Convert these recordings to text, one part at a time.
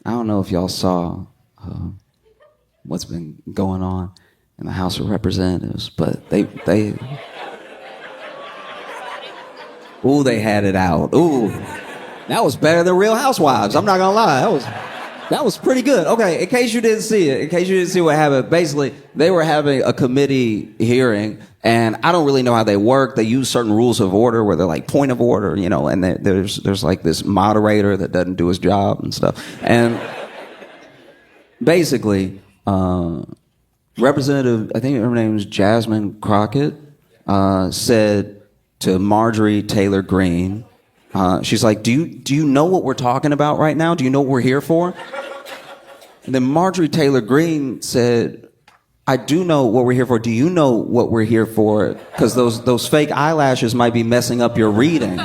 I don't know if y'all saw what's been going on in the House of Representatives, but they had it out. Ooh, that was better than Real Housewives. I'm not gonna lie, that was pretty good. Okay, in case you didn't see what happened, basically they were having a committee hearing, and I don't really know how they work. They use certain rules of order where they're like point of order, and there's like this moderator that doesn't do his job and stuff, and basically. Representative, I think her name is Jasmine Crockett, said to Marjorie Taylor Greene, she's like, do you know what we're talking about right now? Do you know what we're here for? And then Marjorie Taylor Greene said, I do know what we're here for. Do you know what we're here for? Because those fake eyelashes might be messing up your reading.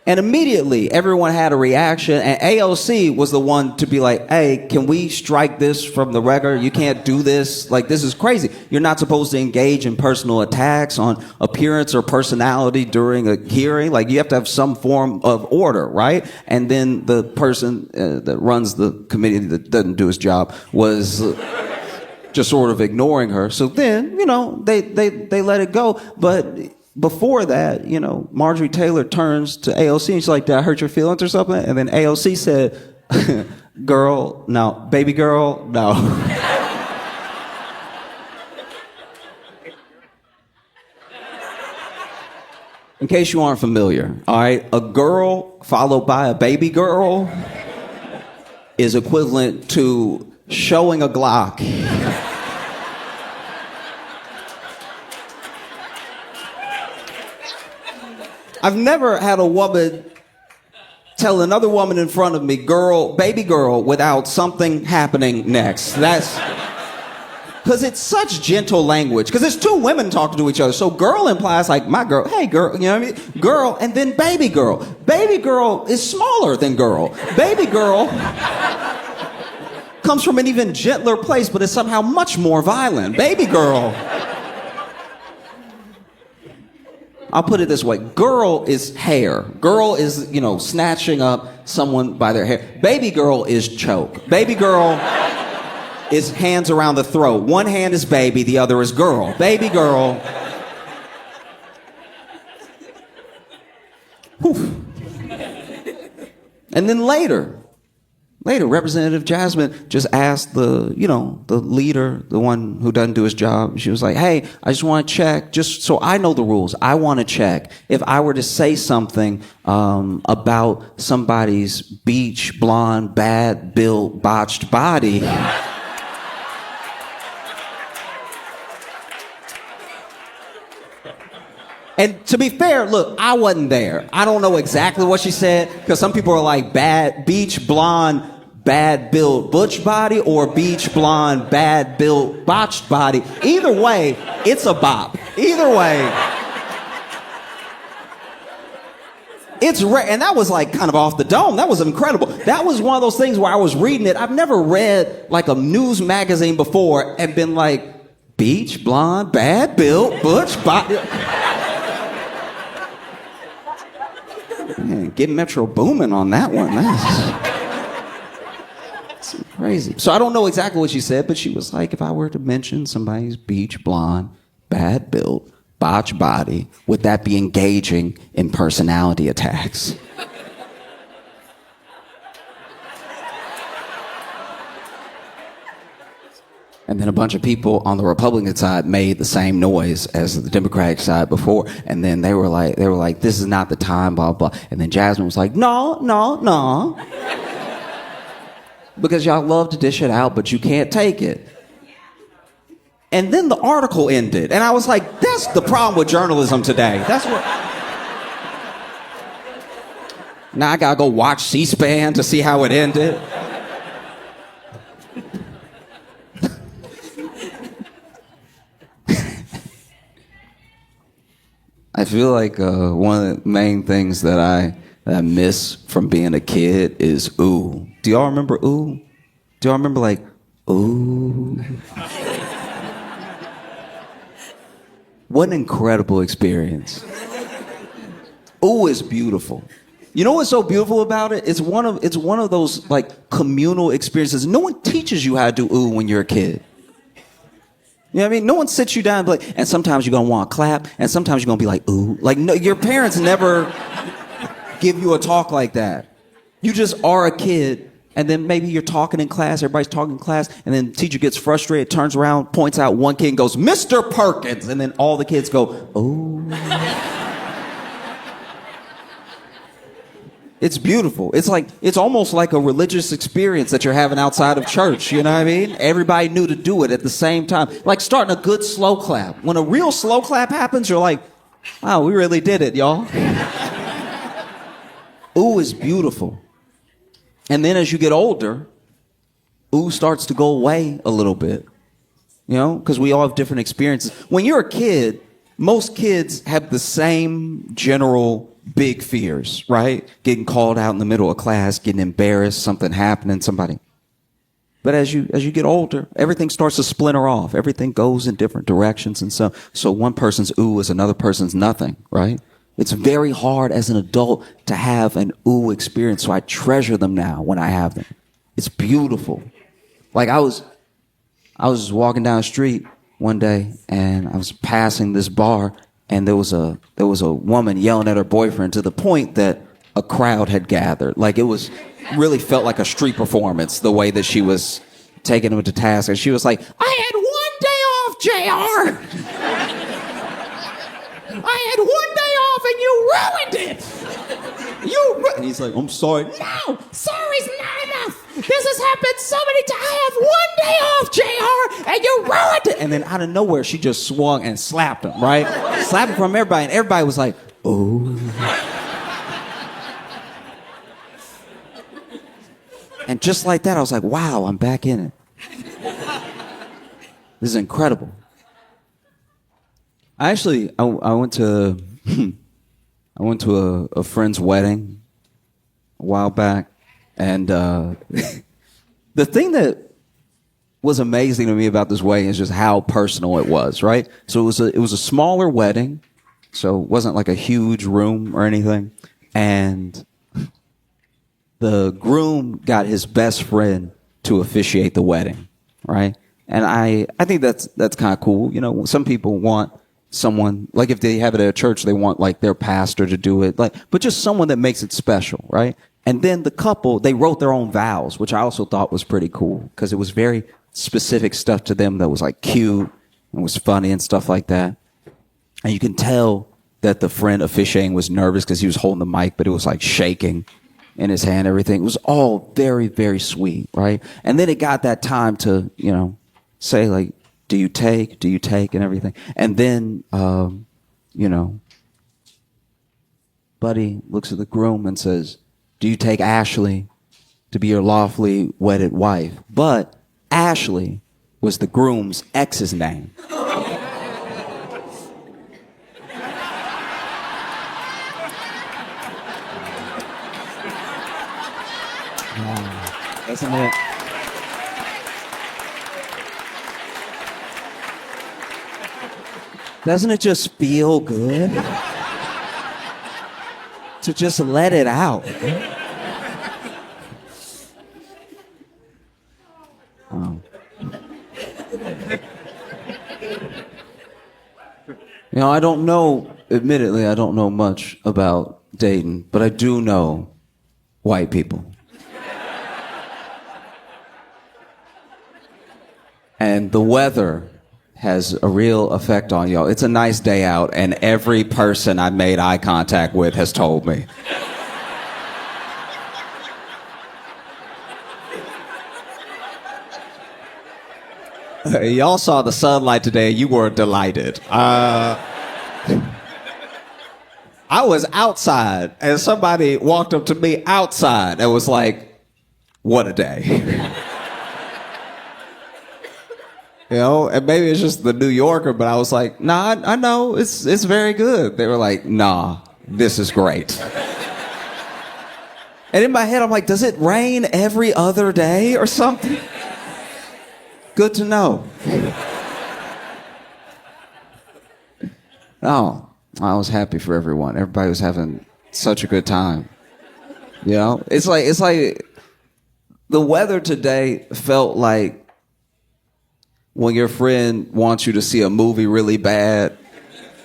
And immediately, everyone had a reaction, and AOC was the one to be like, hey, can we strike this from the record? You can't do this. Like, this is crazy. You're not supposed to engage in personal attacks on appearance or personality during a hearing. Like, you have to have some form of order, right? And then the person that runs the committee that doesn't do his job was just sort of ignoring her. So then, they let it go. But before that, Marjorie Taylor turns to AOC and she's like, did I hurt your feelings or something? And then AOC said, girl, no. Baby girl, no. In case you aren't familiar, all right, a girl followed by a baby girl is equivalent to showing a Glock. I've never had a woman tell another woman in front of me, girl, baby girl, without something happening next. That's because it's such gentle language. Because it's two women talking to each other. So girl implies like my girl, hey girl, you know what I mean? Girl, and then baby girl. Baby girl is smaller than girl. Baby girl comes from an even gentler place, but is somehow much more violent. Baby girl. I'll put it this way. Girl is hair. Girl is, snatching up someone by their hair. Baby girl is choke. Baby girl is hands around the throat. One hand is baby, the other is girl. Baby girl. Whew. And then later, Representative Jasmine just asked the leader, the one who doesn't do his job. She was like, hey, I just want to check, just so I know the rules. I want to check if I were to say something about somebody's beach, blonde, bad built, botched body. And to be fair, look, I wasn't there. I don't know exactly what she said, because some people are like bad beach blonde, bad built butch body, or beach blonde, bad built botched body. Either way, it's a bop. Either way. It's rare, and that was like kind of off the dome. That was incredible. That was one of those things where I was reading it. I've never read like a news magazine before and been like, beach blonde, bad built butch body. Man, get Metro booming on that one. That's crazy. So I don't know exactly what she said, but she was like, if I were to mention somebody's beach blonde, bad built, botch body, would that be engaging in personality attacks? And then a bunch of people on the Republican side made the same noise as the Democratic side before. And then they were like, this is not the time, blah, blah. And then Jasmine was like, no. Because y'all love to dish it out, but you can't take it. And then the article ended. And I was like, that's the problem with journalism today. That's what. Now I gotta go watch C-SPAN to see how it ended. I feel like one of the main things that I miss from being a kid is ooh. Do y'all remember ooh? Do y'all remember like ooh? What an incredible experience. Ooh is beautiful. You know what's so beautiful about it? It's one of those like communal experiences. No one teaches you how to do ooh when you're a kid. You know what I mean? No one sits you down and be like, and sometimes you're gonna want to clap, and sometimes you're gonna be like ooh. Like no, your parents never give you a talk like that. You just are a kid, and then maybe you're talking in class, everybody's talking in class, and then the teacher gets frustrated, turns around, points out one kid and goes, Mr. Perkins, and then all the kids go, ooh. It's beautiful. It's almost like a religious experience that you're having outside of church. You know what I mean? Everybody knew to do it at the same time. Like starting a good slow clap. When a real slow clap happens, you're like, wow, we really did it, y'all. Ooh is beautiful. And then as you get older, ooh starts to go away a little bit. You know, because we all have different experiences. When you're a kid, most kids have the same general big fears, right? Getting called out in the middle of class, getting embarrassed, something happening, somebody. But as you get older, everything starts to splinter off. Everything goes in different directions. And so one person's ooh is another person's nothing, right? It's very hard as an adult to have an ooh experience. So I treasure them now when I have them. It's beautiful. Like I was walking down the street one day and I was passing this bar, and there was a woman yelling at her boyfriend to the point that a crowd had gathered. Like it really felt like a street performance, the way that she was taking him to task. And she was like, I had 1 day off, JR. I had 1 day off and you ruined it. And he's like, I'm sorry. No, sorry's not enough. This has happened so many times. I have 1 day off, JR, and you ruined it. And then out of nowhere, she just swung and slapped him, right? Slapped him from everybody, and everybody was like, oh. And just like that, I was like, wow, I'm back in it. This is incredible. I went to a friend's wedding a while back, and the thing that was amazing to me about this wedding is just how personal it was, right? So it was a smaller wedding, so it wasn't like a huge room or anything, and the groom got his best friend to officiate the wedding, right? And I think that's kind of cool. You know, some people want someone, like if they have it at a church, they want like their pastor to do it, but just someone that makes it special, right? And then the couple, they wrote their own vows, which I also thought was pretty cool because it was very specific stuff to them that was like cute and was funny and stuff like that. And you can tell that the friend officiating was nervous because he was holding the mic, but it was like shaking in his hand, everything. It was all very, very sweet, right? And then it got that time to, you know, say like, do you take and everything. And then, you know, Buddy looks at the groom and says, do you take Ashley to be your lawfully wedded wife? But Ashley was the groom's ex's name. Isn't it? Doesn't it just feel good to just let it out? Oh. You know, admittedly, I don't know much about dating, but I do know white people. And the weather has a real effect on y'all. It's a nice day out, and every person I made eye contact with has told me. Y'all saw the sunlight today. You were delighted. I was outside, and somebody walked up to me outside and was like, what a day. You know, and maybe it's just the New Yorker, but I was like, nah, I know, it's very good. They were like, nah, this is great. And in my head, I'm like, does it rain every other day or something? Good to know. Oh, I was happy for everyone. Everybody was having such a good time. You know, it's like the weather today felt like when your friend wants you to see a movie really bad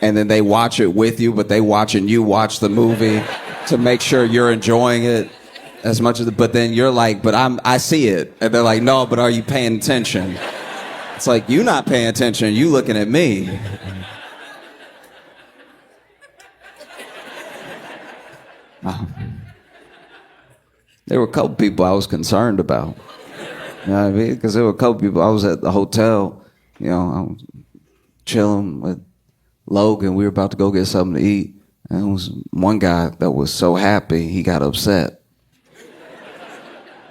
and then they watch it with you, but they watching you watch the movie to make sure you're enjoying it as much as, but then you're like, but I see it. And they're like, no, but are you paying attention? It's like, you not paying attention, you looking at me. There were a couple people I was concerned about. You know what I mean? Because there were a couple people, I was at the hotel, you know, I was chilling with Logan. We were about to go get something to eat. And there was one guy that was so happy, he got upset.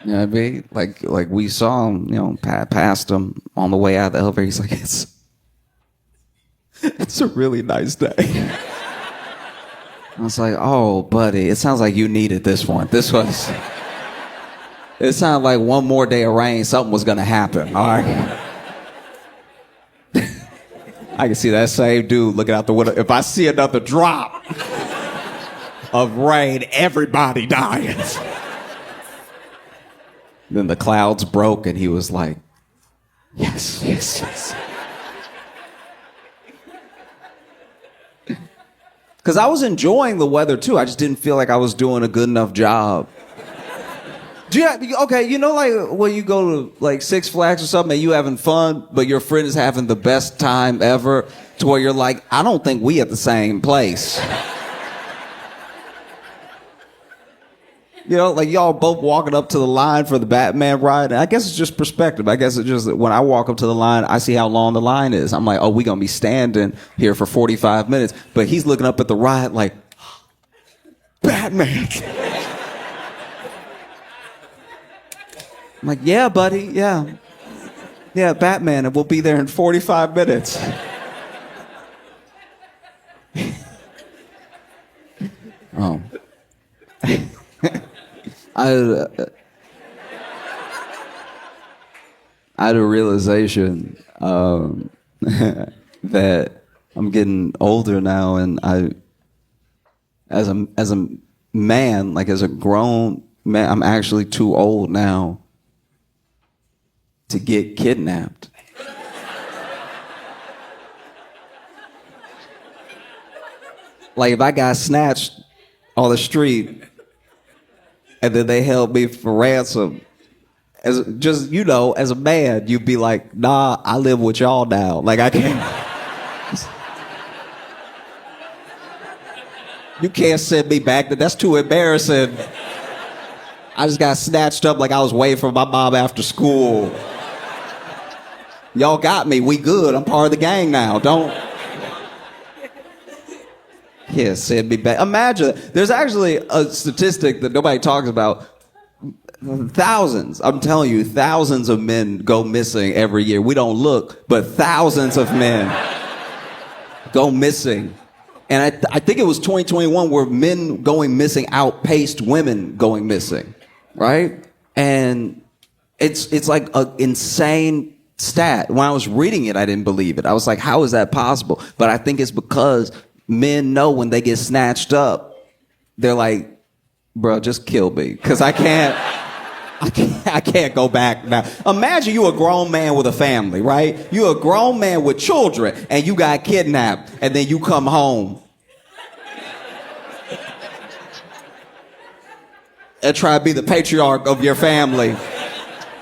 You know what I mean? Like we saw him, you know, past him on the way out of the elevator. He's like, it's a really nice day. I was like, oh, buddy, it sounds like you needed this one. It sounded like one more day of rain, something was gonna happen, all right? I can see that same dude looking out the window. If I see another drop of rain, everybody dies. Then the clouds broke and he was like, yes, yes, yes. Because I was enjoying the weather too. I just didn't feel like I was doing a good enough job. Okay, you know, like when you go to like Six Flags or something and you having fun, but your friend is having the best time ever, to where you're like, I don't think we at the same place. You know, like y'all both walking up to the line for the Batman ride. And I guess it's just perspective. I guess it's just that when I walk up to the line, I see how long the line is. I'm like, oh, we gonna be standing here for 45 minutes. But he's looking up at the ride like, Batman. I'm like, yeah, buddy, yeah. Yeah, Batman, and we'll be there in 45 minutes. Oh. I had a realization that I'm getting older now, and as a man, like as a grown man, I'm actually too old now to get kidnapped. Like if I got snatched on the street and then they held me for ransom, as just, you know, as a man, you'd be like, nah, I live with y'all now. Like I can't. You can't send me back. That's too embarrassing. I just got snatched up like I was waiting for my mom after school. Y'all got me. We good. I'm part of the gang now. Don't. Yeah, send me back. Imagine. There's actually a statistic that nobody talks about. Thousands. I'm telling you, thousands of men go missing every year. We don't look, but thousands of men go missing. And I think it was 2021 where men going missing outpaced women going missing, right? And it's like an insane stat. When I was reading it, I didn't believe it. I was like, how is that possible? But I think it's because men know when they get snatched up, they're like, bro, just kill me. Because I can't go back now. Imagine you a grown man with a family, right? You a grown man with children and you got kidnapped and then you come home and try to be the patriarch of your family,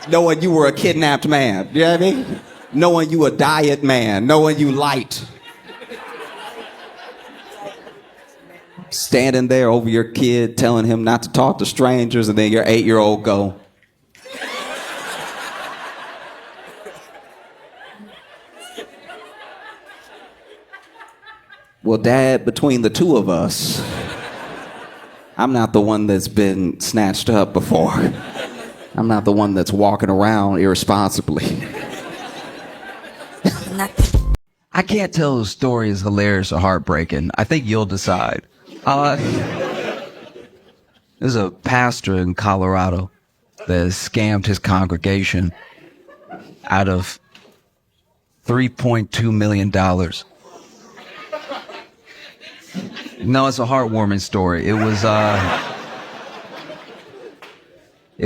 knowing you were a kidnapped man. You know what I mean? Knowing you a diet man, knowing you light. Standing there over your kid, telling him not to talk to strangers, and then your 8-year-old go, well, Dad, between the two of us, I'm not the one that's been snatched up before. I'm not the one that's walking around irresponsibly. I can't tell the story is hilarious or heartbreaking. I think you'll decide. There's a pastor in Colorado that scammed his congregation out of $3.2 million. No, it's a heartwarming story. It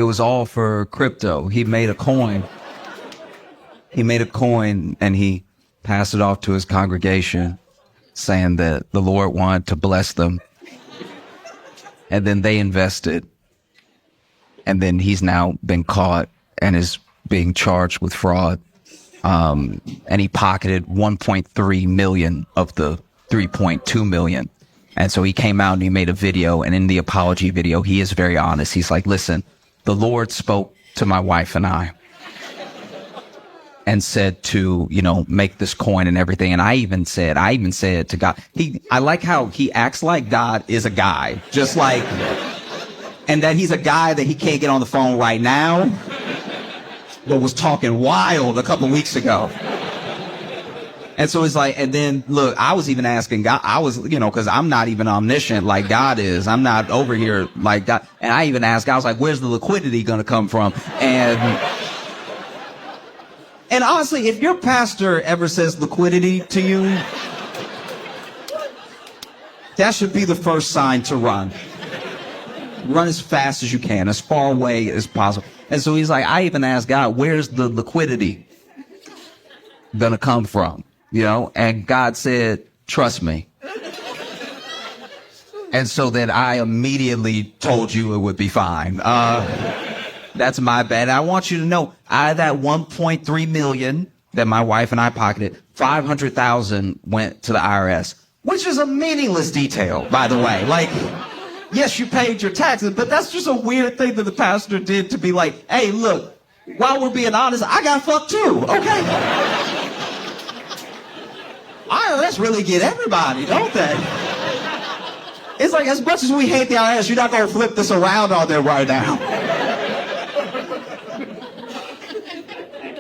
was all for crypto. He made a coin. And he passed it off to his congregation, saying that the Lord wanted to bless them. And then they invested. And then he's now been caught and is being charged with fraud. And he pocketed 1.3 million of the 3.2 million. And so he came out and he made a video. And in the apology video, he is very honest. He's like, listen, the Lord spoke to my wife and I and said to, make this coin and everything. And I even said to God, I like how he acts like God is a guy, just like, and that he's a guy that he can't get on the phone right now, but was talking wild a couple weeks ago. And so it's like, and then look, I was even asking God, because I'm not even omniscient like God is. I'm not over here like God. And I even asked God, I was like, where's the liquidity going to come from? And honestly, if your pastor ever says liquidity to you, that should be the first sign to run. Run as fast as you can, as far away as possible. And so he's like, I even asked God, where's the liquidity going to come from? And God said, trust me. And so then I immediately told you it would be fine. That's my bad. I want you to know, out of that 1.3 million that my wife and I pocketed, 500,000 went to the IRS, which is a meaningless detail, by the way. Like, yes, you paid your taxes, but that's just a weird thing that the pastor did to be like, hey, look, while we're being honest, I got fucked too, okay? IRS really get everybody, don't they? It's like, as much as we hate the IRS, you're not going to flip this around on them right now.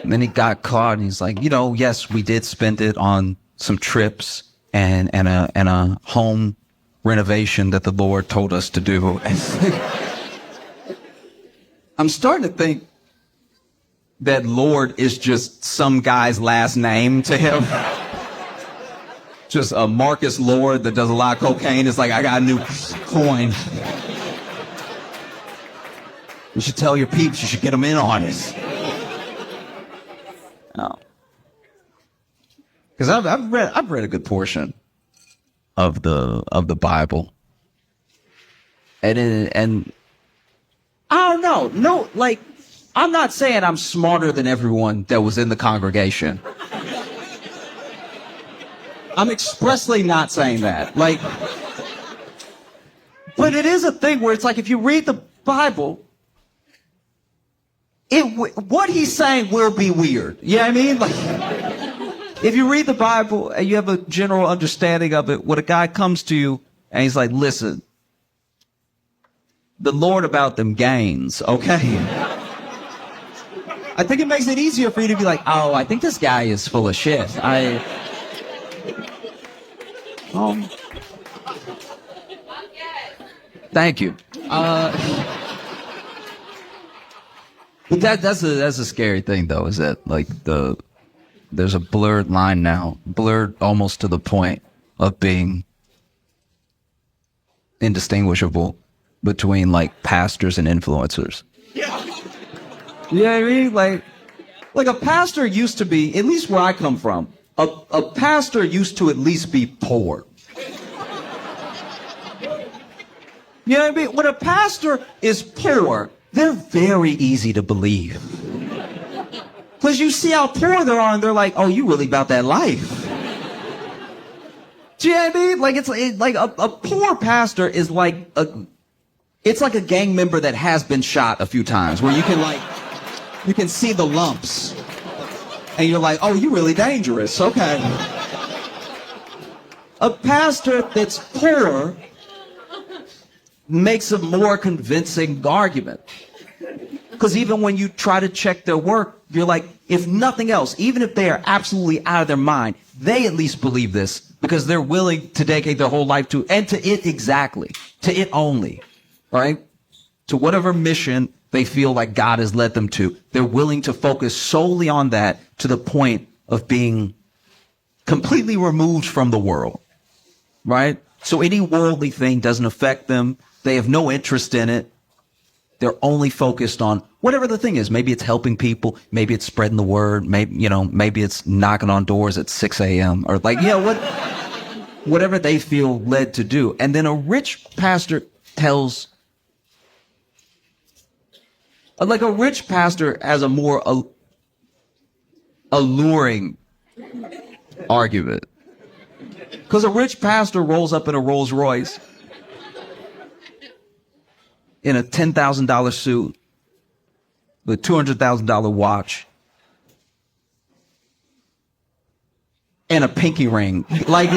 And then he got caught, and he's like, yes, we did spend it on some trips and a home renovation that the Lord told us to do. I'm starting to think that Lord is just some guy's last name to him. Just a Marcus Lord that does a lot of cocaine. It's like, I got a new coin. You should tell your peeps, you should get them in on it. Oh. Because I've read a good portion of the Bible. And I don't know. No, like, I'm not saying I'm smarter than everyone that was in the congregation. I'm expressly not saying that. Like, but it is a thing where it's like, if you read the Bible, what he's saying will be weird. You know what I mean? Like, if you read the Bible and you have a general understanding of it, when a guy comes to you and he's like, listen, the Lord about them gains, okay? I think it makes it easier for you to be like, oh, I think this guy is full of shit. Thank you. But that's a scary thing, though, is that, like, there's a blurred line now, blurred almost to the point of being indistinguishable between, like, pastors and influencers. Yeah. You know what I mean? Like a pastor used to be, at least where I come from, a pastor used to at least be poor. You know what I mean? When a pastor is poor, they're very easy to believe. Because you see how poor they are, and they're like, oh, you really about that life. Do you know what I mean? Like, it's like a poor pastor is like it's like a gang member that has been shot a few times, where you can see the lumps. And you're like, oh, you're really dangerous. Okay. A pastor that's poor makes a more convincing argument. Because even when you try to check their work, you're like, if nothing else, even if they are absolutely out of their mind, they at least believe this because they're willing to dedicate their whole life to, and to it exactly, to it only, right? To whatever mission they feel like God has led them to. They're willing to focus solely on that to the point of being completely removed from the world, right? So any worldly thing doesn't affect them. They have no interest in it. They're only focused on whatever the thing is. Maybe it's helping people. Maybe it's spreading the word. Maybe it's knocking on doors at 6 a.m. or whatever they feel led to do. And then a rich pastor has a more alluring argument. Because a rich pastor rolls up in a Rolls Royce in a $10,000 suit with a $200,000 watch and a pinky ring. Like,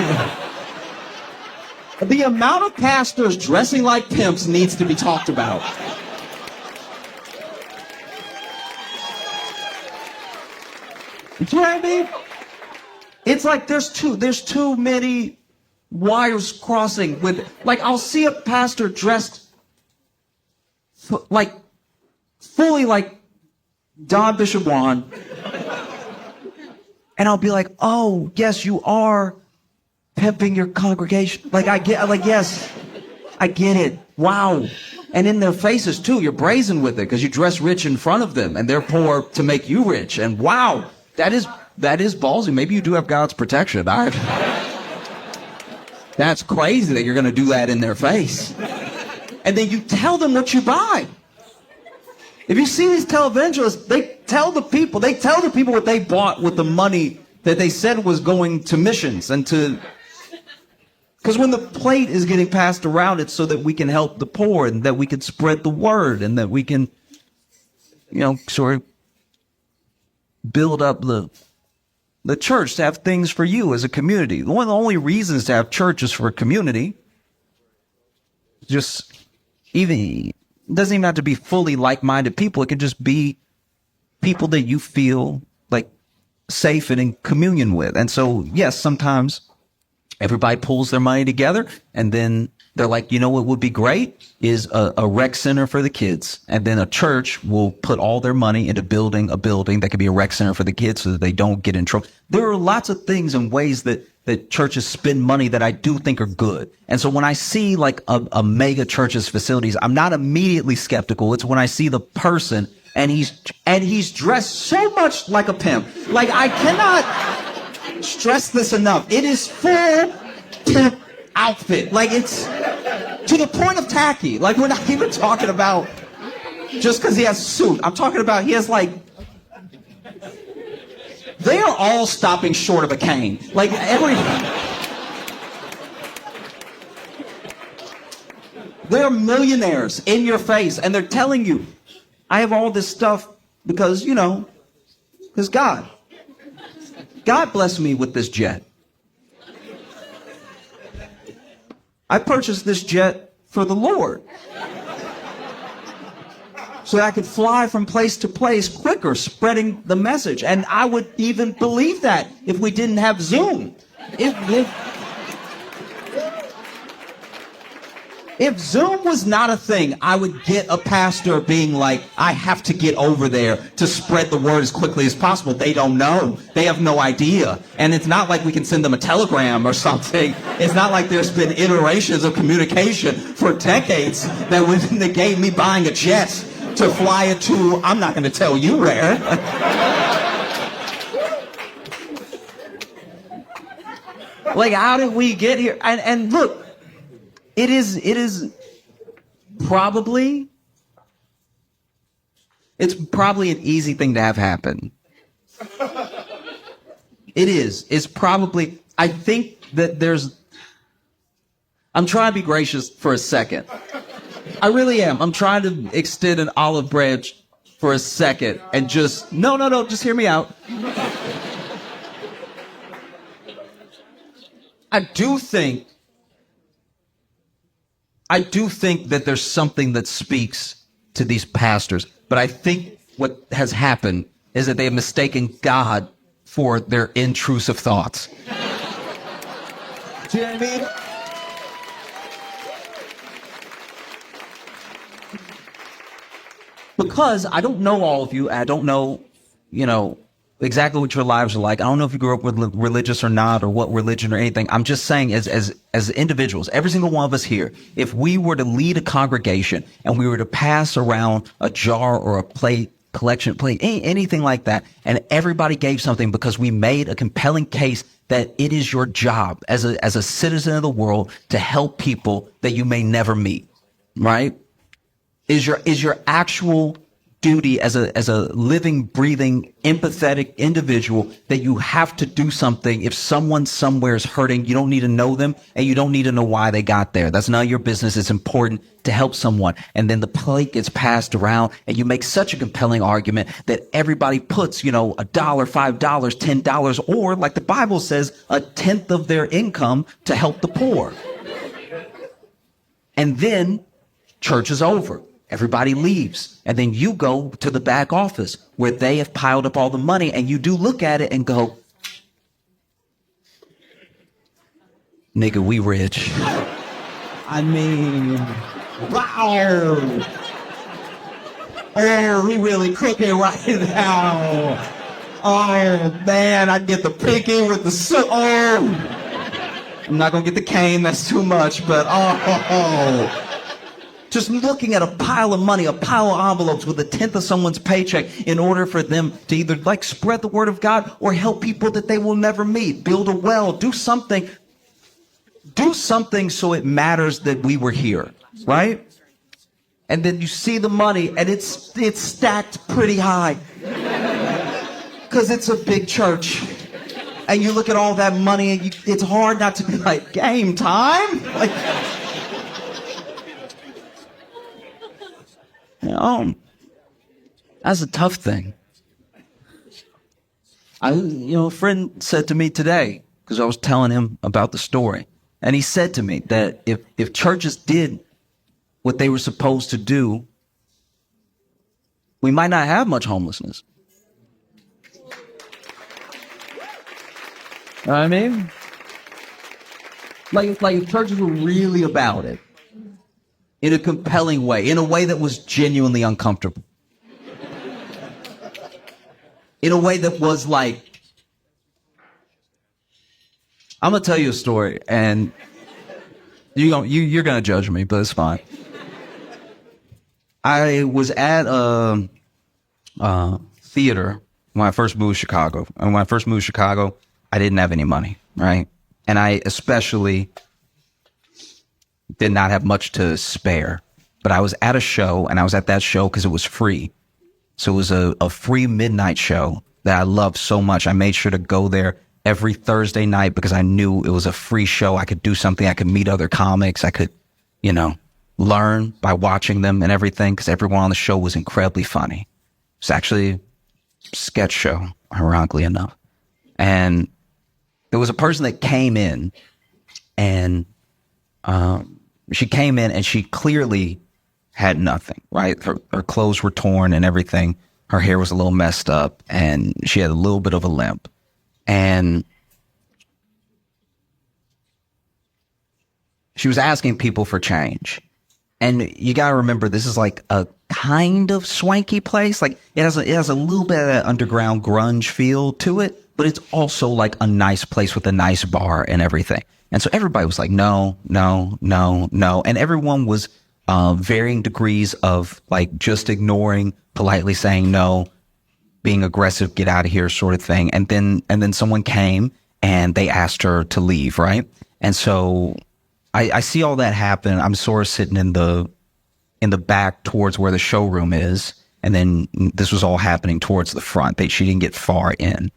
the amount of pastors dressing like pimps needs to be talked about. Do you know what I mean? It's like there's too many wires crossing with, like, I'll see a pastor dressed fully like Don Bishop Juan, and I'll be like, oh, yes, you are pimping your congregation. Yes, I get it. Wow. And in their faces too, you're brazen with it because you dress rich in front of them and they're poor to make you rich. And wow, that is ballsy. Maybe you do have God's protection. That's crazy that you're going to do that in their face. And then you tell them what you buy. If you see these televangelists, they tell the people what they bought with the money that they said was going to missions and to... Because when the plate is getting passed around, it's so that we can help the poor and that we can spread the word and that we can, sort of build up the church to have things for you as a community. One of the only reasons to have church is for a community. It doesn't even have to be fully like-minded people. It can just be people that you feel like safe and in communion with. And so, yes, sometimes everybody pulls their money together and then they're like, what would be great is a rec center for the kids. And then a church will put all their money into building a building that could be a rec center for the kids so that they don't get in trouble. There are lots of things and ways that churches spend money that I do think are good. And so when I see like a mega church's facilities, I'm not immediately skeptical. It's when I see the person and he's dressed so much like a pimp. Like, I cannot stress this enough. It is full pimp outfit. Like, it's to the point of tacky. Like, we're not even talking about just because he has a suit. I'm talking about he has like... They are all stopping short of a cane. Like, they're millionaires in your face, and they're telling you, I have all this stuff because, because God blessed me with this jet. I purchased this jet for the Lord so that I could fly from place to place quicker, spreading the message. And I would even believe that if we didn't have Zoom. If Zoom was not a thing, I would get a pastor being like, I have to get over there to spread the word as quickly as possible. They don't know. They have no idea. And it's not like we can send them a telegram or something. It's not like there's been iterations of communication for decades that would negate me buying a jet to fly it to, I'm not going to tell you where. Like, how did we get here? And look, it is probably, it's probably an easy thing to have happen. It is. It's probably, I think that I'm trying to be gracious for a second. I really am. I'm trying to extend an olive branch for a second and just, no, just hear me out. I do think that there's something that speaks to these pastors, but I think what has happened is that they have mistaken God for their intrusive thoughts. Do you know what I mean? Because I don't know all of you, I don't know, exactly what your lives are like. I don't know if you grew up with religious or not, or what religion or anything. I'm just saying, as individuals, every single one of us here, if we were to lead a congregation and we were to pass around a jar or a plate, collection plate, anything like that, and everybody gave something because we made a compelling case that it is your job as a citizen of the world to help people that you may never meet, right? Is your actual duty as a living, breathing, empathetic individual that you have to do something if someone somewhere is hurting. You don't need to know them and you don't need to know why they got there. That's none of your business. It's important to help someone. And then the plate gets passed around and you make such a compelling argument that everybody puts, $1, $5, $10, or like the Bible says, 1/10 of their income to help the poor. And then church is over. Everybody leaves. And then you go to the back office where they have piled up all the money, and you do look at it and go, nigga, we rich. I mean, wow. Oh, we really cooking right now. Oh, man, I get the pinky with the soup. Oh. I'm not going to get the cane. That's too much, but oh. Just looking at a pile of money, a pile of envelopes with 1/10 of someone's paycheck in order for them to either spread the word of God or help people that they will never meet, build a well, do something so it matters that we were here, right? And then you see the money and it's stacked pretty high because it's a big church. And you look at all that money and it's hard not to be like, game time? That's a tough thing. A friend said to me today, because I was telling him about the story, and he said to me that if churches did what they were supposed to do, we might not have much homelessness. You know what I mean? Like if churches were really about it, in a compelling way, in a way that was genuinely uncomfortable. In a way that was like, I'm gonna tell you a story, and you're gonna judge me, but it's fine. I was at a theater when I first moved to Chicago. And when I first moved to Chicago, I didn't have any money, right? And I especially did not have much to spare. But I was at a show, and I was at that show because it was free. So it was a free midnight show that I loved so much. I made sure to go there every Thursday night because I knew it was a free show. I could do something. I could meet other comics. I could, learn by watching them and everything, because everyone on the show was incredibly funny. It's actually a sketch show, ironically enough. And there was a person that came in, and she came in and she clearly had nothing, right? Her clothes were torn and everything. Her hair was a little messed up and she had a little bit of a limp. And she was asking people for change. And you got to remember, this is like a kind of swanky place. Like it has a little bit of that underground grunge feel to it, but it's also like a nice place with a nice bar and everything. And so everybody was like, no, no, no, no. And everyone was varying degrees of like just ignoring, politely saying no, being aggressive, get out of here sort of thing. And then someone came and they asked her to leave, right? And so I see all that happen. I'm sort of sitting in the back towards where the showroom is. And then this was all happening towards the front. She didn't get far in.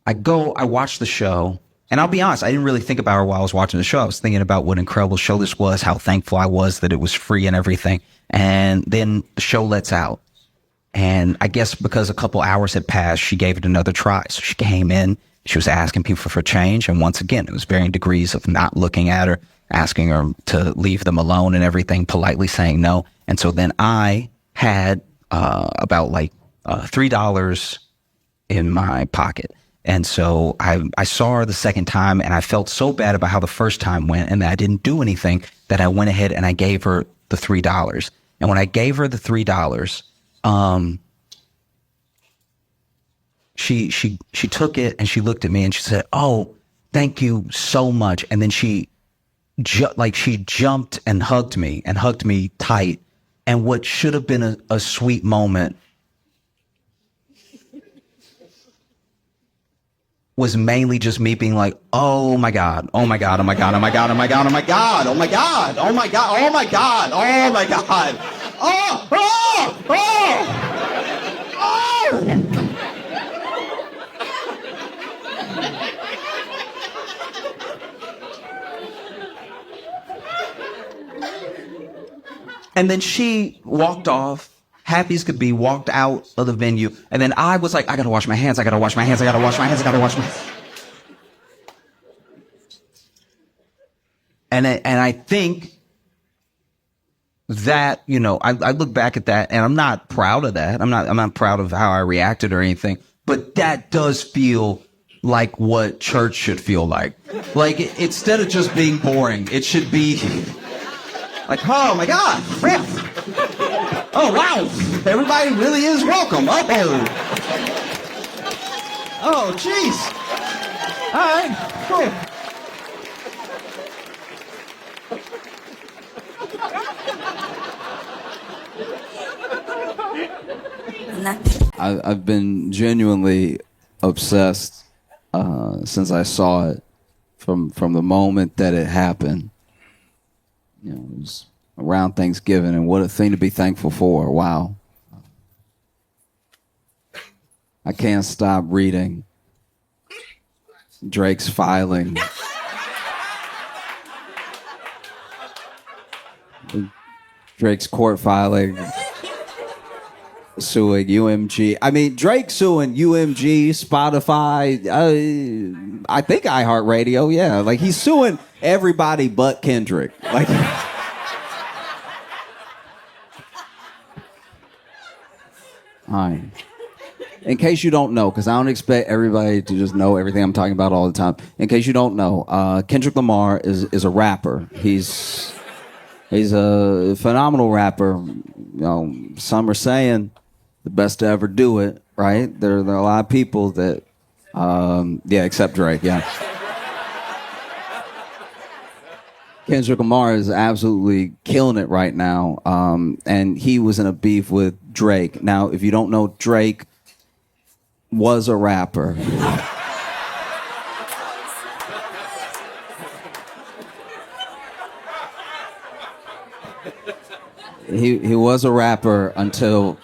I watch the show. And I'll be honest, I didn't really think about her while I was watching the show. I was thinking about what an incredible show this was, how thankful I was that it was free and everything. And then the show lets out. And I guess because a couple hours had passed, she gave it another try. So she came in, she was asking people for change. And once again, it was varying degrees of not looking at her, asking her to leave them alone and everything, politely saying no. And so then I had about $3 in my pocket. And so I saw her the second time, and I felt so bad about how the first time went and that I didn't do anything, that I went ahead and I gave her the $3. And when I gave her the $3, she took it and she looked at me and she said, "Oh, thank you so much." And then she jumped and hugged me tight. And what should have been a sweet moment was mainly just me being like, "Oh my God, oh my God, oh my God, oh my God, oh my God, oh my God, oh my God, oh my God, oh my God, oh my God, oh, oh, oh, oh." And then she walked off, happy as could be, walked out of the venue. And then I was like, I gotta wash my hands, I gotta wash my hands, I gotta wash my hands, I gotta wash my hands. And I think that, I look back at that and I'm not proud of that. I'm not proud of how I reacted or anything, but that does feel like what church should feel like. Like, instead of just being boring, it should be like, oh my God. Oh, wow. Everybody really is welcome. Oh, jeez. All right, cool. I've been genuinely obsessed since I saw it from the moment that it happened. It was around Thanksgiving, and what a thing to be thankful for. Wow. I can't stop reading Drake's filing. Drake's court filing, suing UMG. I mean, Drake suing UMG, Spotify, I think iHeartRadio, yeah. Like, he's suing everybody but Kendrick. Like, all right. In case you don't know, because I don't expect everybody to just know everything I'm talking about all the time. In case you don't know, Kendrick Lamar is a rapper. He's a phenomenal rapper. Some are saying the best to ever do it, right? There are a lot of people that, except Drake, yeah. Kendrick Lamar is absolutely killing it right now, and he was in a beef with Drake. Now, if you don't know, Drake was a rapper. He was a rapper until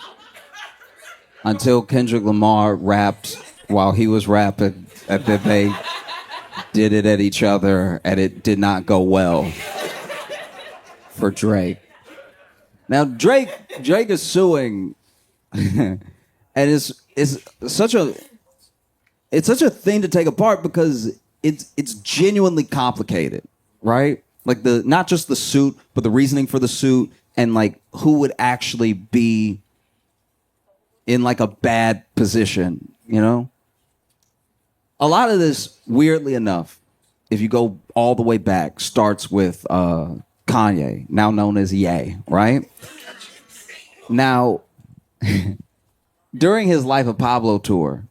Kendrick Lamar rapped while he was rapping, and then they did it at each other, and it did not go well for Drake. Now Drake is suing, and it's such a thing to take apart because it's genuinely complicated, right? Like, not just the suit, but the reasoning for the suit, and like who would actually be in like a bad position, A lot of this, weirdly enough, if you go all the way back, starts with Kanye, now known as Ye, right? Now, during his Life of Pablo tour,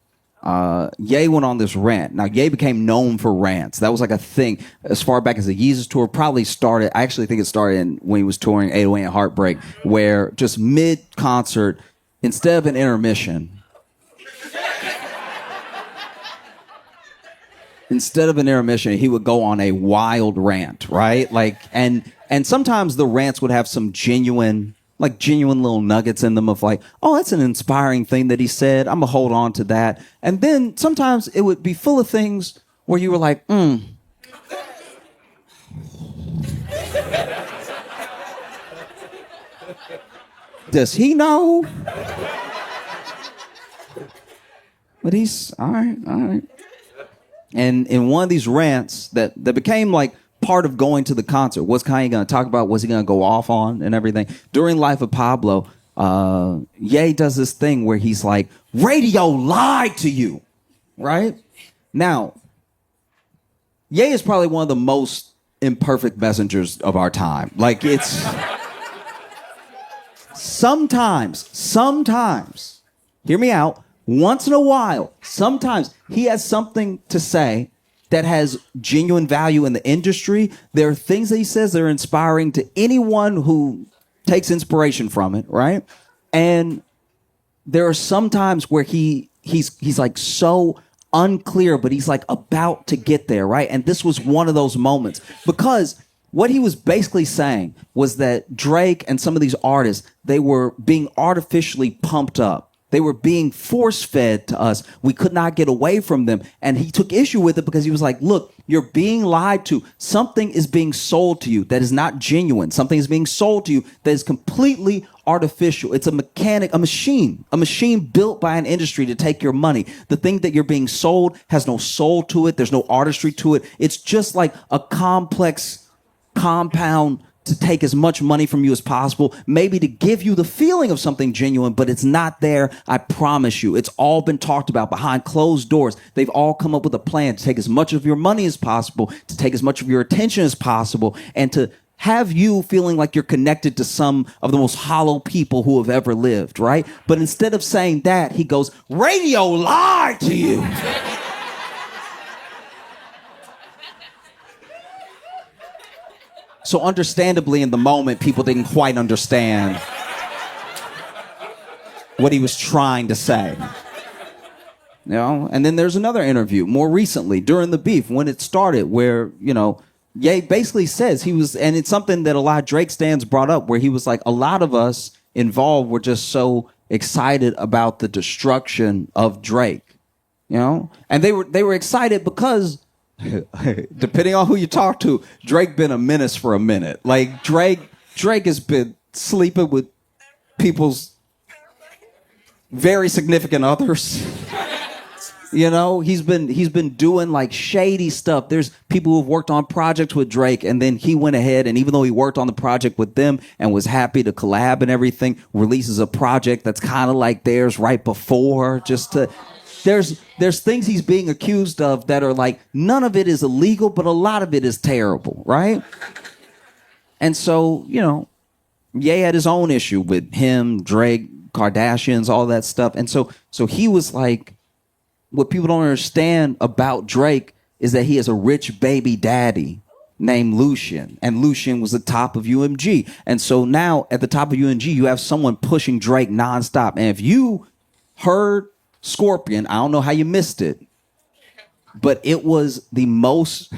Ye went on this rant. Now, Ye became known for rants. That was like a thing as far back as the Yeezus tour. Probably started, I actually think it started when he was touring 808 and Heartbreak, where just mid-concert, instead of an intermission, he would go on a wild rant, right? Like, and sometimes the rants would have some genuine little nuggets in them of like, oh, that's an inspiring thing that he said. I'm gonna hold on to that. And then sometimes it would be full of things where you were like, does he know? But he's all right. And in one of these rants that became like part of going to the concert, what's Kanye going to talk about? What's he going to go off on and everything? During Life of Pablo, Ye does this thing where he's like, radio lied to you, right? Now, Ye is probably one of the most imperfect messengers of our time. Like, it's sometimes, hear me out, once in a while, sometimes he has something to say that has genuine value in the industry. There are things that he says that are inspiring to anyone who takes inspiration from it, right? And there are some times where he's like so unclear, but he's like about to get there, right? And this was one of those moments, because what he was basically saying was that Drake and some of these artists, they were being artificially pumped up. They were being force-fed to us. We could not get away from them. And he took issue with it because he was like, look, you're being lied to. Something is being sold to you that is not genuine. Something is being sold to you that is completely artificial. It's a machine built by an industry to take your money. The thing that you're being sold has no soul to it. There's no artistry to it. It's just like a complex compound to take as much money from you as possible, maybe to give you the feeling of something genuine, but it's not there. I promise you. It's all been talked about behind closed doors. They've all come up with a plan to take as much of your money as possible, to take as much of your attention as possible, and to have you feeling like you're connected to some of the most hollow people who have ever lived, right? But instead of saying that, he goes, radio lied to you. So understandably, in the moment, people didn't quite understand what he was trying to say. You know? And then there's another interview more recently during the beef when it started where, you know, Ye basically says he was, and it's something that a lot of Drake stans brought up, where he was like, a lot of us involved were just so excited about the destruction of Drake, you know? And they were excited because depending on who you talk to, Drake been a menace for a minute. Like Drake has been sleeping with people's very significant others. You know, he's been doing like shady stuff. There's people who've worked on projects with Drake, and then he went ahead, and even though he worked on the project with them and was happy to collab and everything, releases a project that's kind of like theirs right before, just to. There's things he's being accused of that are like, none of it is illegal, but a lot of it is terrible, right? And so, you know, Ye had his own issue with him, Drake, Kardashians, all that stuff. And so he was like, what people don't understand about Drake is that he has a rich baby daddy named Lucian, and Lucian was the top of UMG. And so now at the top of UMG, you have someone pushing Drake nonstop. And if you heard Scorpion, I don't know how you missed it, but it was the most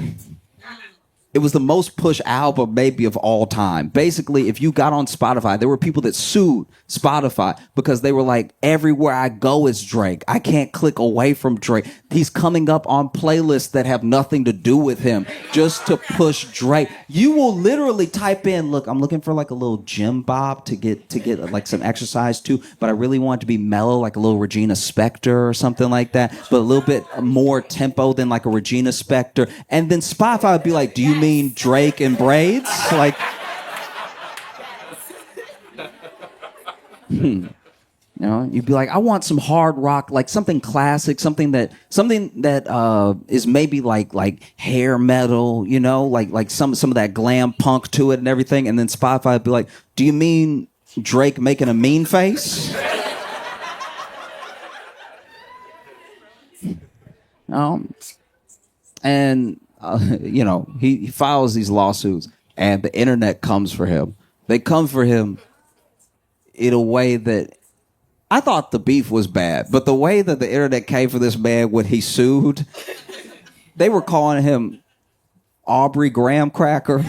pushed album maybe of all time. Basically, if you got on Spotify, there were people that sued Spotify because they were like, everywhere I go is Drake. I can't click away from Drake. He's coming up on playlists that have nothing to do with him just to push Drake. You will literally type in, look, I'm looking for like a little gym bob to get like some exercise too, but I really want it to be mellow, like a little Regina Spektor or something like that, but a little bit more tempo than like a Regina Spektor. And then Spotify would be like, do you mean Drake and braids? Like, you know, you'd be like, I want some hard rock, like something classic, something that is maybe like hair metal, you know, like some of that glam punk to it and everything. And then Spotify would be like, do you mean Drake making a mean face? And you know, he files these lawsuits, and the internet comes for him. They come for him in a way that I thought the beef was bad, but the way that the internet came for this man when he sued, they were calling him Aubrey Graham Cracker.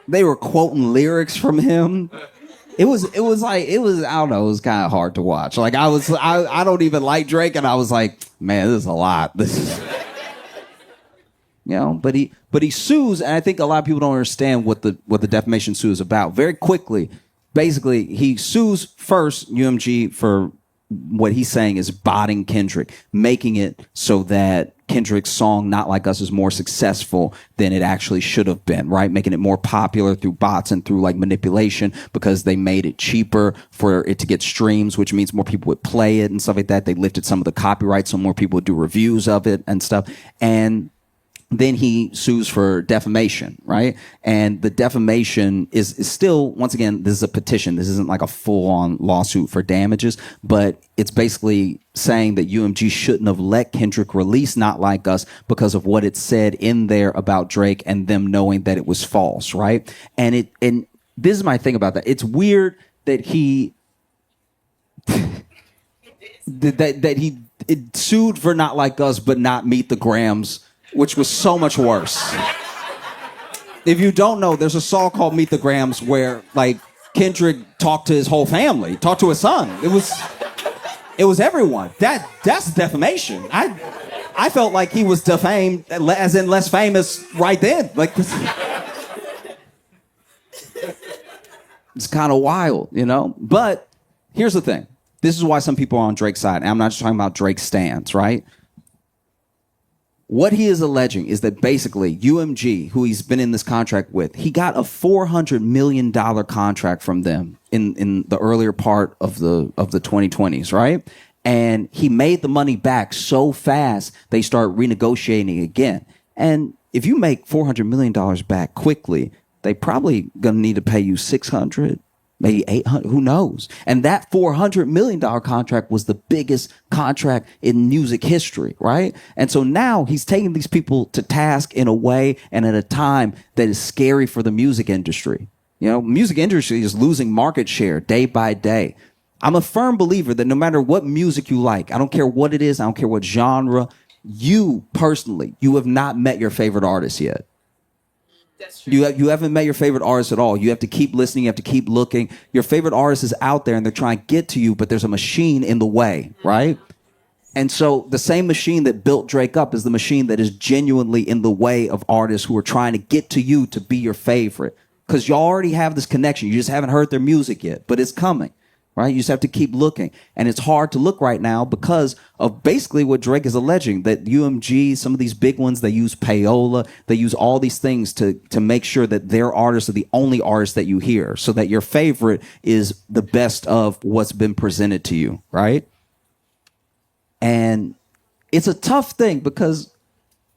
They were quoting lyrics from him. It was I don't know, it was kind of hard to watch. Like I don't even like Drake, and I was like, man, this is a lot. This is, you know, but he sues, and I think a lot of people don't understand what the defamation suit is about. Very quickly, basically, he sues first UMG for what he's saying is botting Kendrick, making it so that Kendrick's song Not Like Us is more successful than it actually should have been, right? Making it more popular through bots and through like manipulation because they made it cheaper for it to get streams, which means more people would play it and stuff like that. They lifted some of the copyright so more people would do reviews of it and stuff. And Then he sues for defamation, right? And the defamation is still, once again, this is a petition. This isn't like a full-on lawsuit for damages, but it's basically saying that UMG shouldn't have let Kendrick release Not Like Us because of what it said in there about Drake and them knowing that it was false, right? And this is my thing about that. It's weird that he that he sued for Not Like Us but not Meet the Grams, which was so much worse. If you don't know, there's a song called Meet the Grams where like Kendrick talked to his whole family, talked to his son. It was everyone. That's defamation. I felt like he was defamed, as in less famous right then. Like it's kind of wild, you know? But here's the thing. This is why some people are on Drake's side. And I'm not just talking about Drake's stance, right? What he is alleging is that basically UMG, who he's been in this contract with, he got a $400 million contract from them in the earlier part of the 2020s, right? And he made the money back so fast, they start renegotiating again. And if you make $400 million back quickly, they probably gonna need to pay you $600, maybe $800, who knows? And that $400 million contract was the biggest contract in music history, right? And so now he's taking these people to task in a way and at a time that is scary for the music industry. You know, music industry is losing market share day by day. I'm a firm believer that no matter what music you like, I don't care what it is, I don't care what genre, you personally, you have not met your favorite artist yet. You haven't met your favorite artist at all. You have to keep listening. You have to keep looking. Your favorite artist is out there and they're trying to get to you, but there's a machine in the way, right? And so the same machine that built Drake up is the machine that is genuinely in the way of artists who are trying to get to you to be your favorite. Because you already have this connection. You just haven't heard their music yet, but it's coming. Right? You just have to keep looking. And it's hard to look right now because of basically what Drake is alleging, that UMG, some of these big ones, they use payola, they use all these things to make sure that their artists are the only artists that you hear, so that your favorite is the best of what's been presented to you, right? And it's a tough thing because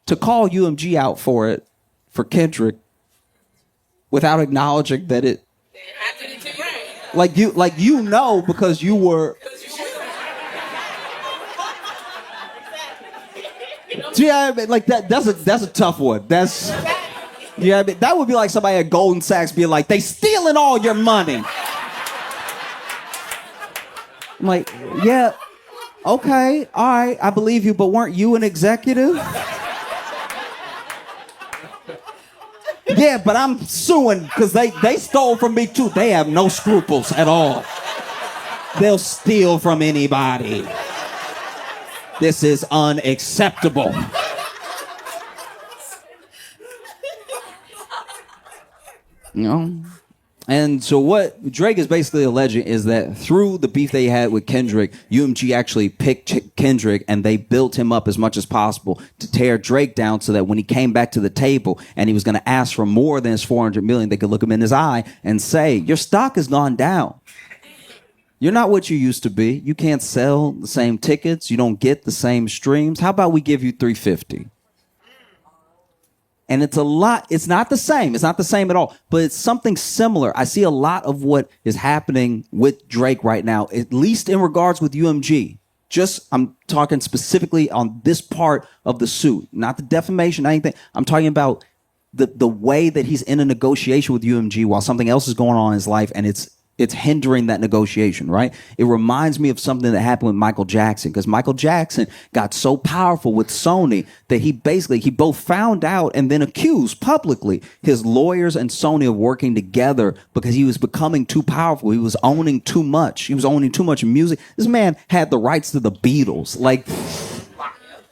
to call UMG out for it, for Kendrick, without acknowledging that it Like you know, because you were. Yeah, I mean, like that's a tough one. That's I mean, that would be like somebody at Goldman Sachs being like, they stealing all your money. I'm like, yeah, okay, all right, I believe you, but weren't you an executive? Yeah, but I'm suing because they stole from me too. They have no scruples at all. They'll steal from anybody. This is unacceptable. You know? And so what Drake is basically alleging is that through the beef they had with Kendrick, UMG actually picked Kendrick and they built him up as much as possible to tear Drake down so that when he came back to the table and he was going to ask for more than his $400 million, they could look him in his eye and say, your stock has gone down. You're not what you used to be. You can't sell the same tickets. You don't get the same streams. How about we give you $350? And it's a lot. It's not the same. It's not the same at all. But it's something similar. I see a lot of what is happening with Drake right now, at least in regards with UMG. I'm talking specifically on this part of the suit, not the defamation, anything. I'm talking about the way that he's in a negotiation with UMG while something else is going on in his life, and it's hindering that negotiation, right? It reminds me of something that happened with Michael Jackson, because Michael Jackson got so powerful with Sony that he both found out and then accused publicly his lawyers and Sony of working together because he was becoming too powerful. He was owning too much. He was owning too much music. This man had the rights to the Beatles. Like,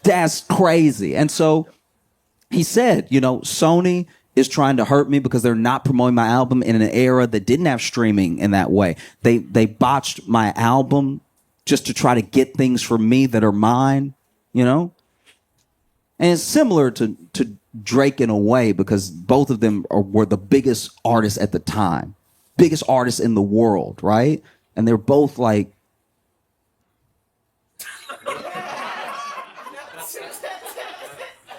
that's crazy. And so he said, Sony is trying to hurt me because they're not promoting my album in an era that didn't have streaming in that way. They botched my album just to try to get things from me that are mine, And it's similar to Drake in a way because both of them were the biggest artists at the time, biggest artists in the world, right? And they're both like,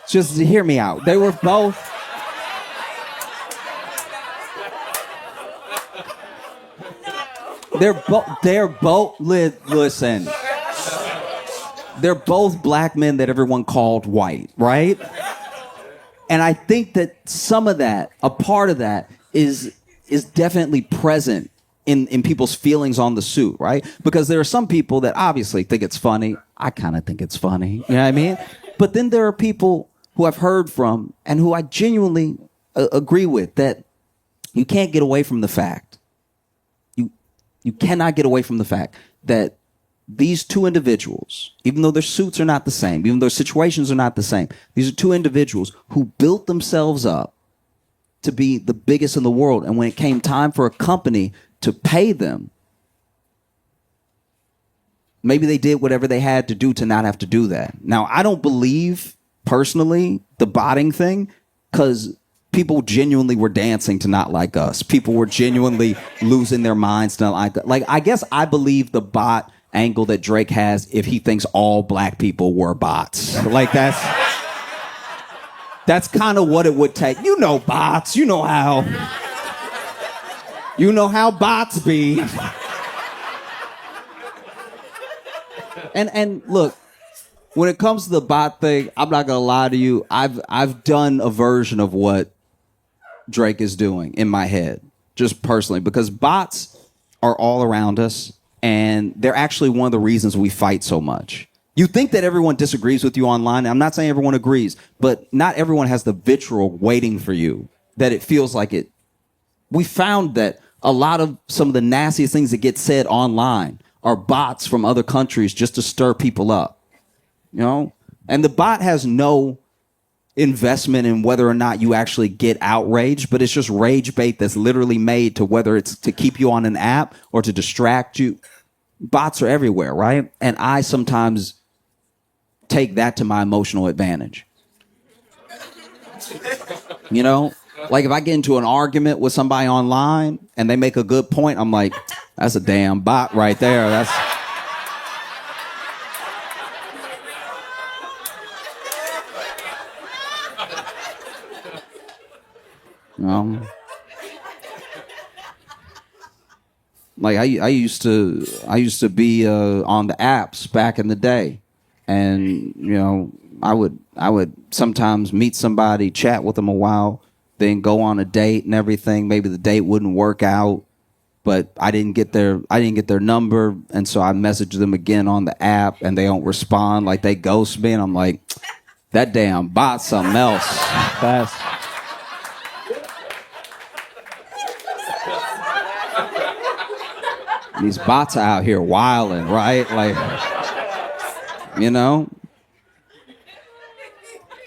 Just hear me out. They were both. Listen. They're both black men that everyone called white, right? And I think that some of that, a part of that, is definitely present in people's feelings on the suit, right? Because there are some people that obviously think it's funny. I kind of think it's funny, you know what I mean? But then there are people who I've heard from and who I genuinely agree with that you can't get away from the fact. You cannot get away from the fact that these two individuals, even though their suits are not the same, even though their situations are not the same, these are two individuals who built themselves up to be the biggest in the world. And when it came time for a company to pay them, maybe they did whatever they had to do to not have to do that. Now, I don't believe personally the botting thing, because people genuinely were dancing to Not Like Us. People were genuinely losing their minds to Not Like Us. Like, I guess I believe the bot angle that Drake has if he thinks all black people were bots. Like, that's kind of what it would take. You know bots. You know how bots be. And look, when it comes to the bot thing, I'm not gonna lie to you. I've done a version of what Drake is doing in my head, just personally, because bots are all around us, and they're actually one of the reasons we fight so much. You think that everyone disagrees with you online. I'm not saying everyone agrees, but not everyone has the vitriol waiting for you, that it feels like it. We found that a lot of some of the nastiest things that get said online are bots from other countries just to stir people up, you know? And the bot has no investment in whether or not you actually get outraged, but it's just rage bait that's literally made to whether it's to keep you on an app or to distract you. Bots are everywhere, right? And I sometimes take that to my emotional advantage. You know? Like if I get into an argument with somebody online and they make a good point, I'm like, that's a damn bot right there. That's... Like I used to be on the apps back in the day, and you know I would sometimes meet somebody, chat with them a while, then go on a date and everything. Maybe the date wouldn't work out, but I didn't get their number, and so I messaged them again on the app, and they don't respond. Like they ghost me, and I'm like, that damn bot's something else. That's... These bots are out here wilding, right? Like, you know,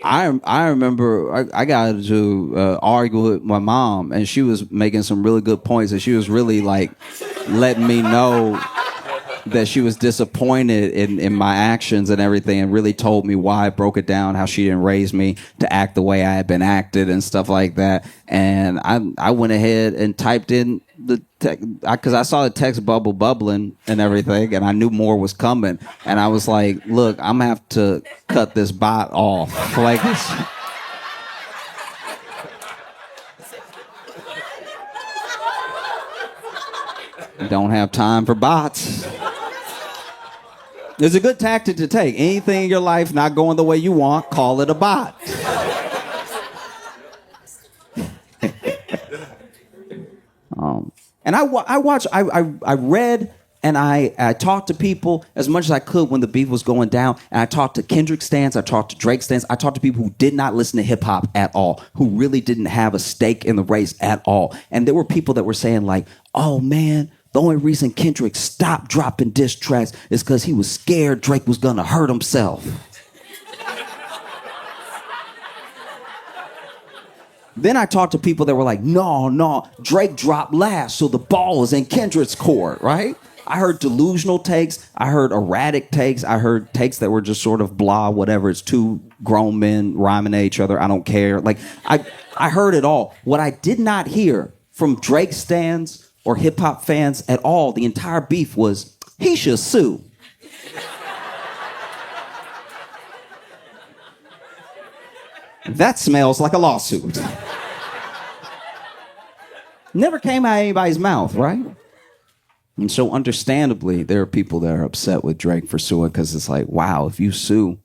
I remember I got to argue with my mom, and she was making some really good points, and she was really like letting me know that she was disappointed in my actions and everything, and really told me why. Broke it down, how she didn't raise me to act the way I had been acted and stuff like that. And I went ahead and typed in the text, because I saw the text bubble bubbling and everything, and I knew more was coming. And I was like, look, I'm gonna have to cut this bot off. Like this. Don't have time for bots. It's a good tactic to take. Anything in your life not going the way you want, call it a bot. And I read and I talked to people as much as I could when the beef was going down. And I talked to Kendrick stans, I talked to Drake stans, I talked to people who did not listen to hip hop at all, who really didn't have a stake in the race at all. And there were people that were saying like, oh man, the only reason Kendrick stopped dropping diss tracks is because he was scared Drake was gonna hurt himself. Then I talked to people that were like, no, Drake dropped last, so the ball is in Kendrick's court, right? I heard delusional takes. I heard erratic takes. I heard takes that were just sort of blah, whatever. It's two grown men rhyming at each other. I don't care. Like, I heard it all. What I did not hear from Drake stans or hip-hop fans at all, the entire beef was, he should sue. That smells like a lawsuit. Never came out of anybody's mouth, right? And so understandably, there are people that are upset with Drake for suing because it's like, wow, if you sue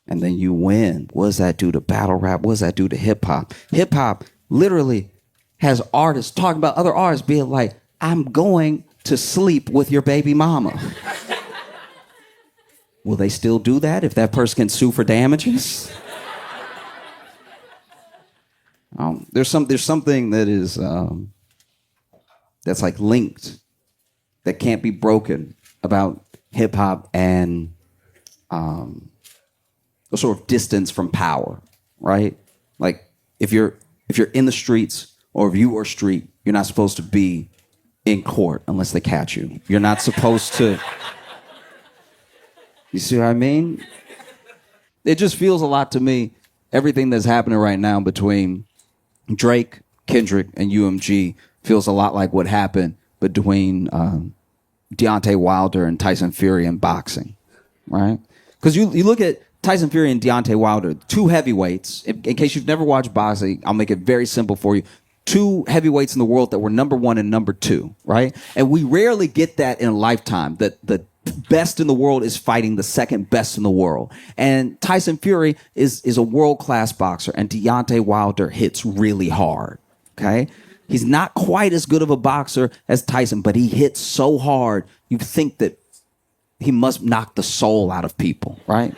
and then you win, what does that do to battle rap? What does that do to hip hop? Hip hop literally has artists talking about other artists being like, I'm going to sleep with your baby mama. Will they still do that if that person can sue for damages? There's something that is that's like linked, that can't be broken about hip hop and a sort of distance from power, right? Like if you're in the streets or if you are street, you're not supposed to be in court unless they catch you. You're not supposed to. You see what I mean? It just feels a lot to me, everything that's happening right now between Drake, Kendrick, and UMG feels a lot like what happened between Deontay Wilder and Tyson Fury in boxing, right? Because you look at Tyson Fury and Deontay Wilder, two heavyweights. In case you've never watched boxing, I'll make it very simple for you. Two heavyweights in the world that were number one and number two, right? And we rarely get that in a lifetime, that the best in the world is fighting the second best in the world. And Tyson Fury is a world-class boxer, and Deontay Wilder hits really hard, okay? He's not quite as good of a boxer as Tyson, but he hits so hard, you think that he must knock the soul out of people, right?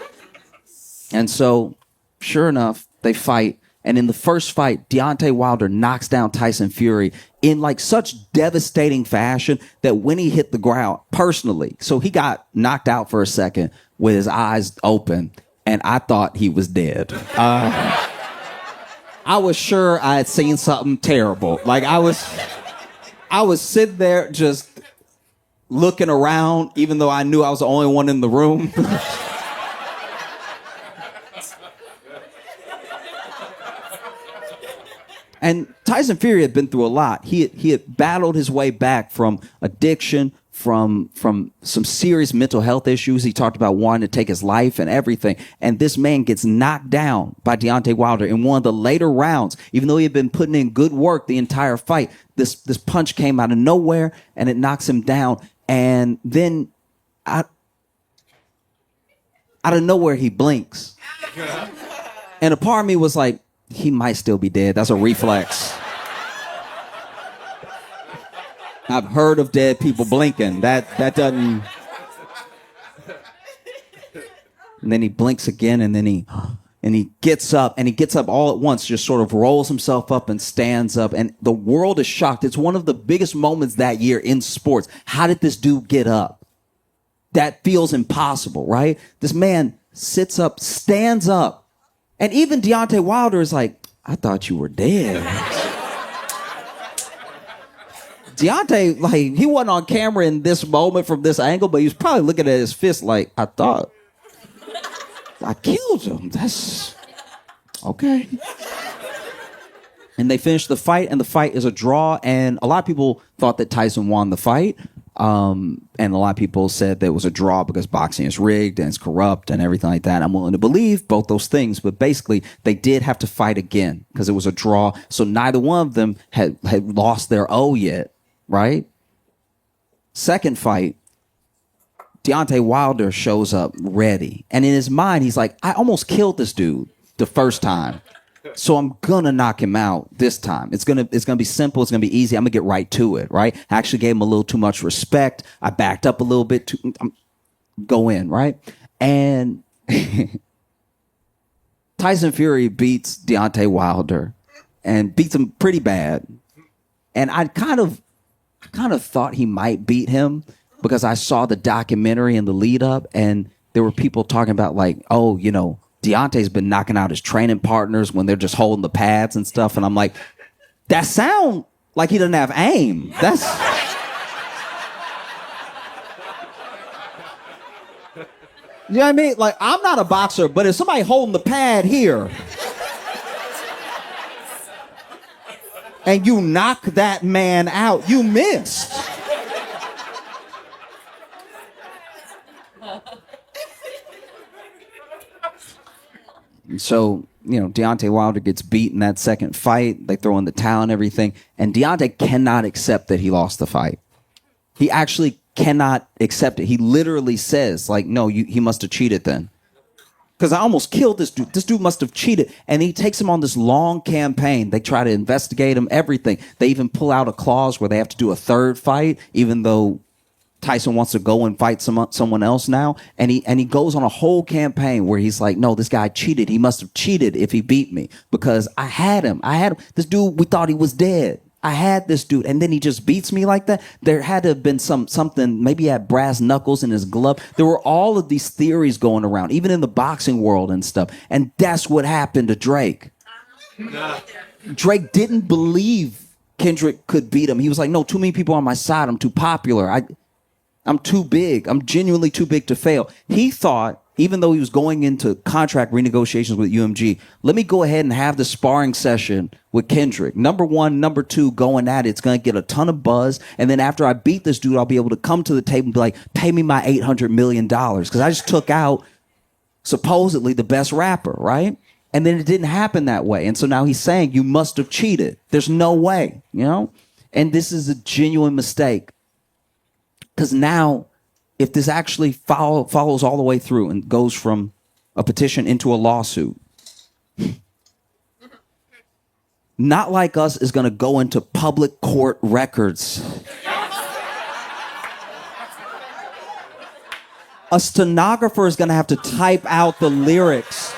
And so, sure enough, they fight. And in the first fight, Deontay Wilder knocks down Tyson Fury in like such devastating fashion that when he hit the ground, personally, so he got knocked out for a second with his eyes open, and I thought he was dead. I was sure I had seen something terrible. Like I was sitting there just looking around, even though I knew I was the only one in the room. And Tyson Fury had been through a lot. He had battled his way back from addiction, from some serious mental health issues. He talked about wanting to take his life and everything. And this man gets knocked down by Deontay Wilder in one of the later rounds. Even though he had been putting in good work the entire fight, this punch came out of nowhere and it knocks him down. And then out of nowhere, he blinks. And a part of me was like, he might still be dead. That's a reflex. I've heard of dead people blinking. That doesn't. And then he blinks again, and then he gets up, and he gets up all at once, just sort of rolls himself up and stands up, and the world is shocked. It's one of the biggest moments that year in sports. How did this dude get up? That feels impossible, right? This man sits up, stands up. And even Deontay Wilder is like, I thought you were dead. Deontay, like, he wasn't on camera in this moment from this angle, but he was probably looking at his fist like, I thought I killed him. That's okay. And they finished the fight, and the fight is a draw. And a lot of people thought that Tyson won the fight. And a lot of people said that it was a draw because boxing is rigged and it's corrupt and everything like that. I'm willing to believe both those things, but basically they did have to fight again because it was a draw. So neither one of them had lost their O yet, right? Second fight, Deontay Wilder shows up ready. And in his mind, he's like, I almost killed this dude the first time. So I'm gonna knock him out this time. It's gonna be simple. It's gonna be easy. I'm gonna get right to it, right? I actually gave him a little too much respect. I backed up a little bit. Go in, right? And Tyson Fury beats Deontay Wilder and beats him pretty bad. And I kind of thought he might beat him because I saw the documentary and the lead up, and there were people talking about like, oh, you know, Deontay's been knocking out his training partners when they're just holding the pads and stuff. And I'm like, that sound like he doesn't have aim. That's... You know what I mean? Like, I'm not a boxer, but if somebody holding the pad here and you knock that man out, you missed. So, Deontay Wilder gets beat in that second fight. They throw in the towel and everything. And Deontay cannot accept that he lost the fight. He actually cannot accept it. He literally says, like, no, he must have cheated then. Because I almost killed this dude. This dude must have cheated. And he takes him on this long campaign. They try to investigate him, everything. They even pull out a clause where they have to do a third fight, even though Tyson wants to go and fight someone else now. And he goes on a whole campaign where he's like, no, this guy cheated. He must have cheated if he beat me because I had him. This dude, we thought he was dead. I had this dude, and then he just beats me like that. There had to have been something, maybe he had brass knuckles in his glove. There were all of these theories going around, even in the boxing world and stuff. And that's what happened to Drake. Drake didn't believe Kendrick could beat him. He was like, no, too many people on my side. I'm too popular. I'm too big. I'm genuinely too big to fail. He thought, even though he was going into contract renegotiations with UMG, let me go ahead and have the sparring session with Kendrick. Number one, number two, going at it. It's going to get a ton of buzz. And then after I beat this dude, I'll be able to come to the table and be like, pay me my $800 million. Because I just took out supposedly the best rapper, right? And then it didn't happen that way. And so now he's saying, you must have cheated. There's no way, And this is a genuine mistake. Because now, if this actually follows all the way through and goes from a petition into a lawsuit, Not Like Us is going to go into public court records. A stenographer is going to have to type out the lyrics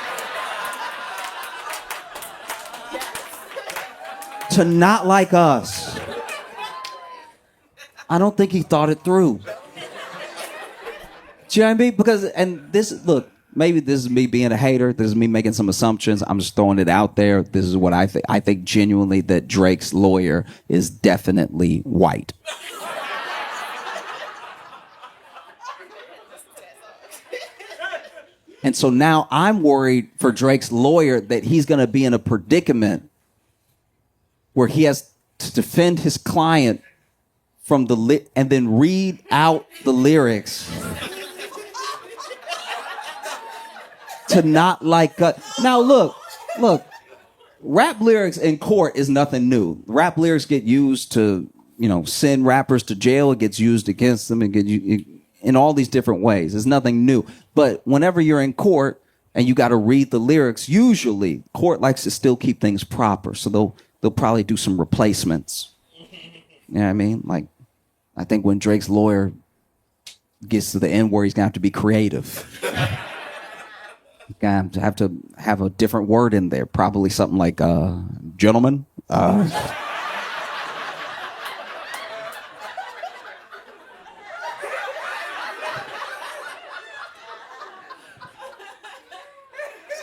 to Not Like Us. I don't think he thought it through. Do you know what I mean? Because, and this, look, maybe this is me being a hater. This is me making some assumptions. I'm just throwing it out there. This is what I think. I think genuinely that Drake's lawyer is definitely white. And so now I'm worried for Drake's lawyer that he's going to be in a predicament where he has to defend his client from and then read out the lyrics to Not Like Us. Now look, rap lyrics in court is nothing new. Rap lyrics get used to, send rappers to jail. It gets used against them. In all these different ways. It's nothing new. But whenever you're in court and you got to read the lyrics, usually court likes to still keep things proper. So they'll probably do some replacements. You know what I mean? Like, I think when Drake's lawyer gets to the end where he's going to have to be creative. He's going to have a different word in there. Probably something like, gentlemen.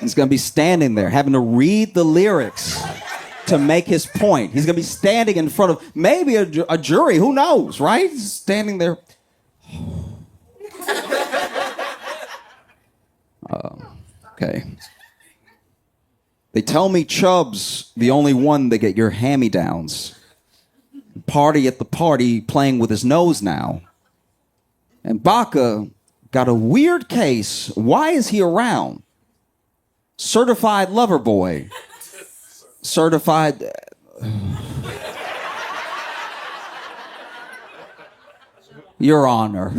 He's going to be standing there having to read the lyrics to make his point. He's going to be standing in front of maybe a jury. Who knows, right? He's standing there. Okay. They tell me Chubb's the only one that get your hand-me-downs. Party at the party playing with his nose now. And Baca got a weird case. Why is he around? Certified lover boy. Certified. Your Honor.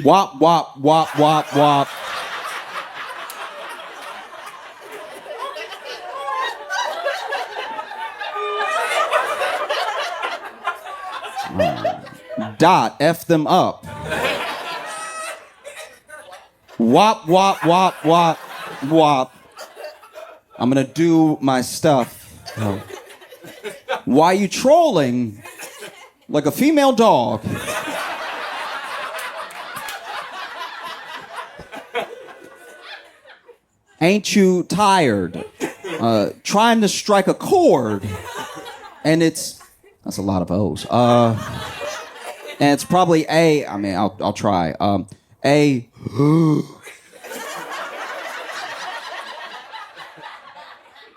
Wop, wop, wop, wop, wop. Dot, F them up. Wop, wop, wop, wop, wop. I'm gonna do my stuff. Oh. Why you trolling like a female dog? Ain't you tired? Trying to strike a chord. And that's a lot of O's. And it's probably I'll try. A.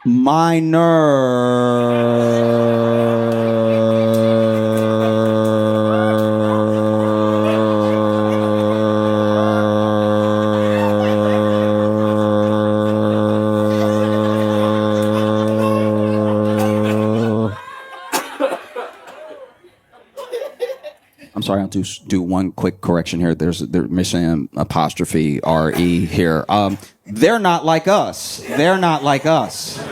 I'm sorry, I'll do one quick correction here. They're missing an apostrophe R-E here. They're not like us. They're not like us.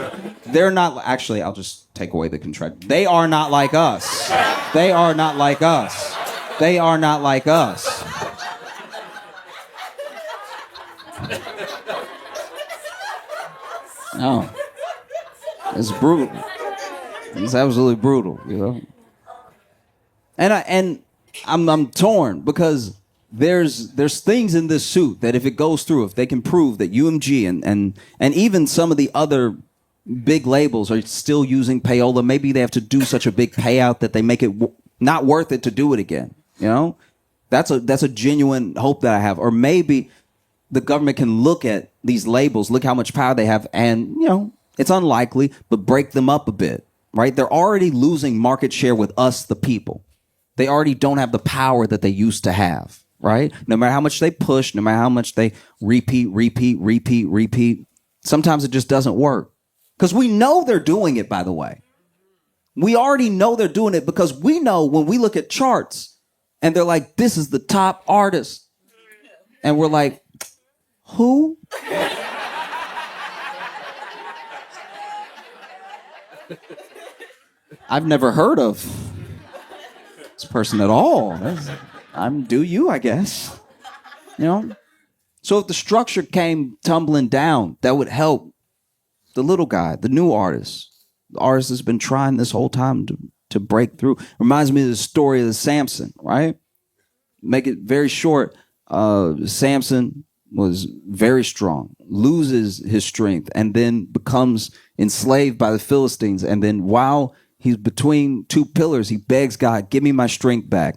They're not, actually, I'll just take away the contract. They are not like us. They are not like us. They are not like us. No. It's brutal. It's absolutely brutal, you know? And I'm torn because there's things in this suit that if it goes through, if they can prove that UMG and even some of the other big labels are still using payola, maybe they have to do such a big payout that they make it not worth it to do it again. You know, that's a genuine hope that I have. Or maybe the government can look at these labels, look how much power they have, and you know, it's unlikely, but break them up a bit. Right? They're already losing market share with us, the people. They already don't have the power that they used to have, right? No matter how much they push, no matter how much they repeat, sometimes it just doesn't work. Because we know they're doing it, by the way. We already know they're doing it because we know when we look at charts and they're like, this is the top artist. And we're like, who? I've never heard of this person at all. Do you, I guess. You know? So if the structure came tumbling down, that would help the little guy, the new artist. The artist has been trying this whole time to break through. Reminds me of the story of Samson, right? Make it very short. Samson was very strong, loses his strength, and then becomes enslaved by the Philistines. And then while he's between two pillars, he begs God, give me my strength back.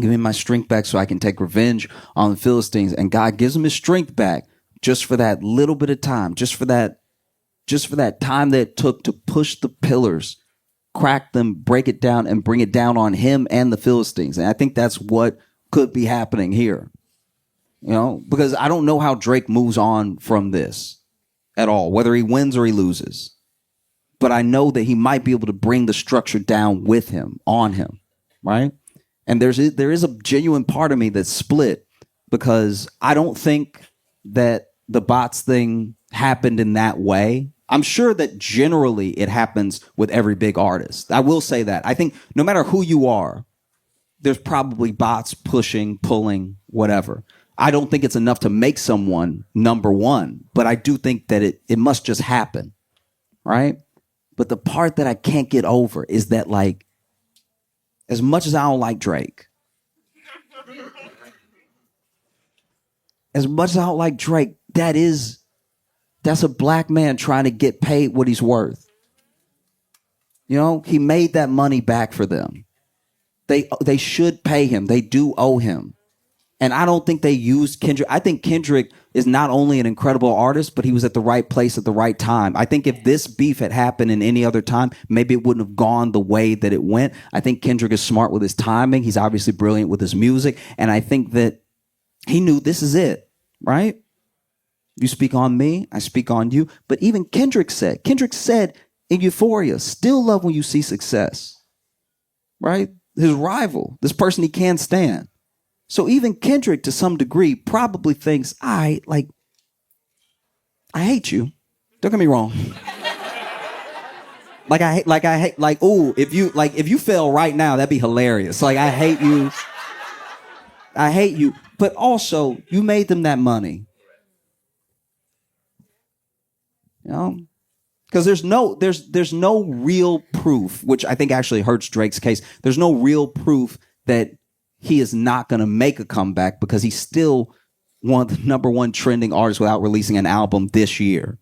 Give me my strength back so I can take revenge on the Philistines. And God gives him his strength back just for that little bit of time, just for that time that it took to push the pillars, crack them, break it down, and bring it down on him and the Philistines. And I think that's what could be happening here. You know, because I don't know how Drake moves on from this at all, whether he wins or he loses. But I know that he might be able to bring the structure down with him, on him, right? And there is a genuine part of me that's split because I don't think that the bots thing happened in that way. I'm sure that generally it happens with every big artist. I will say that. I think no matter who you are, there's probably bots pushing, pulling, whatever. I don't think it's enough to make someone number one, but I do think that it must just happen, right? But the part that I can't get over is that, like, as much as I don't like Drake, that's a black man trying to get paid what he's worth. You know, he made that money back for them. They should pay him. They do owe him. And I don't think they used Kendrick. I think Kendrick is not only an incredible artist, but he was at the right place at the right time. I think if this beef had happened in any other time, maybe it wouldn't have gone the way that it went. I think Kendrick is smart with his timing. He's obviously brilliant with his music. And I think that he knew this is it, right? You speak on me, I speak on you. But even Kendrick said in Euphoria, still love when you see success, right? His rival, this person he can't stand. So even Kendrick, to some degree, probably thinks, I hate you. Don't get me wrong. If you fail right now, that'd be hilarious. Like, I hate you. I hate you. But also, you made them that money. You know? Because there's no real proof, which I think actually hurts Drake's case. There's no real proof that he is not going to make a comeback because he's still one of the number one trending artists without releasing an album this year,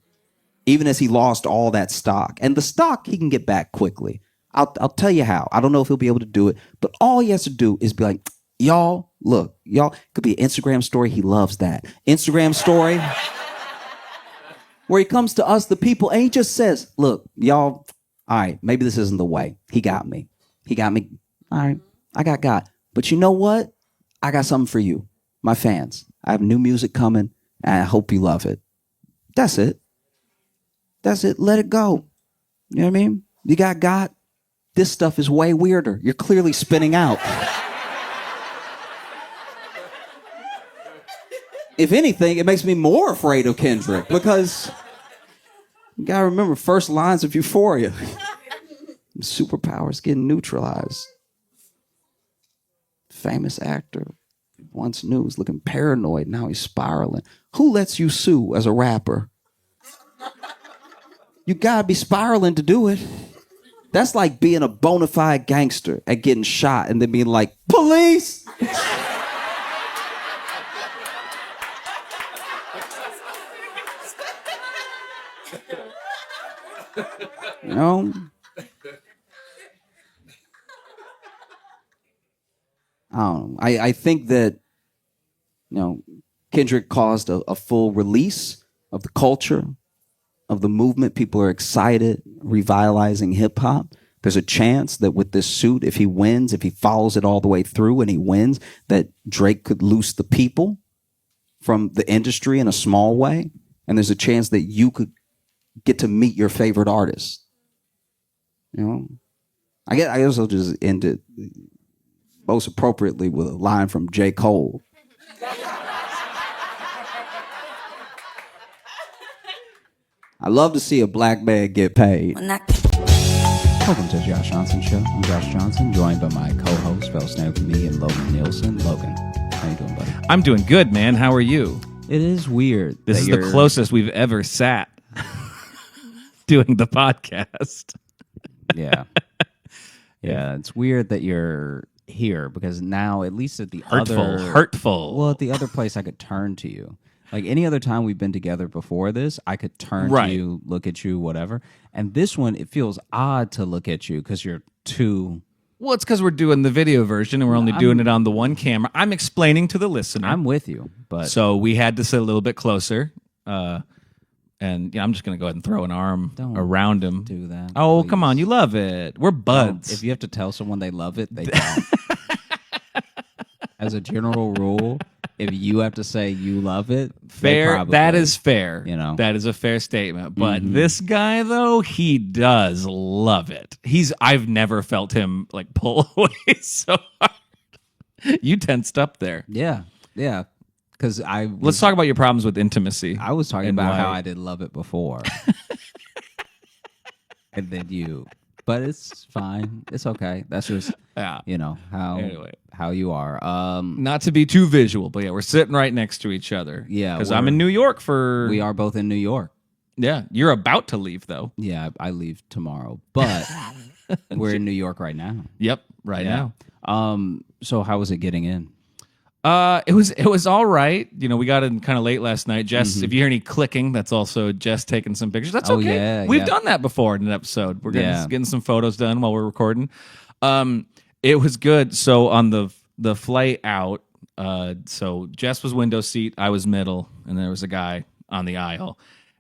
even as he lost all that stock. And the stock he can get back quickly. I'll tell you how. I don't know if he'll be able to do it, but all he has to do is be like, y'all, look, y'all, could be an Instagram story. He loves that. Instagram story. where he comes to us, the people, and he just says, look, y'all, all right, maybe this isn't the way. He got me. All right, I got God. But you know what? I got something for you, my fans. I have new music coming, and I hope you love it. That's it. Let it go. You know what I mean? You got God. This stuff is way weirder. You're clearly spinning out. If anything, it makes me more afraid of Kendrick because you gotta remember first lines of Euphoria. Superpowers getting neutralized. Famous actor once knew was looking paranoid. Now he's spiraling. Who lets you sue as a rapper? You gotta be spiraling to do it. That's like being a bona fide gangster and getting shot and then being like, police! You know? I don't know. I think that, Kendrick caused a full release of the culture, of the movement. People are excited, revitalizing hip hop. There's a chance that with this suit, if he wins, if he follows it all the way through and he wins, that Drake could loose the people from the industry in a small way. And there's a chance that you could get to meet your favorite artist. I guess I'll just end it most appropriately with a line from J. Cole. I love to see a black man get paid. Welcome to the Josh Johnson Show. I'm Josh Johnson, joined by my co-host, fellow stand-up comedian Logan Nielsen. Logan, how you doing, buddy? I'm doing good, man. How are you? It is weird. This is the closest we've ever sat doing the podcast. Yeah. Yeah, it's weird that you're here because now, at least at the hurtful. Well, at the other place, I could turn to you. Like any other time we've been together before this, I could turn to you, look at you, whatever. And this one, it feels odd to look at you because you're too... Well, it's because we're doing the video version and we're only doing it on the one camera. I'm explaining to the listener. I'm with you, but... So we had to sit a little bit closer. And I'm just going to go ahead and throw an arm around him. Do that. Oh, please. Come on. You love it. We're buds. If you have to tell someone they love it, they don't. As a general rule, if you have to say you love it, fair. That is fair. That is a fair statement. But this guy, though, he does love it. I've never felt him like pull away so hard. You tensed up there. Yeah. Because let's talk about your problems with intimacy. I was talking about how I did love it before, and then you. But it's fine. It's okay. That's just how you are. Not to be too visual, but yeah, we're sitting right next to each other. Yeah, because I'm in New York We are both in New York. Yeah, you're about to leave though. Yeah, I leave tomorrow, but we're in New York right now. Yep, right now. So how was it getting in? It was all right. We got in kind of late last night. Jess, if you hear any clicking, that's also Jess taking some pictures. That's okay. Yeah, We've done that before in an episode. We're getting some photos done while we're recording. It was good. So on the flight out, so Jess was window seat, I was middle, and there was a guy on the aisle.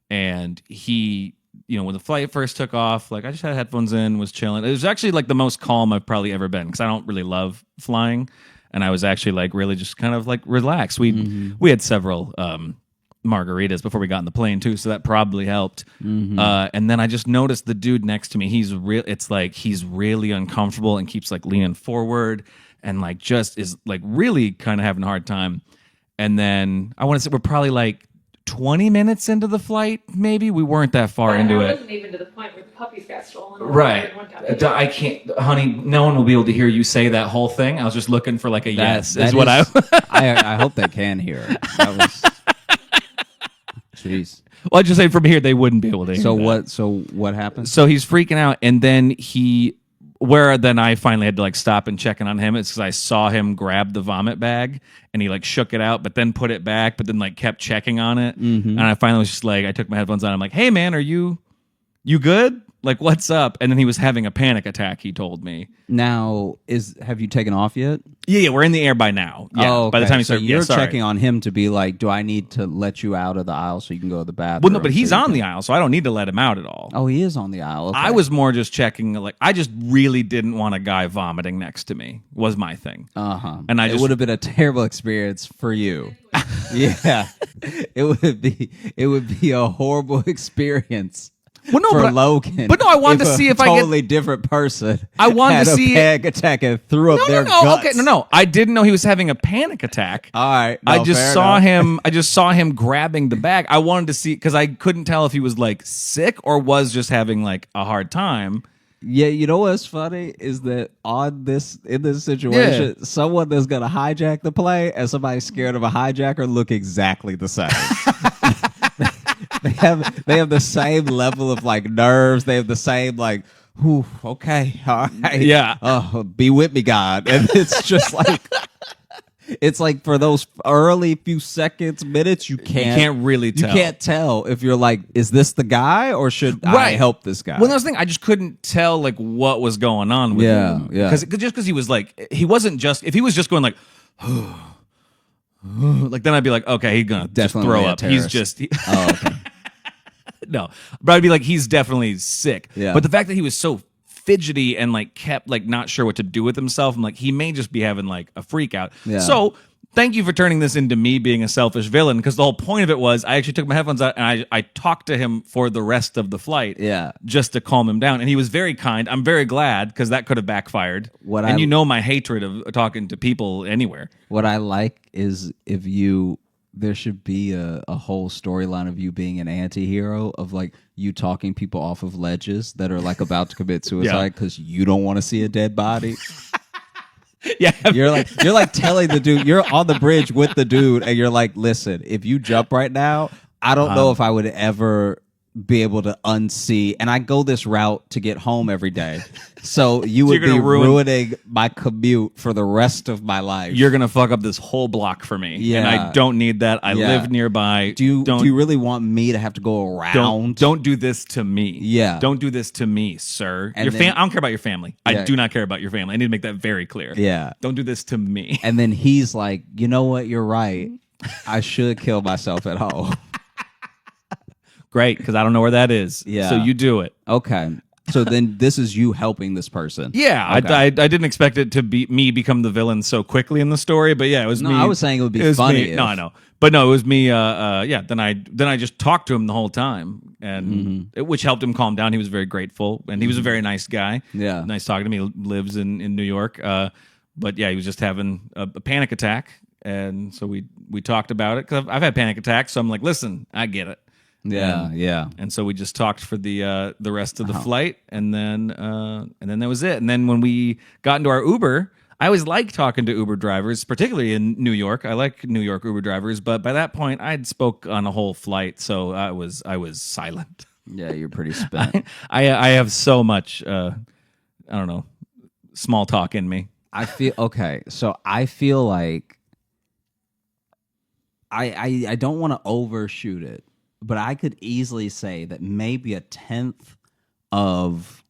And he, when the flight first took off, like I just had headphones in, was chilling. It was actually like the most calm I've probably ever been because I don't really love flying. And I was actually like really just kind of like relaxed. We had several margaritas before we got on the plane too, so that probably helped. And then I just noticed the dude next to me. It's like he's really uncomfortable and keeps like leaning forward and like just is like really kind of having a hard time. And then I want to say we're probably like 20 minutes into the flight, maybe. We weren't that far into it. I wasn't even to the point where the puppies got stolen. Right. I can't, honey, no one will be able to hear you say that whole thing. I was just looking for like a yes. I hope they can hear it. That was... Jeez. Well, I just say from here, they wouldn't be able to hear that. So what happened? So he's freaking out, and then then I finally had to like stop and check in on him. It's because I saw him grab the vomit bag and he like shook it out, but then put it back, but then like kept checking on it. And I finally was just like, I took my headphones on. I'm like, hey man, are you good? Like, what's up? And then he was having a panic attack, he told me. Now, have you taken off yet? Yeah, we're in the air by now. Yeah, Oh, okay. by the time you so start, you're sorry. checking on him to be like, do I need to let you out of the aisle so you can go to the bathroom? Well, no, but he's on the aisle, so I don't need to let him out at all. Oh, he is on the aisle. Okay. I was more just checking, like, I just really didn't want a guy vomiting next to me, was my thing. And it would have been a terrible experience for you. Yeah. It would be a horrible experience. Well, no, for but Logan. But no, I wanted to see if I get totally different person. I wanted had to see a panic attack and threw up their guts. Okay, no. I didn't know he was having a panic attack. All right, I just saw him. I just saw him grabbing the bag. I wanted to see because I couldn't tell if he was like sick or was just having like a hard time. Yeah, you know what's funny is that in this situation, someone that's gonna hijack the play and somebody scared of a hijacker look exactly the same. They have the same level of like nerves. They have the same like, whew, okay, all right, Yeah. Oh, be with me, God. And it's just like, it's like for those early few seconds, minutes, you can't really tell. You can't tell if you're like, is this the guy or should I help this guy? Well, that's the thing. I just couldn't tell like what was going on with him. Yeah. Because he was like, he wasn't just. If he was just going like. Like then I'd be like, okay, he's gonna just throw up. He's just oh, okay. No, but I'd be like, he's definitely sick. Yeah. But the fact that he was so fidgety and like kept like not sure what to do with himself, I'm like, he may just be having like a freak out. Yeah. So thank you for turning this into me being a selfish villain, because the whole point of it was I actually took my headphones out and I talked to him for the rest of the flight. Yeah. Just to calm him down, and he was very kind. I'm very glad because that could have backfired. You know my hatred of talking to people anywhere. What I like is there should be a whole storyline of you being an anti-hero, of like you talking people off of ledges that are like about to commit suicide because you don't want to see a dead body. Yeah, you're like telling the dude, you're on the bridge with the dude and you're like, listen, if you jump right now, I don't know if I would ever be able to unsee, and I go this route to get home every day. So you would be ruining my commute for the rest of my life. You're gonna fuck up this whole block for me. Yeah. And I don't need that. I live nearby. Do you really want me to have to go around? Don't do this to me. Yeah. Don't do this to me, sir. And I don't care about your family. Yeah. I do not care about your family. I need to make that very clear. Yeah. Don't do this to me. And then he's like, you know what? You're right. I should kill myself at home. Great, because I don't know where that is. Yeah. So you do it. Okay. So then this is you helping this person. Yeah. Okay. I didn't expect it to be me become the villain so quickly in the story, but yeah, it was me. No, I was saying it would be funny. No, I know. But no, it was me. Then I just talked to him the whole time, and which helped him calm down. He was very grateful, and he was a very nice guy. Yeah. Nice talking to me. He lives in New York. But yeah, he was just having a panic attack. And so we talked about it, because I've had panic attacks. So I'm like, listen, I get it. Yeah. And so we just talked for the rest of the flight, and then that was it. And then when we got into our Uber, I always like talking to Uber drivers, particularly in New York. I like New York Uber drivers, but by that point, I'd spoke on a whole flight, so I was silent. Yeah, you're pretty spent. I have so much I don't know, small talk in me. I feel like I don't want to overshoot it, but I could easily say that maybe a 10th of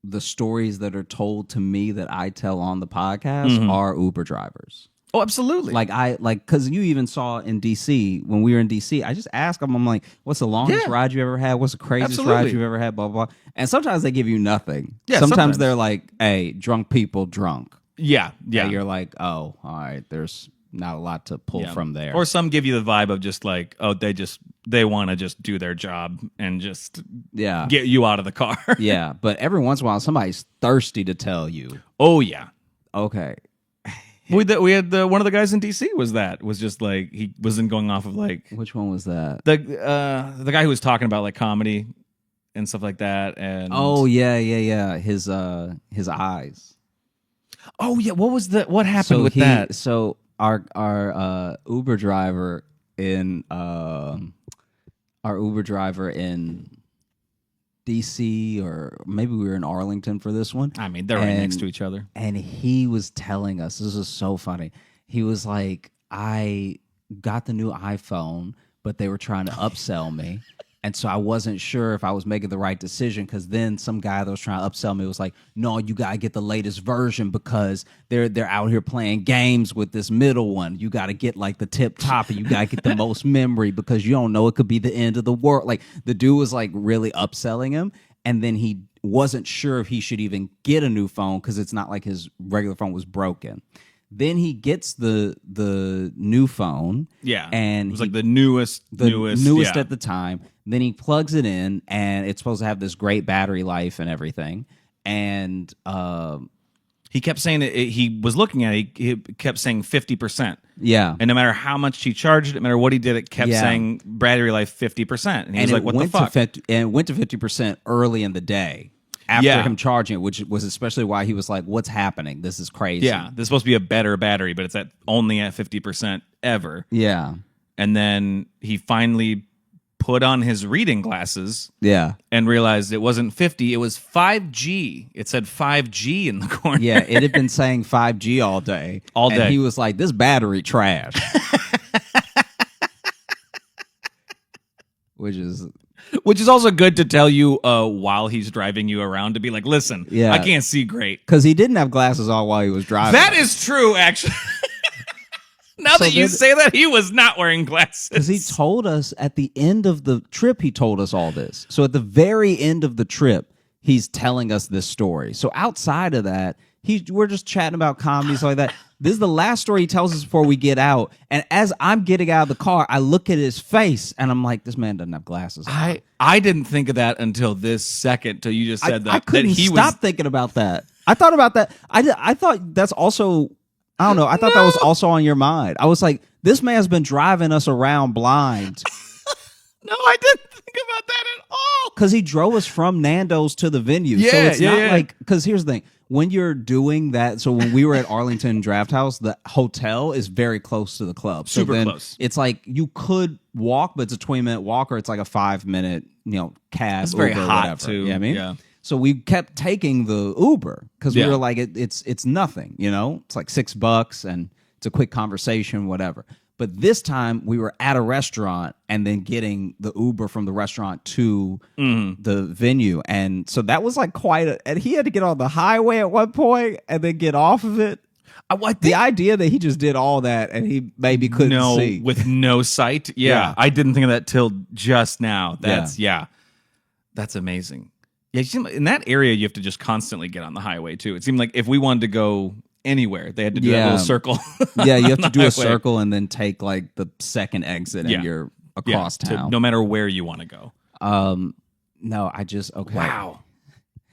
the stories that are told to me that I tell on the podcast are Uber drivers. Oh, absolutely. Because you even saw in DC, when we were in DC, I just asked them, I'm like, what's the longest ride you ever had? What's the craziest ride you've ever had? Blah, blah, blah. And sometimes they give you nothing. Yeah, sometimes they're like, hey, drunk people drunk. Yeah. And you're like, oh, all right, there's not a lot to pull from there. Or some give you the vibe of just like, oh, they want to just do their job and just get you out of the car. Yeah, but every once in a while, somebody's thirsty to tell you. Oh, yeah. Okay. We had one of the guys in DC was just like, he wasn't going off of like. Which one was that? The guy who was talking about like comedy and stuff like that. And oh, yeah. His eyes. Oh, yeah. What happened with that? So our Uber driver in DC, or maybe we were in Arlington for this one. I mean, they're right next to each other. And he was telling us, this is so funny. He was like, I got the new iPhone, but they were trying to upsell me. And so I wasn't sure if I was making the right decision, because then some guy that was trying to upsell me was like, no, you got to get the latest version because they're out here playing games with this middle one. You got to get like the tip top and you got to get the most memory because you don't know, it could be the end of the world. Like the dude was like really upselling him. And then he wasn't sure if he should even get a new phone because it's not like his regular phone was broken. Then he gets the new phone. Yeah. And it was like the newest yeah. at the time. Then he plugs it in, and it's supposed to have this great battery life and everything. And he kept saying that he was looking at it. He kept saying 50%. Yeah. And no matter how much he charged it, no matter what he did, it kept saying battery life 50%. And he was like, what the fuck? And it went to 50% early in the day. After him charging it, which was especially why he was like, what's happening? This is crazy. Yeah, this is supposed to be a better battery, but it's only at 50% ever. Yeah. And then he finally put on his reading glasses. Yeah. And realized it wasn't 50, it was 5G. It said 5G in the corner. Yeah, it had been saying 5G all day. All day. And he was like, this battery trash. Which is also good to tell you while he's driving you around, to be like, listen, I can't see great. Because he didn't have glasses on while he was driving. That is true, actually. Now that you say that, he was not wearing glasses. Because he told us at the end of the trip, he told us all this. So at the very end of the trip, he's telling us this story. So outside of that, we're just chatting about comedy, stuff like that. This is the last story he tells us before we get out. And as I'm getting out of the car, I look at his face and I'm like, this man doesn't have glasses on. I didn't think of that until this second, till you just said that. I couldn't stop thinking about that. I thought about that. I thought that's also, I don't know. I thought that was also on your mind. I was like, this man's been driving us around blind. No, I didn't think about that at all. Because he drove us from Nando's to the venue. Yeah, so it's not like, because here's the thing. When you're doing that, so when we were at Arlington Draft House, the hotel is very close to the club. So super close. It's like you could walk, but it's a 20-minute walk, or it's like a 5-minute, cab. It's very Uber, hot whatever. too. You know what I mean? Yeah. So we kept taking the Uber because we were like, it's nothing. It's like $6 and it's a quick conversation, whatever. But this time we were at a restaurant and then getting the Uber from the restaurant to the venue. And so that was like and he had to get on the highway at one point and then get off of it. The idea that he just did all that and he maybe couldn't see. With no sight. Yeah. I didn't think of that till just now. That's amazing. Yeah, in that area, you have to just constantly get on the highway too. It seemed like if we wanted to go anywhere, they had to do that little circle. Yeah, you have to do a circle and then take like the second exit and you're across town. No matter where you want to go. No, okay. Wow.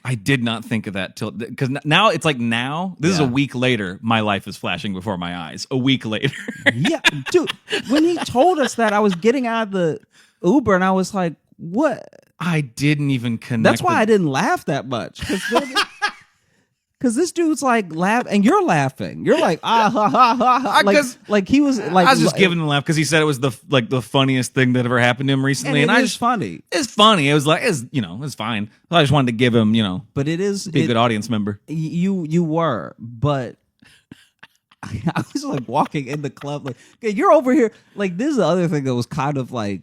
I did not think of that because now it's like this is a week later, my life is flashing before my eyes. A week later. Yeah, dude, when he told us that, I was getting out of the Uber and I was like, what? I didn't even connect. That's why I didn't laugh that much. Because this dude's like laugh, and you're laughing. You're like ha ha ha ha. Like he was like. I was just giving him a laugh because he said it was the funniest thing that ever happened to him recently, and it's funny. It's funny. It was like it's fine. I just wanted to give him But it is be a good audience member. You were, but I was like walking in the club like, okay, you're over here. Like this is the other thing that was kind of like.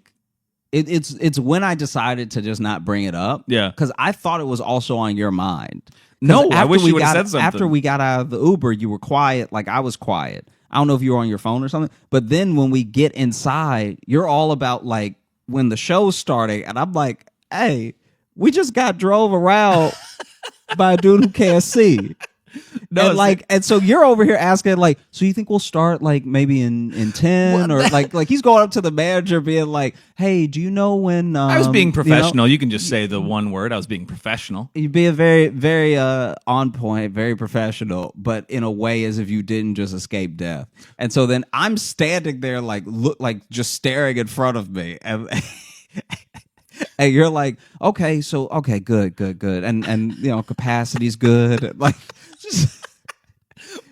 It's when I decided to just not bring it up. Yeah. Because I thought it was also on your mind. No, I wish you would have said something. After we got out of the Uber, you were quiet. Like I was quiet. I don't know if you were on your phone or something. But then when we get inside, you're all about like when the show's starting. And I'm like, hey, we just got drove around by a dude who can't see. No, and so you're over here asking like, so you think we'll start like maybe in 10 or like he's going up to the manager being like, hey, do you know when I was being professional. You can just say the one word. I was being professional. You'd be a very, very on point, very professional, but in a way as if you didn't just escape death. And so then I'm standing there like just staring in front of me and and you're like, okay, good. And capacity's good. Like,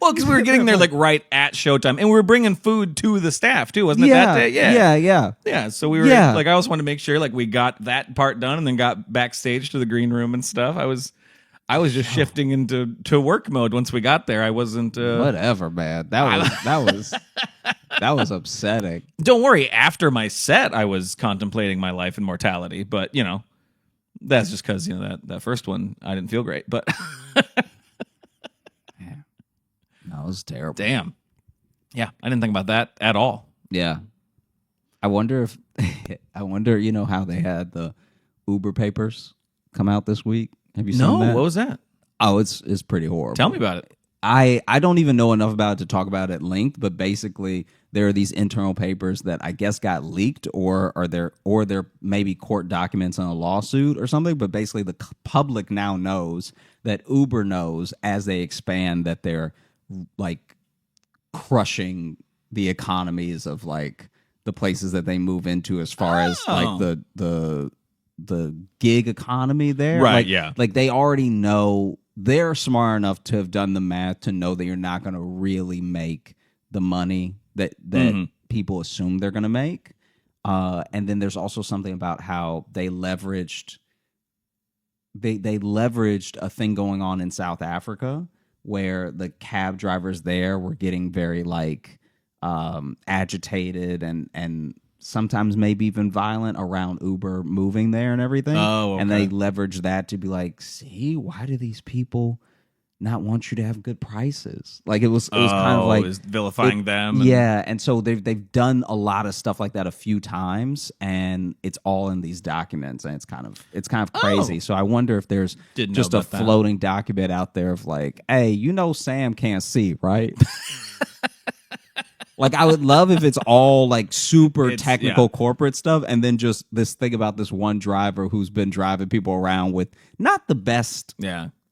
well, because we were getting there like right at showtime, and we were bringing food to the staff too, wasn't it that day? Yeah. So we were like, I also wanted to make sure like we got that part done, and then got backstage to the green room and stuff. I was just shifting into work mode once we got there. I wasn't. Whatever, man. That was upsetting. Don't worry. After my set, I was contemplating my life and mortality. But that's just because that first one I didn't feel great. But that was terrible. Damn. Yeah, I didn't think about that at all. Yeah. I wonder how they had the Uber papers come out this week. Have you seen that? What was that? Oh, it's pretty horrible. Tell me about it. I don't even know enough about it to talk about it at length, but basically there are these internal papers that I guess got leaked or they're maybe court documents in a lawsuit or something, but basically the public now knows that Uber knows as they expand that they're like crushing the economies of like the places that they move into as far as like the gig economy there. Right, like, yeah. Like they already know. They're smart enough to have done the math to know that you're not going to really make the money that people assume they're going to make. And then there's also something about how they leveraged a thing going on in South Africa where the cab drivers there were getting very like agitated and sometimes maybe even violent around Uber moving there and everything. Oh, okay. And they leverage that to be like, see, why do these people not want you to have good prices? Like it was kind of like vilifying them. Yeah, and so they've done a lot of stuff like that a few times, and it's all in these documents, and it's kind of crazy. So I wonder if there's just a floating document out there of like, hey, Sam can't see, right? Like, I would love if it's all, like, super technical corporate stuff, and then just this thing about this one driver who's been driving people around with not the best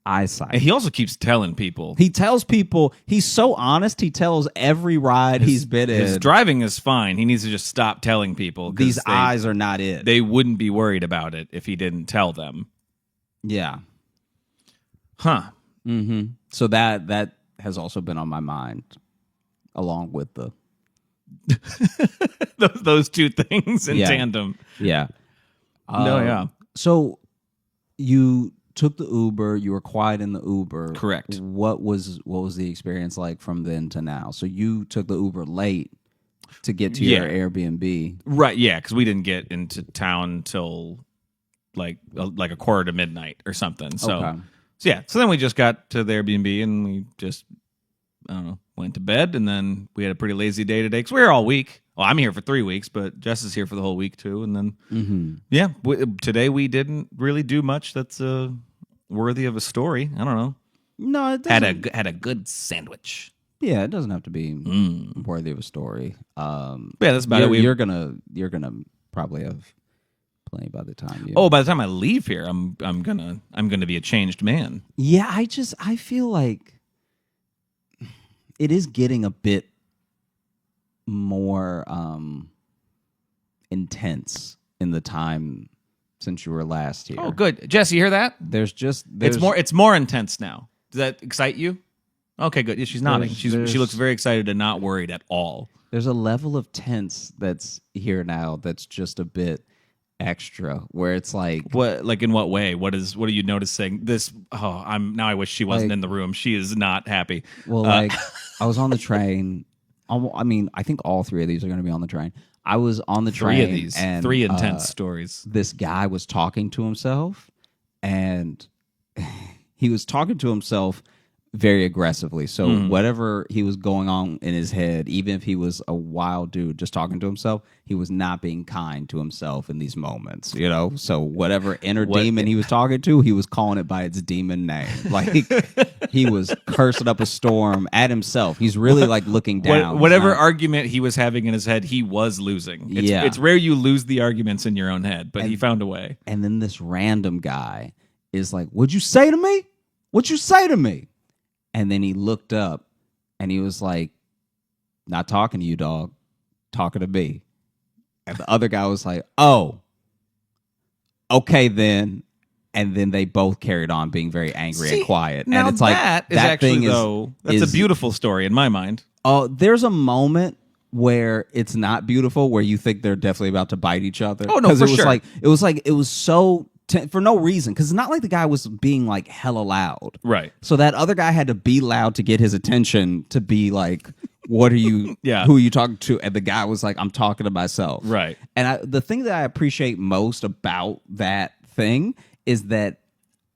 eyesight. And he also keeps telling people. He tells people, he's so honest, he tells every ride he's been in. His driving is fine. He needs to just stop telling people. These eyes are not it. They wouldn't be worried about it if he didn't tell them. Yeah. Huh. Mm-hmm. So that has also been on my mind. Along with the those two things in tandem. Yeah. Yeah. So you took the Uber, you were quiet in the Uber. Correct. What was the experience like from then to now? So you took the Uber late to get to your Airbnb. Right, yeah, because we didn't get into town till like a quarter to midnight or something. So so then we just got to the Airbnb and we just went to bed, and then we had a pretty lazy day today because we were all week. Well, I'm here for 3 weeks, but Jess is here for the whole week too. And then, today we didn't really do much that's worthy of a story. I don't know. No, it doesn't. Had a good sandwich. Yeah, it doesn't have to be worthy of a story. Yeah, that's about it. You're gonna probably have plenty by the time. By the time I leave here, I'm gonna be a changed man. Yeah, I feel like it is getting a bit more intense in the time since you were last here. Oh, good. Jesse, you hear that? There's it's more intense now. Does that excite you? Okay, good. Yeah, she's nodding. She looks very excited and not worried at all. There's a level of tense that's here now that's just a bit extra, where it's like, what, like in what way? What are you noticing? This I wish she wasn't in the room. She is not happy. Well, I was on the train. I mean, I think all three of these are going to be on the train. I was on the train. 3 of these, and 3 intense stories. This guy was talking to himself, and he was talking to himself very aggressively. So whatever he was going on in his head, even if he was a wild dude just talking to himself, he was not being kind to himself in these moments, So whatever inner demon he was talking to, he was calling it by its demon name. Like he was cursing up a storm at himself. He's really like looking down. Whatever argument he was having in his head, he was losing. It's rare you lose the arguments in your own head, but he found a way. And then this random guy is like, "What'd you say to me? What'd you say to me?" And then he looked up and he was like, "Not talking to you, dog. Talking to me." And the other guy was like, "Oh, okay then." And then they both carried on being very angry and quiet. Now and it's like that's a beautiful story in my mind. Oh, there's a moment where it's not beautiful, where you think they're definitely about to bite each other. Oh no, for sure. It was so for no reason, because it's not like the guy was being like hella loud. Right. So that other guy had to be loud to get his attention to be like, what are you, who are you talking to? And the guy was like, I'm talking to myself. Right. And the thing that I appreciate most about that thing is that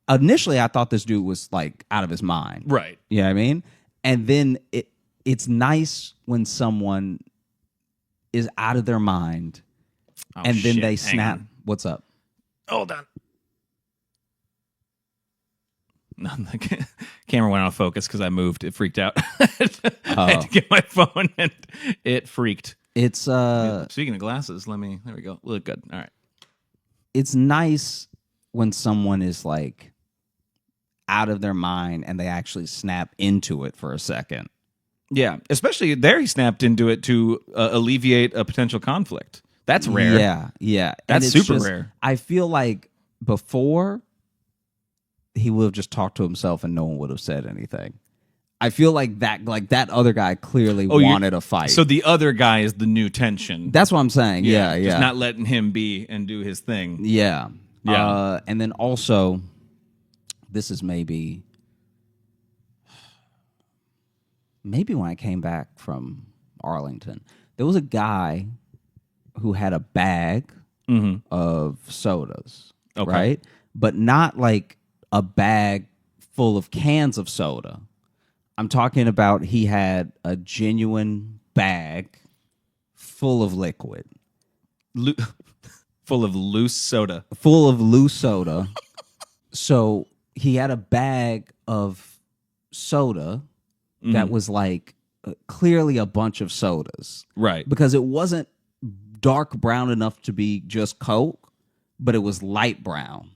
initially I thought this dude was like out of his mind. Right. You know what I mean? And then it's nice when someone is out of their mind and then they snap. What's up? Hold on. No, the camera went out of focus because I moved. It freaked out. I had to get my phone and it freaked. It's Speaking of glasses, there we go. Look good. All right. It's nice when someone is like out of their mind and they actually snap into it for a second. Yeah, especially there he snapped into it to alleviate a potential conflict. That's rare. Yeah. That's super rare. I feel like before he would have just talked to himself and no one would have said anything. I feel like that other guy clearly wanted a fight. So the other guy is the new tension. That's what I'm saying. Yeah. Just not letting him be and do his thing. Yeah. Yeah. And then also, this is maybe when I came back from Arlington, there was a guy who had a bag of sodas, right? But not like a bag full of cans of soda. I'm talking about he had a genuine bag full of liquid. Full of loose soda. Full of loose soda. So he had a bag of soda that was like clearly a bunch of sodas. Right. Because it wasn't dark brown enough to be just Coke, but it was light brown.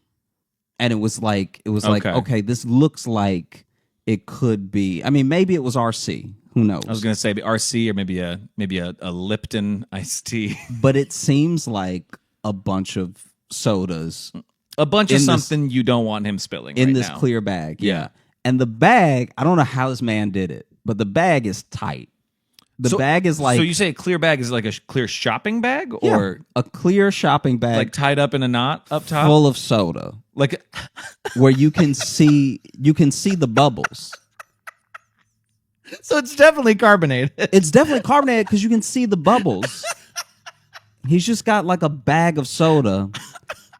And it was like, okay, this looks like it could be. I mean, maybe it was RC. Who knows? I was going to say RC or maybe a Lipton iced tea. But it seems like a bunch of sodas. A bunch of something you don't want him spilling in right this now. Clear bag. Yeah. And the bag, I don't know how this man did it, but the bag is tight. The bag is like... So you say a clear bag is like a clear shopping bag? Yeah, Or a clear shopping bag. like tied up in a knot up top? Full of soda. Like where you can see the bubbles. So it's definitely carbonated. It's definitely carbonated because you can see the bubbles. He's just got like a bag of soda.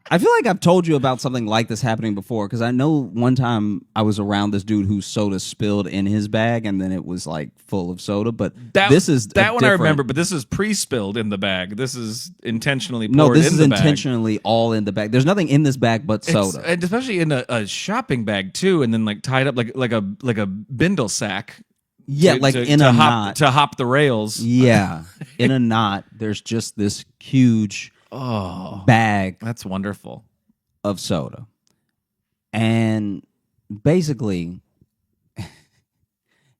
I feel like I've told you about something like this happening before because I know one time I was around this dude whose soda spilled in his bag and then it was like full of soda. But this is that one I remember. But this is pre-spilled in the bag. This is intentionally poured. No, this in is the intentionally all in the bag. There's nothing in this bag but soda, and especially in a shopping bag too, and then like tied up like a bindle sack. Yeah, in a knot to hop the rails. Yeah, in a knot. There's just this huge bag. That's wonderful. Of soda, and basically,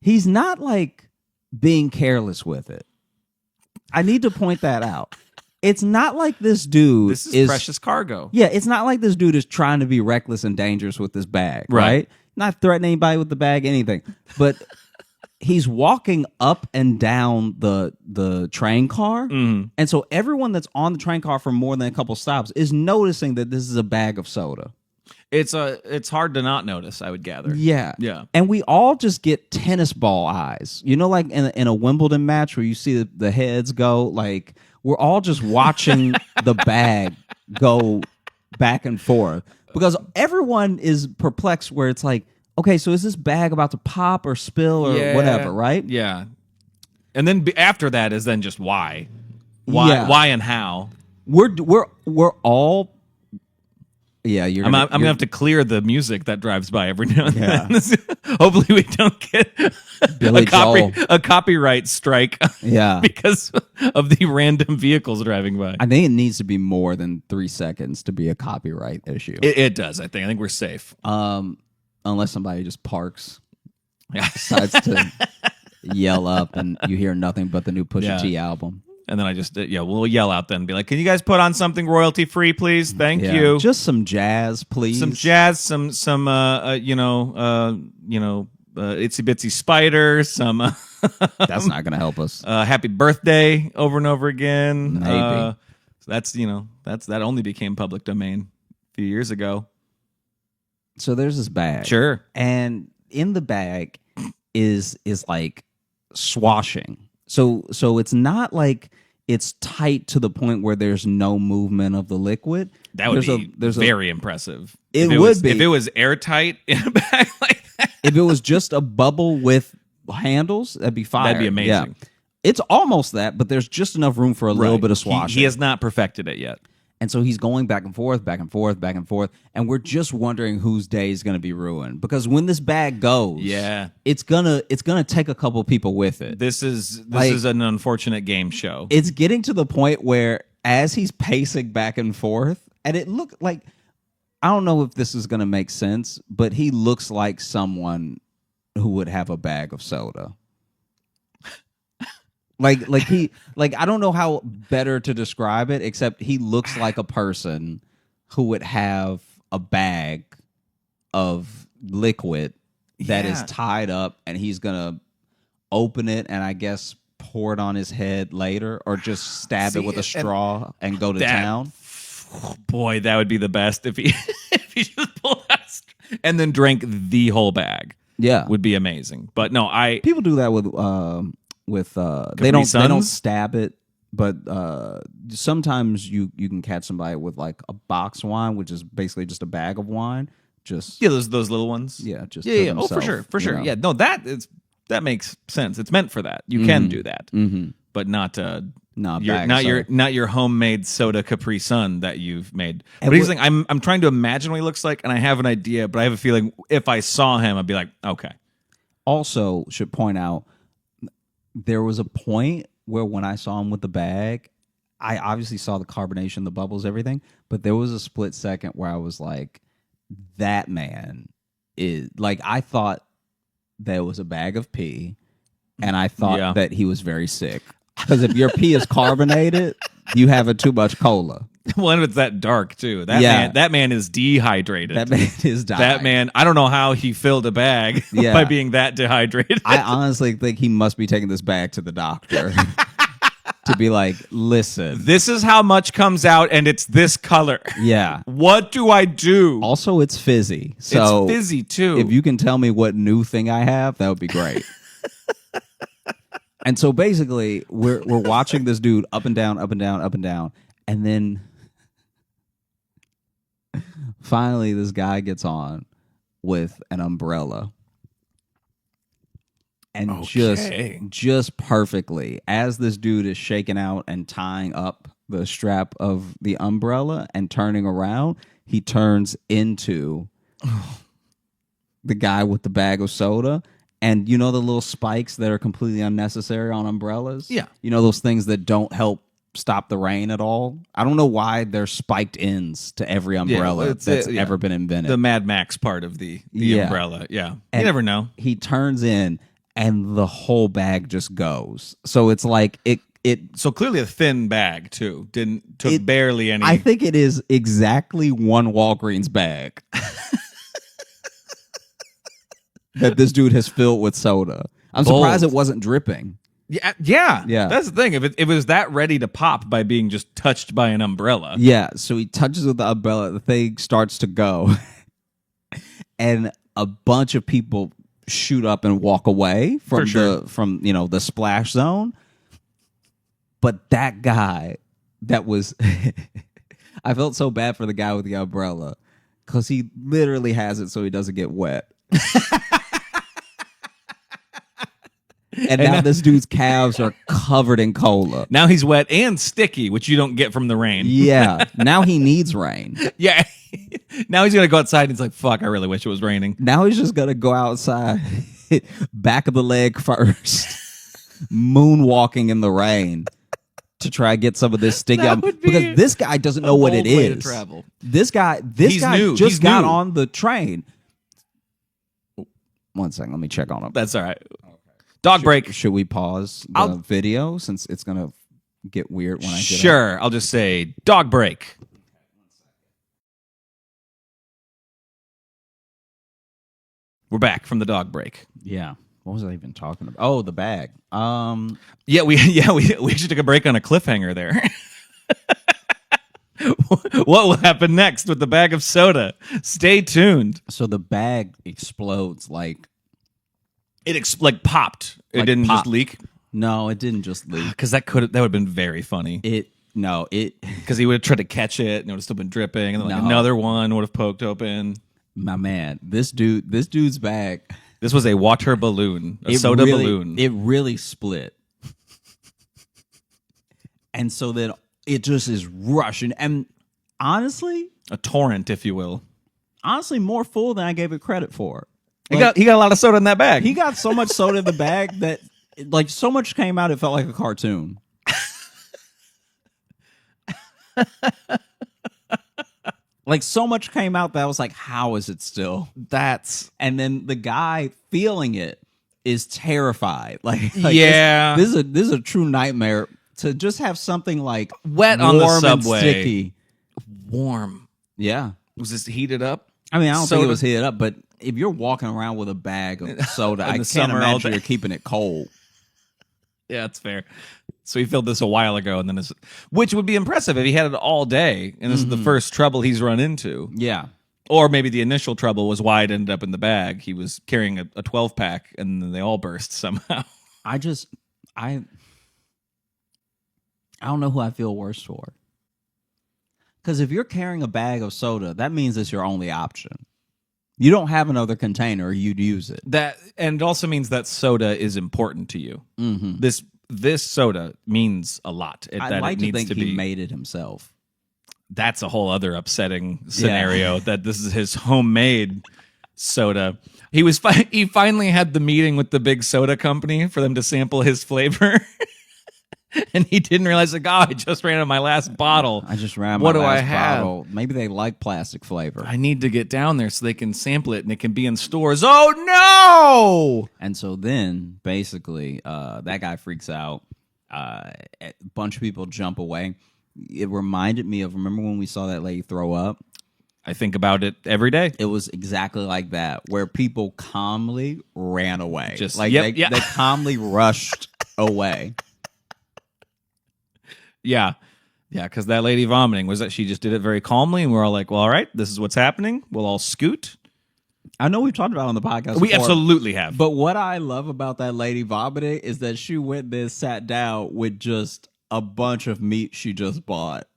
he's not like being careless with it. I need to point that out. It's not like this dude This is precious cargo. Yeah, it's not like this dude is trying to be reckless and dangerous with this bag, right? Not threatening anybody with the bag, anything, but. He's walking up and down the train car. And so everyone that's on the train car for more than a couple stops is noticing that this is a bag of soda. It's hard to not notice, I would gather. Yeah. Yeah. And we all just get tennis ball eyes. You know, like in a Wimbledon match where you see the heads go, like we're all just watching the bag go back and forth because everyone is perplexed where it's like, okay, so is this bag about to pop or spill or whatever, right? Yeah. And then after that is then just why. Why and how. We're all I'm gonna have to clear the music that drives by every now and then. Hopefully we don't get a copyright strike because of the random vehicles driving by. I think it needs to be more than 3 seconds to be a copyright issue. It does, I think we're safe. Unless somebody just parks, decides to yell up, and you hear nothing but the new Pusha T album. And then I just we'll yell out then and be like, "Can you guys put on something royalty free, please? Thank you. Just some jazz, please. Some jazz, some itsy bitsy spider. Some that's not gonna help us. Happy birthday over and over again. Maybe that only became public domain few years ago. So there's this bag. Sure. And in the bag is like swashing. So it's not like it's tight to the point where there's no movement of the liquid. That would be very impressive. If it would be. If it was airtight in a bag like that. If it was just a bubble with handles, that'd be fire. That'd be amazing. Yeah. It's almost that, but there's just enough room for a little bit of swashing. He has not perfected it yet. And so he's going back and forth, back and forth, back and forth. And we're just wondering whose day is going to be ruined. Because when this bag goes, it's gonna take a couple people with it. This is an unfortunate game show. It's getting to the point where as he's pacing back and forth, and it looked like, I don't know if this is going to make sense, but he looks like someone who would have a bag of soda. Like I don't know how better to describe it, except he looks like a person who would have a bag of liquid that is tied up, and he's gonna open it and I guess pour it on his head later, or just stab it with a straw and go to town. Boy, that would be the best if he if he just pulled out and then drank the whole bag. Yeah, would be amazing. But no, people do that with they don't stab it, but sometimes you can catch somebody with like a box wine, which is basically just a bag of wine. Just those little ones. Yeah, just Oh, for sure. Know. Yeah, no, that makes sense. It's meant for that. You can do that, but not your homemade soda Capri Sun that you've made. But he's like, I'm trying to imagine what he looks like, and I have an idea, but I have a feeling if I saw him, I'd be like, okay. Also, should point out, there was a point where when I saw him with the bag, I obviously saw the carbonation, the bubbles, everything, but there was a split second where I was like, that man is, like, I thought there was a bag of pee, and I thought that he was very sick. Because if your pee is carbonated, you have too much cola. Well, and it's that dark too. That man is dehydrated. That man is dying. That man, I don't know how he filled a bag by being that dehydrated. I honestly think he must be taking this bag to the doctor to be like, listen, this is how much comes out, and it's this color. Yeah. What do I do? Also, it's fizzy. So it's fizzy too. If you can tell me what new thing I have, that would be great. And so basically, we're watching this dude up and down, up and down, up and down, and then finally this guy gets on with an umbrella, and just perfectly, as this dude is shaking out and tying up the strap of the umbrella and turning around, he turns into the guy with the bag of soda. And you know the little spikes that are completely unnecessary on umbrellas? Yeah. You know those things that don't help stop the rain at all? I don't know why there's spiked ends to every umbrella that's ever been invented. The Mad Max part of the umbrella. Yeah. And you never know. He turns in and the whole bag just goes. So it's like it so clearly a thin bag too. Took barely any. I think it is exactly one Walgreens bag. That this dude has filled with soda. I'm surprised it wasn't dripping. Yeah. That's the thing. If it was that ready to pop by being just touched by an umbrella. Yeah, so he touches with the umbrella, the thing starts to go. And a bunch of people shoot up and walk away from the splash zone. But that guy that was I felt so bad for the guy with the umbrella because he literally has it so he doesn't get wet. And now this dude's calves are covered in cola. Now he's wet and sticky, which you don't get from the rain. Yeah. Now he needs rain. Yeah. Now he's going to go outside and he's like, fuck, I really wish it was raining. Now he's just going to go outside, back of the leg first, moonwalking in the rain to try to get some of this sticky out. Because this guy doesn't know what it is. To travel. This guy just got on the train. 1 second. Let me check on him. That's all right. Dog break. Should we pause the video since it's going to get weird when I get Sure. I'll just say dog break. We're back from the dog break. Yeah. What was I even talking about? Oh, the bag. We actually took a break on a cliffhanger there. What will happen next with the bag of soda? Stay tuned. So the bag explodes like It like popped. It Like didn't pop. just leak. no, it didn't just leak. Because that would have been very funny. Because he would have tried to catch it and it would have still been dripping, and then like No. another one would have poked open. My man, this dude's bag. This was a water balloon, a soda balloon. It really split. And so then it just is rushing. And honestly, A torrent, if you will. more full than I gave it credit for. He got a lot of soda in that bag. He got so much soda in the bag that like so much came out it felt like a cartoon. Like so much came out that I was like, how is it still? And then the guy feeling it is terrified. Like Yeah. this is a true nightmare to just have something like Wet on the warm and subway. sticky. warm. Yeah. Was this heated up? I mean, I don't think Soda? it was heated up, but if you're walking around with a bag of soda, In I the can't summer all imagine day. you're keeping it cold. Yeah, that's fair. So he filled this a while ago, and then which would be impressive if he had it all day, and this is the first trouble he's run into. Yeah. Or maybe the initial trouble was why it ended up in the bag. He was carrying a 12-pack, and then they all burst somehow. I don't know who I feel worse for. Because if you're carrying a bag of soda, that means it's your only option. You don't have another container, you'd use it. And it also means that soda is important to you. Mm-hmm. This soda means a lot. I'd like to think he made it himself. That's a whole other upsetting scenario. That this is his homemade soda. He finally had the meeting with the big soda company for them to sample his flavor. And he didn't realize, like, I just ran out of my last bottle. I just ran What my do I last have? bottle. Maybe they like plastic flavor. I need to get down there so they can sample it and it can be in stores. Oh no! And so then, basically, that guy freaks out. A bunch of people jump away. It reminded me of, remember when we saw that lady throw up? I think about it every day. It was exactly like that, where people calmly ran away. Just like yep, they calmly rushed away. Yeah. Yeah, because that lady vomiting was that she just did it very calmly, and we're all like, well, all right, this is what's happening. We'll all scoot. I know we've talked about it on the podcast We before, absolutely have. but what I love about that lady vomiting is that she went there, sat down with just a bunch of meat she just bought.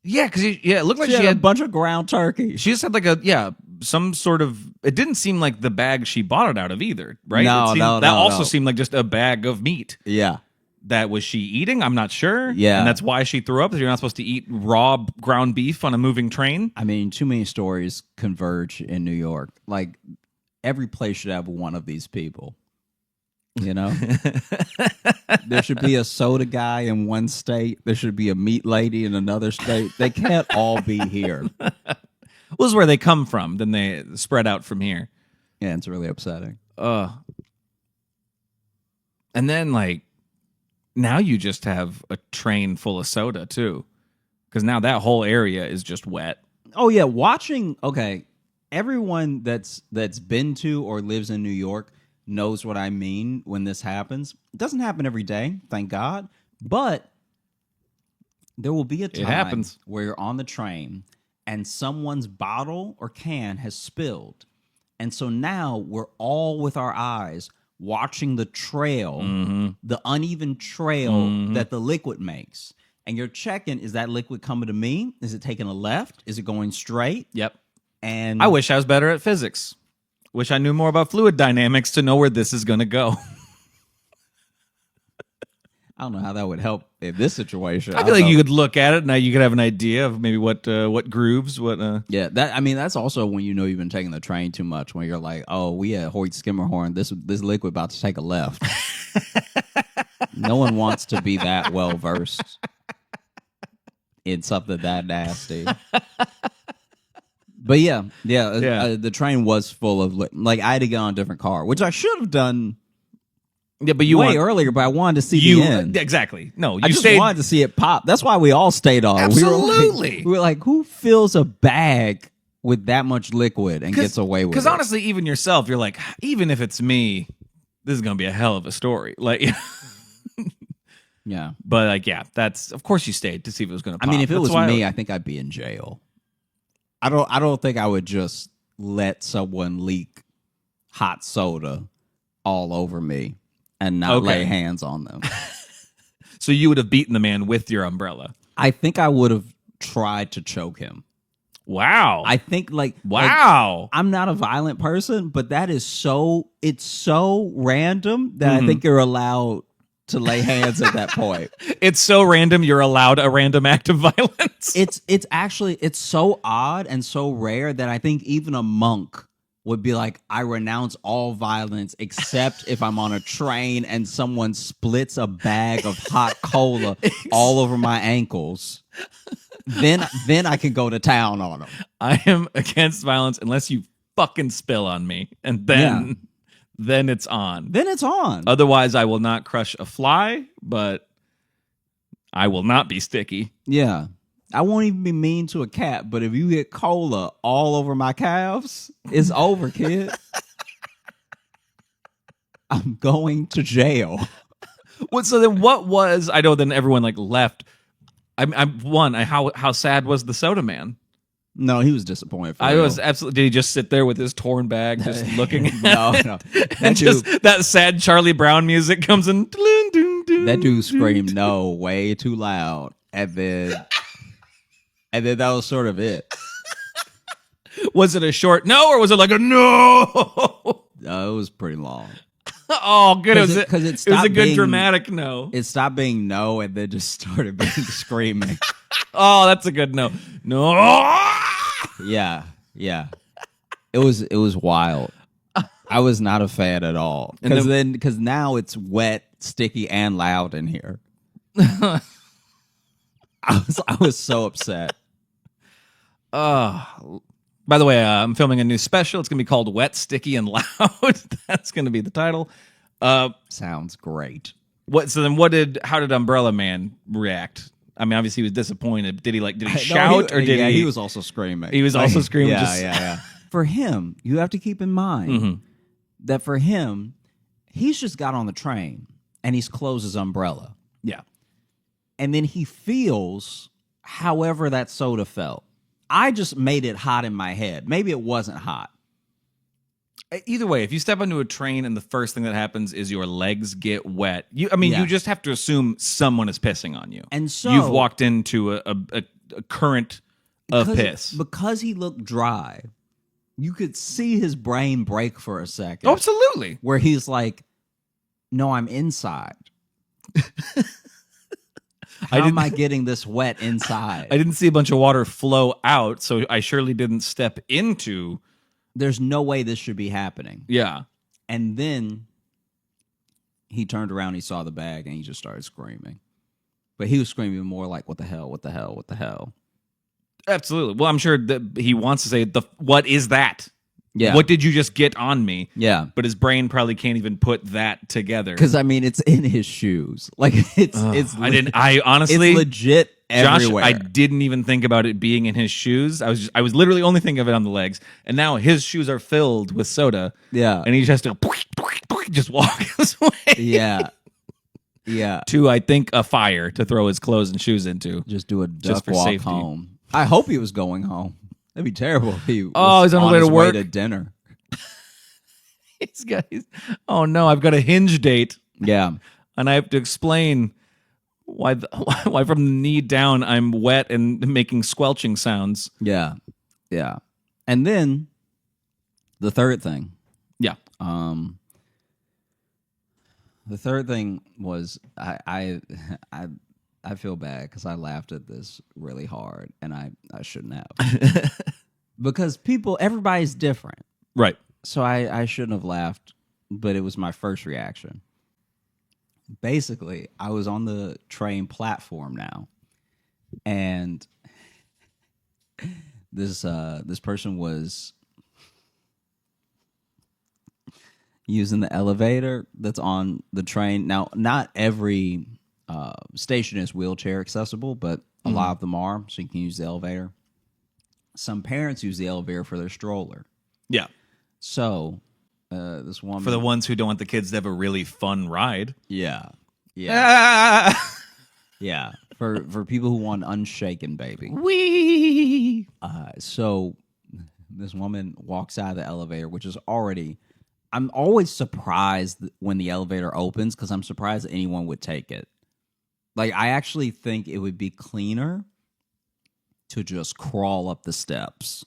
Yeah, because it looked like She she had a had bunch of ground turkey. She just had like some sort of. It didn't seem like the bag she bought it out of either, right? No, that no, also no. seemed like just a bag of meat. Yeah. That was she eating? I'm not sure. Yeah. And that's why she threw up. You're not supposed to eat raw ground beef on a moving train. I mean, too many stories converge in New York. Like, every place should have one of these people. You know? There should be a soda guy in one state. There should be a meat lady in another state. They can't all be here. Well, this is where they come from. Then they spread out from here. Yeah, it's really upsetting. And then, like, now you just have a train full of soda, too. Because now that whole area is just wet. Oh, yeah. Okay. Everyone that's been to or lives in New York knows what I mean when this happens. It doesn't happen every day, thank God. But there will be a time happens. where you're on the train and someone's bottle or can has spilled. And so now we're all with our eyes watching the trail, the uneven trail that the liquid makes. And you're checking, is that liquid coming to me? Is it taking a left? Is it going straight? Yep. And I wish I was better at physics. Wish I knew more about fluid dynamics to know where this is going to go. I don't know how that would help in this situation. I feel like you could look at it and now you could have an idea of maybe what grooves, Yeah, that's also when you know you've been taking the train too much. When you're like, oh, we at Hoyt Skimmerhorn, this liquid about to take a left. No one wants to be that well versed in something that nasty. But yeah. The train was full of like I had to get on a different car, which I should have done. Yeah, but earlier, but I wanted to see the end. Exactly. No, you I just stayed. wanted to see it pop. That's why we all stayed on. Absolutely. We were like, who fills a bag with that much liquid and gets away with it? Because honestly, even yourself, you're like, even if it's me, this is going to be a hell of a story. Like, Yeah. But like, yeah, that's of course you stayed to see if it was going to. I mean, if it That's was why me, I think I'd be in jail. I don't think I would just let someone leak hot soda all over me and not lay hands on them. So you would have beaten the man with your umbrella. I think I would have tried to choke him. Wow. I think wow. I'm not a violent person, but it's so random that I think you're allowed to lay hands at that point. It's so random you're allowed a random act of violence. It's actually so odd and so rare that I think even a monk would be like, I renounce all violence except if I'm on a train and someone splits a bag of hot cola all over my ankles. Then I can go to town on them. I am against violence unless you fucking spill on me, and then it's on. Then it's on. Otherwise, I will not crush a fly, but I will not be sticky. Yeah. I won't even be mean to a cat, but if you get cola all over my calves, it's over, kid. I'm going to jail. So then what was, I know then everyone like left. How sad was the soda man? No, he was disappointed. I was absolutely. Did he just sit there with his torn bag, just looking at No. and just that sad Charlie Brown music comes in. That dude screamed no way too loud. And then that was sort of it. Was it a short no, or was it like a no? It was pretty long. Oh, good. It was a good being, dramatic no. It stopped being no and then just started being screaming. Oh, that's a good no. No. Yeah. It was wild. I was not a fan at all. Because now it's wet, sticky, and loud in here. I was so upset. By the way, I'm filming a new special. It's going to be called Wet, Sticky, and Loud. That's going to be the title. Sounds great. How did Umbrella Man react? I mean, obviously he was disappointed. Did he shout or did he? He was also screaming. He was also screaming. Yeah. For him, you have to keep in mind that for him, he's just got on the train and he's closed his umbrella. Yeah. And then he feels however that soda felt. I just made it hot in my head. Maybe it wasn't hot. Either way, if you step onto a train and the first thing that happens is your legs get wet, you just have to assume someone is pissing on you. And so you've walked into a current of piss. Because he looked dry, you could see his brain break for a second. Oh, absolutely. Where he's like, no, I'm inside. How am I getting this wet inside? I didn't see a bunch of water flow out, so I surely didn't step into. There's no way this should be happening. Yeah. And then he turned around, he saw the bag, and he just started screaming. But he was screaming more like, what the hell, what the hell, what the hell? Absolutely. Well, I'm sure that he wants to say, what is that? Yeah. What did you just get on me? Yeah. But his brain probably can't even put that together. Because, I mean, it's in his shoes. Like, I honestly. It's legit everywhere. Josh, I didn't even think about it being in his shoes. I was literally only thinking of it on the legs. And now his shoes are filled with soda. Yeah. And he just has to just walk his way. Yeah. Yeah. To, I think, a fire to throw his clothes and shoes into. Just do a just duck for walk safety. home. I hope he was going home. That'd be terrible if he he's on the way to his work. Way to dinner. Oh no, I've got a Hinge date. Yeah. And I have to explain why from the knee down I'm wet and making squelching sounds. Yeah. Yeah. And then the third thing. Yeah. The third thing was I feel bad because I laughed at this really hard and I shouldn't have. Because everybody's different. Right. So I shouldn't have laughed, but it was my first reaction. Basically, I was on the train platform now, and this person was using the elevator that's on the train. Now, not every station is wheelchair accessible, but a lot of them are, so you can use the elevator. Some parents use the elevator for their stroller. Yeah. So, this woman... For the ones who don't want the kids to have a really fun ride. Yeah. Yeah. Yeah. For people who want unshaken baby. Wee. So this woman walks out of the elevator, which is already. I'm always surprised when the elevator opens because I'm surprised that anyone would take it. Like, I actually think it would be cleaner to just crawl up the steps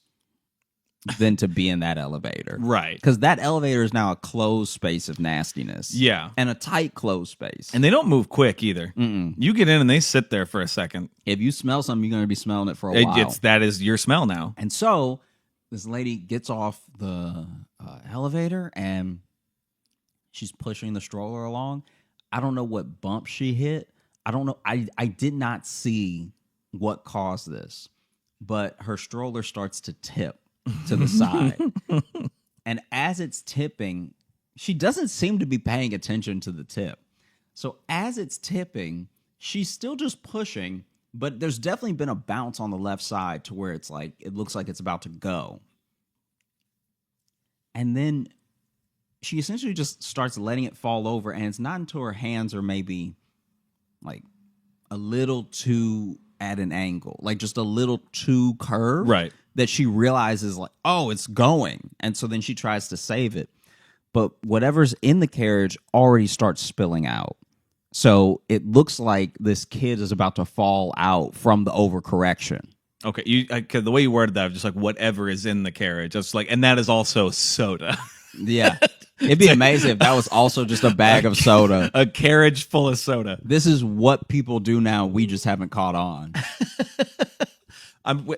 than to be in that elevator. Right. Because that elevator is now a closed space of nastiness. Yeah. And a tight closed space. And they don't move quick either. You get in and they sit there for a second. If you smell something, you're going to be smelling it for a while. That is your smell now. And so this lady gets off the elevator and she's pushing the stroller along. I don't know what bump she hit. I don't know. I did not see what caused this, but her stroller starts to tip to the side. And as it's tipping, she doesn't seem to be paying attention to the tip. So as it's tipping, she's still just pushing, but there's definitely been a bounce on the left side to where it's like, it looks like it's about to go. And then she essentially just starts letting it fall over, and it's not until her hands are maybe like a little too at an angle, like just a little too curved, Right. that she realizes like, oh, it's going. And so then she tries to save it. But whatever's in the carriage already starts spilling out. So it looks like this kid is about to fall out from the overcorrection. Okay, the way you worded that, I was just like, whatever is in the carriage. I was like, and that is also soda. Yeah. It'd be amazing if that was also just a bag of soda. A carriage full of soda. This is what people do now. We just haven't caught on.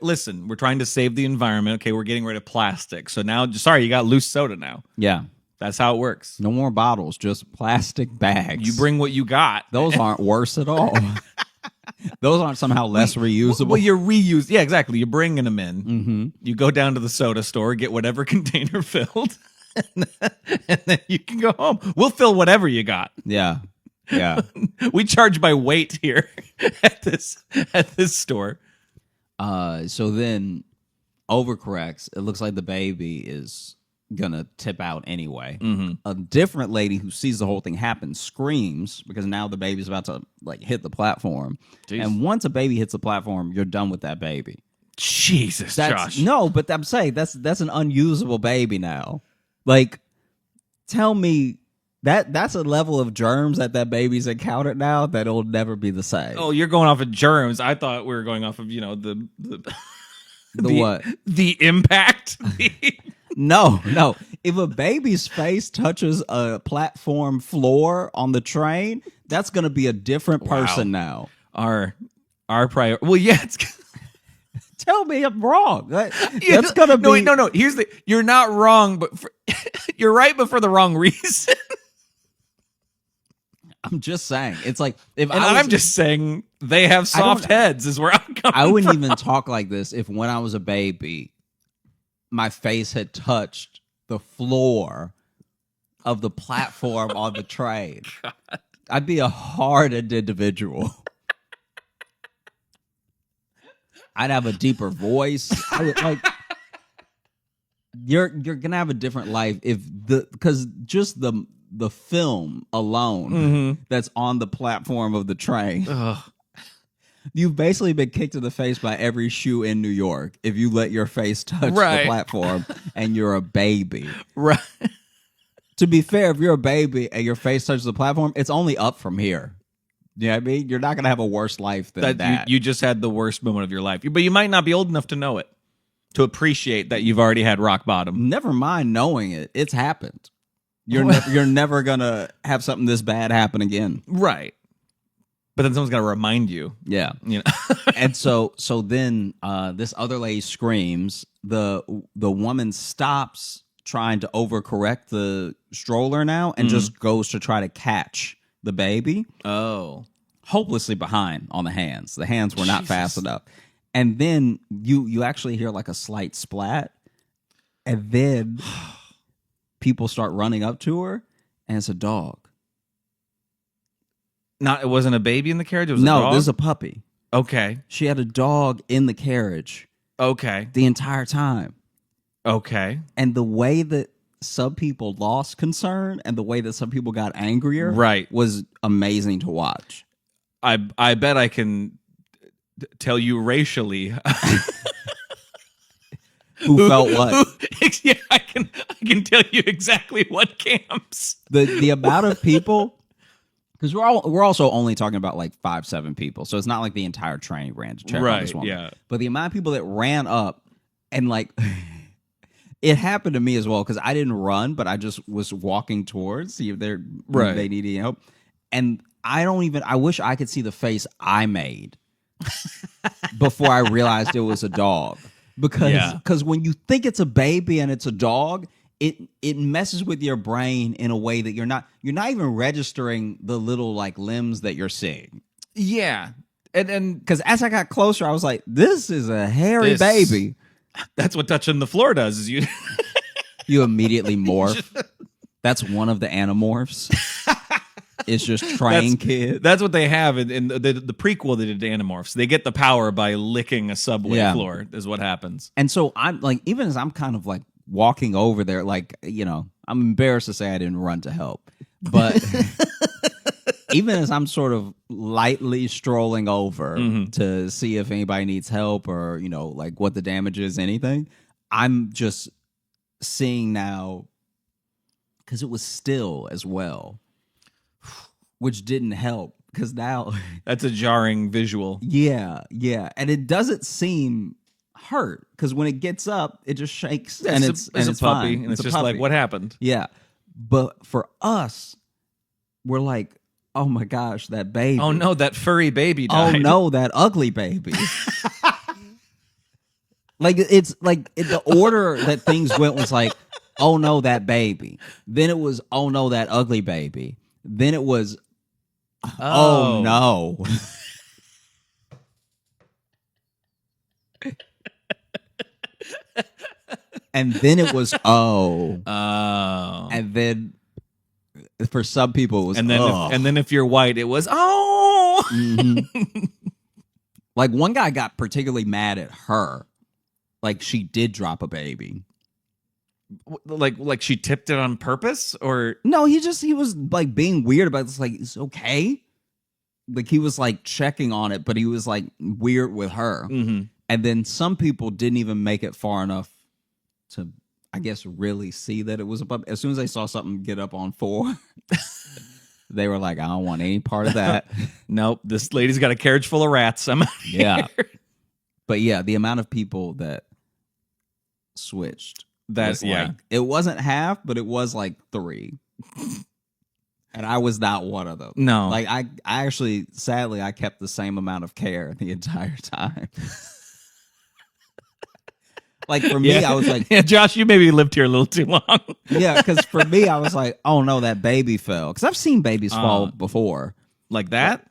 Listen, we're trying to save the environment. Okay, we're getting rid of plastic. So now, sorry, you got loose soda now. Yeah. That's how it works. No more bottles, just plastic bags. You bring what you got. Those aren't worse at all. Those aren't somehow less reusable. Well, you're reused. Yeah, exactly. You're bringing them in. Mm-hmm. You go down to the soda store, get whatever container filled, and then you can go home. We'll fill whatever you got. Yeah. Yeah. We charge by weight here at this store. So then overcorrects. It looks like the baby is gonna tip out anyway. Mm-hmm. A different lady who sees the whole thing happen screams because now the baby's about to like hit the platform. Jeez. And once a baby hits the platform, you're done with that baby. Jesus, Josh. No, but I'm saying that's an unusable baby now. Like, tell me that's a level of germs that baby's encountered now that it'll never be the same. Oh, you're going off of germs. I thought we were going off of, the what? The impact. No. If a baby's face touches a platform floor on the train, that's going to be a different person now. Our prior. Well, yeah. Tell me I'm wrong. That's going to be. No. You're not wrong, but you're right, but for the wrong reason. I'm just saying. It's like I'm just saying they have soft heads. Is where I'm coming. I wouldn't from. even talk like this if when I was a baby, my face had touched the floor of the platform on the train. God. I'd be a hardened individual. I'd have a deeper voice. You're gonna have a different life because just the film alone that's on the platform of the train. Ugh. You've basically been kicked in the face by every shoe in New York if you let your face touch the platform and you're a baby. Right. To be fair, if you're a baby and your face touches the platform, it's only up from here. You know what I mean? You're not going to have a worse life than that. You just had the worst moment of your life. But you might not be old enough to know it, to appreciate that you've already had rock bottom. Never mind knowing it. It's happened. You're never going to have something this bad happen again. Right. But then someone's got to remind you. Yeah. And so then this other lady screams. The woman stops trying to overcorrect the stroller now and just goes to try to catch the baby. Oh. Hopelessly behind on the hands. The hands were not fast enough. And then you actually hear like a slight splat. And then people start running up to her, and it's a dog. It wasn't a baby in the carriage? It was a dog? No, this is a puppy. Okay. She had a dog in the carriage. Okay. The entire time. Okay. And the way that some people lost concern and the way that some people got angrier Right. was amazing to watch. I bet I can tell you racially Who felt what? yeah, I can tell you exactly what camps. The amount of people, because we're also only talking about like 5-7 people, so it's not like the entire train ran to check on this woman. Yeah. But the amount of people that ran up and like it happened to me as well because I didn't run, but I just was walking towards see if they needed help, and I wish I could see the face I made before I realized it was a dog. Because when you think it's a baby and it's a dog, it messes with your brain in a way that you're not even registering the little like limbs that you're seeing. Yeah. And because as I got closer, I was like, this is a hairy baby. That's what touching the floor does is you you immediately morph. That's one of the animorphs. It's just train kid. That's what they have in the prequel they did to Animorphs. They get the power by licking a subway floor is what happens. And so I'm like, even as I'm kind of like walking over there, like, you know, I'm embarrassed to say I didn't run to help. But even as I'm sort of lightly strolling over to see if anybody needs help or, you know, like what the damage is, anything, I'm just seeing now, because it was still as well, which didn't help because now that's a jarring visual. Yeah. And it doesn't seem hurt because when it gets up, it just shakes and it's a puppy, fine. and it's just like, what happened? Yeah, but for us, we're like, oh my gosh, that baby! Oh no, that furry baby died. Oh no, that ugly baby! Like it's like the order that things went was like, oh no, that baby. Then it was, oh no, that ugly baby. Then it was, oh no. And then it was, and then for some people it was, and then if you're white, it was, oh. Mm-hmm. Like one guy got particularly mad at her, like she did drop a baby. Like she tipped it on purpose, or no? He was like being weird about this. Like, it's okay. Like he was like checking on it, but he was like weird with her. Mm-hmm. And then some people didn't even make it far enough to, I guess, really see that it was a puppy. As soon as they saw something get up on 4, they were like, I don't want any part of that. Nope, this lady's got a carriage full of rats. I'm out of here. But yeah, the amount of people that switched. That's like, it wasn't half, but it was like 3. And I was not one of them. No. Like I actually, sadly, I kept the same amount of care the entire time. Like for me, I was like, yeah, Josh, you maybe lived here a little too long. Yeah, because for me, I was like, oh no, that baby fell. Because I've seen babies fall before. Like that?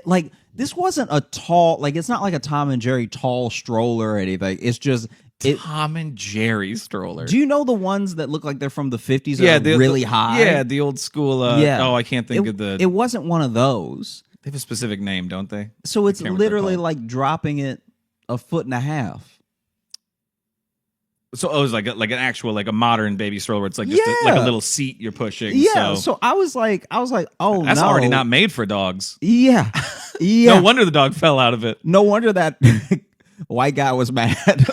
Like this wasn't a tall, like it's not like a Tom and Jerry tall stroller or anything. It's just Tom and Jerry stroller. Do you know the ones that look like they're from the 50s? Yeah, really high. Yeah, the old school. Yeah. Oh, I can't think of the. It wasn't one of those. They have a specific name, don't they? So it's literally like dropping it 1.5 feet. So it was like an actual, like a modern baby stroller. It's like just like a little seat you're pushing. Yeah. So I was like, oh, that's already not made for dogs. Yeah. Yeah. No wonder the dog fell out of it. No wonder that white guy was mad.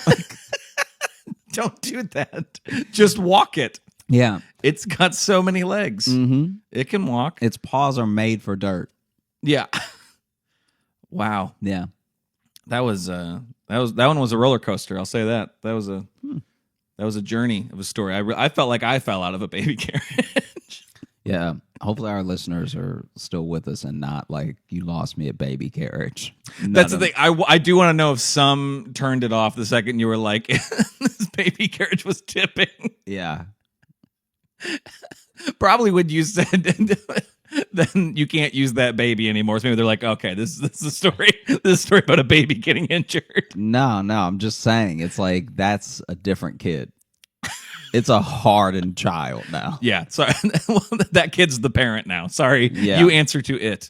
Don't do that. Just walk it. Yeah. It's got so many legs. Mm-hmm. It can walk. Its paws are made for dirt. Yeah. Wow. Yeah. That one was a roller coaster. I'll say that. That was a journey of a story. I felt like I fell out of a baby carriage. Yeah. Hopefully our listeners are still with us and not like, you lost me a baby carriage. That's the thing. I do want to know if some turned it off the second you were like, this baby carriage was tipping. Yeah. Probably when you said, then you can't use that baby anymore. So maybe they're like, okay, this is a story. This is a story about a baby getting injured. No, I'm just saying it's like, that's a different kid. It's a hardened child now. Yeah, sorry. That kid's the parent now. Sorry, you answer to it.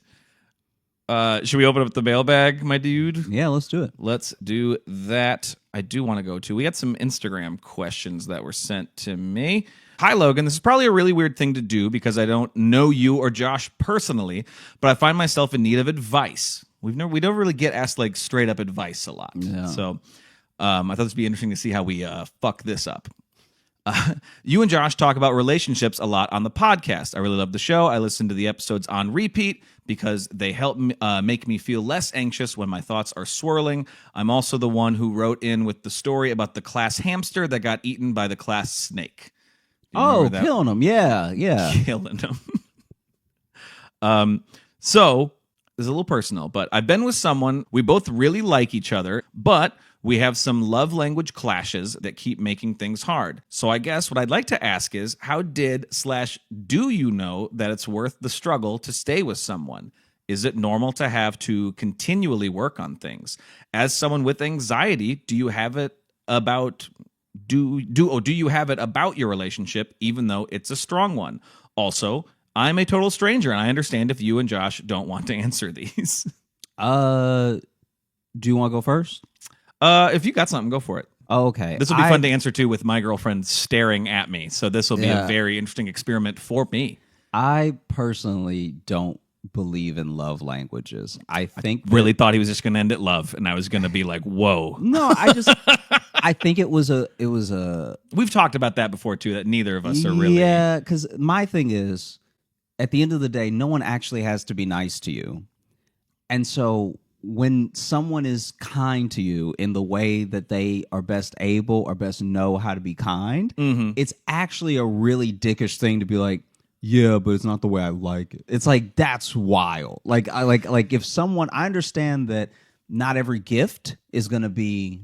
Should we open up the mailbag, my dude? Yeah, let's do it. Let's do that. I do want to go to. We got some Instagram questions that were sent to me. Hi, Logan. This is probably a really weird thing to do because I don't know you or Josh personally, but I find myself in need of advice. We don't really get asked like straight up advice a lot. Yeah. So I thought this would be interesting to see how we fuck this up. You and Josh talk about relationships a lot on the podcast. I really love the show. I listen to the episodes on repeat because they help make me feel less anxious when my thoughts are swirling. I'm also the one who wrote in with the story about the class hamster that got eaten by the class snake. Do you remember that? Killing them. Yeah. Killing them. So this is a little personal, but I've been with someone. We both really like each other, but we have some love language clashes that keep making things hard. So I guess what I'd like to ask is, how do you know that it's worth the struggle to stay with someone? Is it normal to have to continually work on things? As someone with anxiety, do you have it about your relationship, even though it's a strong one? Also, I'm a total stranger, and I understand if you and Josh don't want to answer these. Do you want to go first? If you got something, go for it. Oh, okay. This will be fun to answer too with my girlfriend staring at me. So this will be a very interesting experiment for me. I personally don't believe in love languages. I think Really thought he was just going to end at love, and I was going to be like, whoa. No, I think it was a. We've talked about that before too, that neither of us are really. Yeah, because my thing is, at the end of the day, no one actually has to be nice to you. And so when someone is kind to you in the way that they are best able or best know how to be kind, it's actually a really dickish thing to be like, yeah, but it's not the way I like it. It's like, that's wild. Like if someone, I understand that not every gift is going to be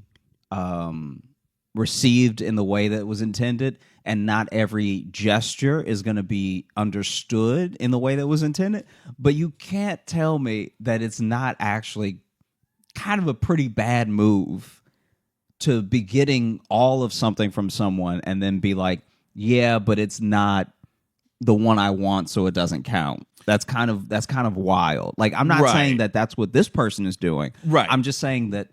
received in the way that was intended, and not every gesture is going to be understood in the way that was intended. But you can't tell me that it's not actually kind of a pretty bad move to be getting all of something from someone and then be like, yeah, but it's not the one I want, so it doesn't count. That's kind of wild. Like, I'm not saying that that's what this person is doing. Right. I'm just saying that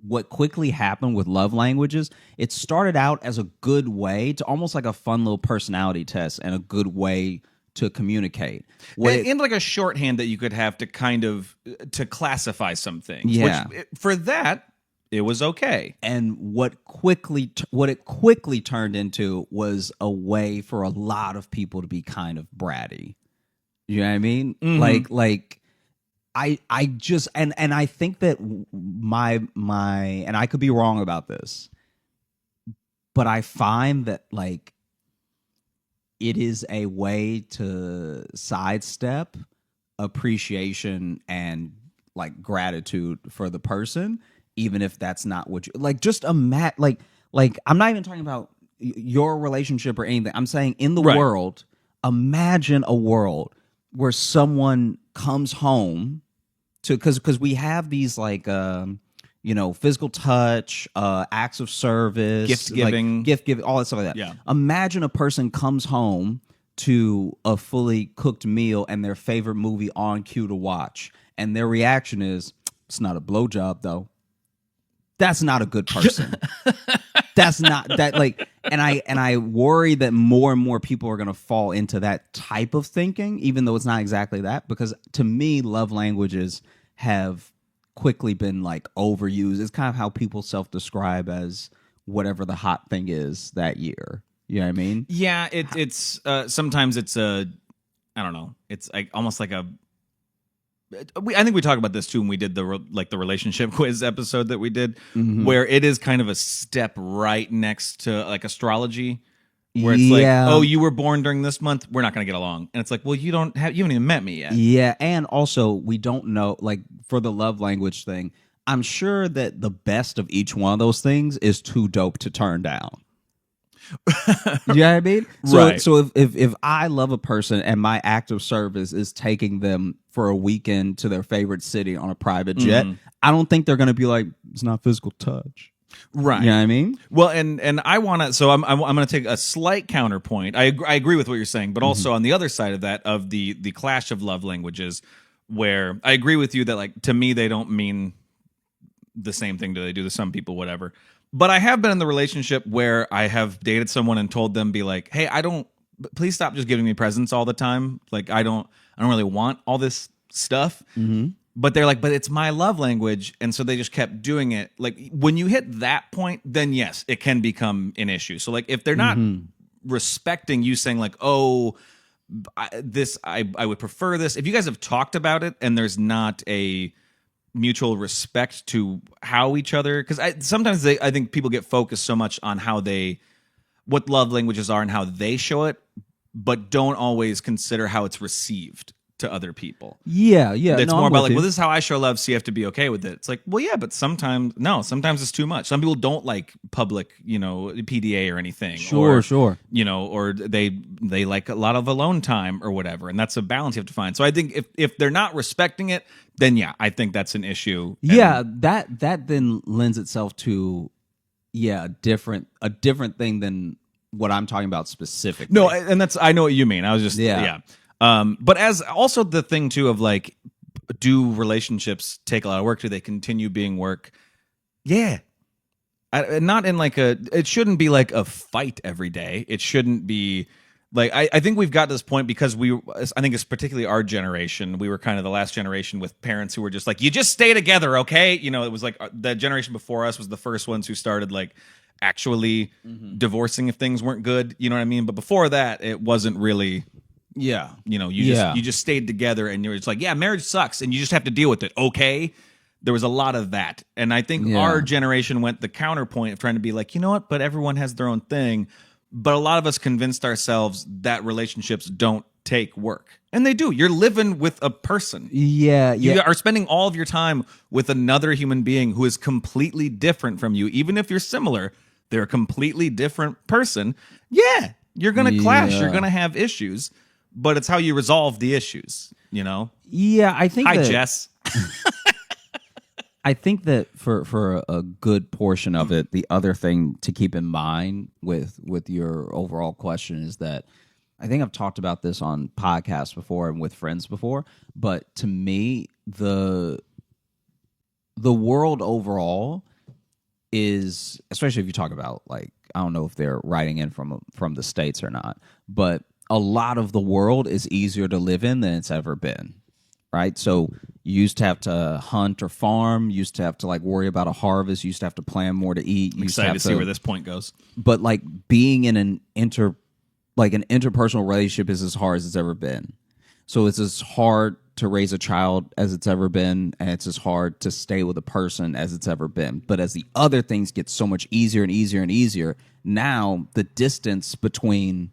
what quickly happened with love languages, it started out as a good way to almost like a fun little personality test and a good way to communicate. And like a shorthand that you could have to kind of to classify some things. Yeah. Which, for that, it was okay. And what it quickly turned into was a way for a lot of people to be kind of bratty. You know what I mean? Mm-hmm. Like I just and I think that my and I could be wrong about this, but I find that like it is a way to sidestep appreciation and like gratitude for the person, even if that's not what you like. Just like I'm not even talking about your relationship or anything. I'm saying in the world, imagine a world where someone comes home to because we have these like physical touch, acts of service, gift giving, all that stuff like that. Yeah. Imagine a person comes home to a fully cooked meal and their favorite movie on cue to watch, and their reaction is, "It's not a blowjob, though." That's not a good person. That's not that like, and I worry that more and more people are going to fall into that type of thinking, even though it's not exactly that. Because to me, love languages have quickly been like overused. It's kind of how people self-describe as whatever the hot thing is that year. You know what I mean? Yeah, it's sometimes it's I don't know. It's like almost like I think we talked about this too when we did the relationship quiz episode that we did, where it is kind of a step right next to like astrology, where it's like, oh, you were born during this month, we're not going to get along, and it's like, well, you haven't even met me yet. Yeah, and also we don't know, like for the love language thing, I'm sure that the best of each one of those things is too dope to turn down. You know what I mean? So if I love a person and my act of service is taking them for a weekend to their favorite city on a private jet, I don't think they're going to be like, it's not physical touch. Right. You know what I mean? Well, and I want to, so I'm going to take a slight counterpoint. I agree with what you're saying, but also on the other side of that, of the clash of love languages, where I agree with you that like, to me, they don't mean the same thing do they do to some people, whatever. But I have been in the relationship where I have dated someone and told them, be like, hey, please stop just giving me presents all the time. Like, I don't really want all this stuff. But they're like, but it's my love language. And so they just kept doing it. Like, when you hit that point, then yes, it can become an issue. So like, if they're not respecting you saying like, oh, I would prefer this. If you guys have talked about it and there's not a mutual respect to how each other, because sometimes I think people get focused so much on what love languages are and how they show it, but don't always consider how it's received to other people. Yeah. It's no, more I'm about with like, you. well, this is how I show love, so you have to be okay with it. It's like, well, yeah, but sometimes it's too much. Some people don't like public, PDA or anything. Sure. Or they like a lot of alone time or whatever, and that's a balance you have to find. So I think if they're not respecting it, then yeah, I think that's an issue. Yeah, that then lends itself to a different thing than what I'm talking about specifically. No, and I know what you mean. I was just Yeah. But as also the thing too of like, do relationships take a lot of work? Do they continue being work? Yeah. Not in like it shouldn't be like a fight every day. It shouldn't be like, I think we've got to this point because I think it's particularly our generation. We were kind of the last generation with parents who were just like, you just stay together, okay? It was like the generation before us was the first ones who started like actually divorcing if things weren't good. You know what I mean? But before that, it wasn't really. Yeah. You just stayed together and you're just like, yeah, marriage sucks and you just have to deal with it. Okay. There was a lot of that. And I think our generation went the counterpoint of trying to be like, you know what, but everyone has their own thing. But a lot of us convinced ourselves that relationships don't take work. And they do. You're living with a person. Yeah. You are spending all of your time with another human being who is completely different from you. Even if you're similar, they're a completely different person. Yeah. You're going to clash. You're going to have issues. But it's how you resolve the issues, Yeah, I think Hi, Jess. I think that for a good portion of it, the other thing to keep in mind with your overall question is that I think I've talked about this on podcasts before and with friends before, but to me, the world overall is, especially if you talk about like, I don't know if they're writing in from the States or not, but a lot of the world is easier to live in than it's ever been, right? So you used to have to hunt or farm, you used to have to like worry about a harvest, you used to have to plan more to eat. I'm excited to see where this point goes. But like being in an interpersonal relationship is as hard as it's ever been. So it's as hard to raise a child as it's ever been, and it's as hard to stay with a person as it's ever been. But as the other things get so much easier and easier and easier, now the distance between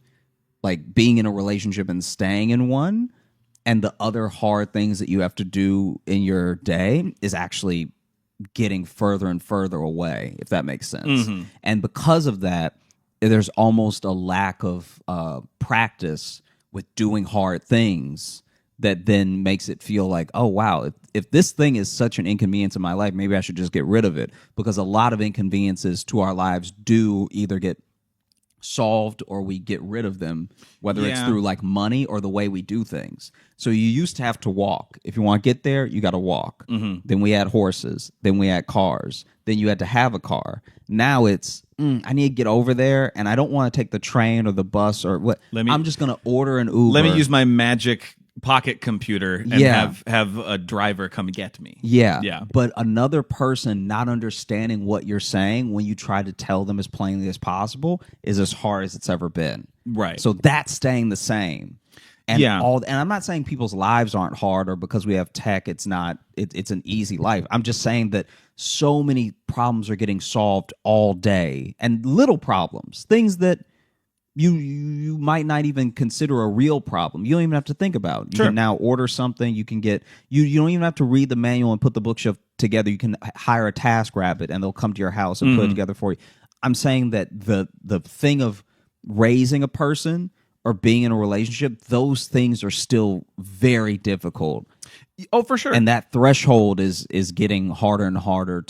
like being in a relationship and staying in one and the other hard things that you have to do in your day is actually getting further and further away, if that makes sense. And because of that, there's almost a lack of practice with doing hard things that then makes it feel like, oh, wow, if this thing is such an inconvenience in my life, maybe I should just get rid of it. Because a lot of inconveniences to our lives do either get solved or we get rid of them, whether it's through like money or the way we do things. So you used to have to walk. If you want to get there, you got to walk. Then we had horses. Then we had cars. Then you had to have a car. Now it's, I need to get over there and I don't want to take the train or the bus or what. I'm just going to order an Uber. Let me use my magic pocket computer and have a driver come get me. Yeah. But another person not understanding what you're saying when you try to tell them as plainly as possible is as hard as it's ever been. Right. So that's staying the same. And and I'm not saying people's lives aren't hard or because we have tech, it's not, it's an easy life. I'm just saying that so many problems are getting solved all day, and little problems, things that you might not even consider a real problem. You don't even have to think about. You can now order something. You can get you don't even have to read the manual and put the bookshelf together. You can hire a TaskRabbit and they'll come to your house and put it together for you. I'm saying that the thing of raising a person or being in a relationship, those things are still very difficult. Oh, for sure. And that threshold is getting harder and harder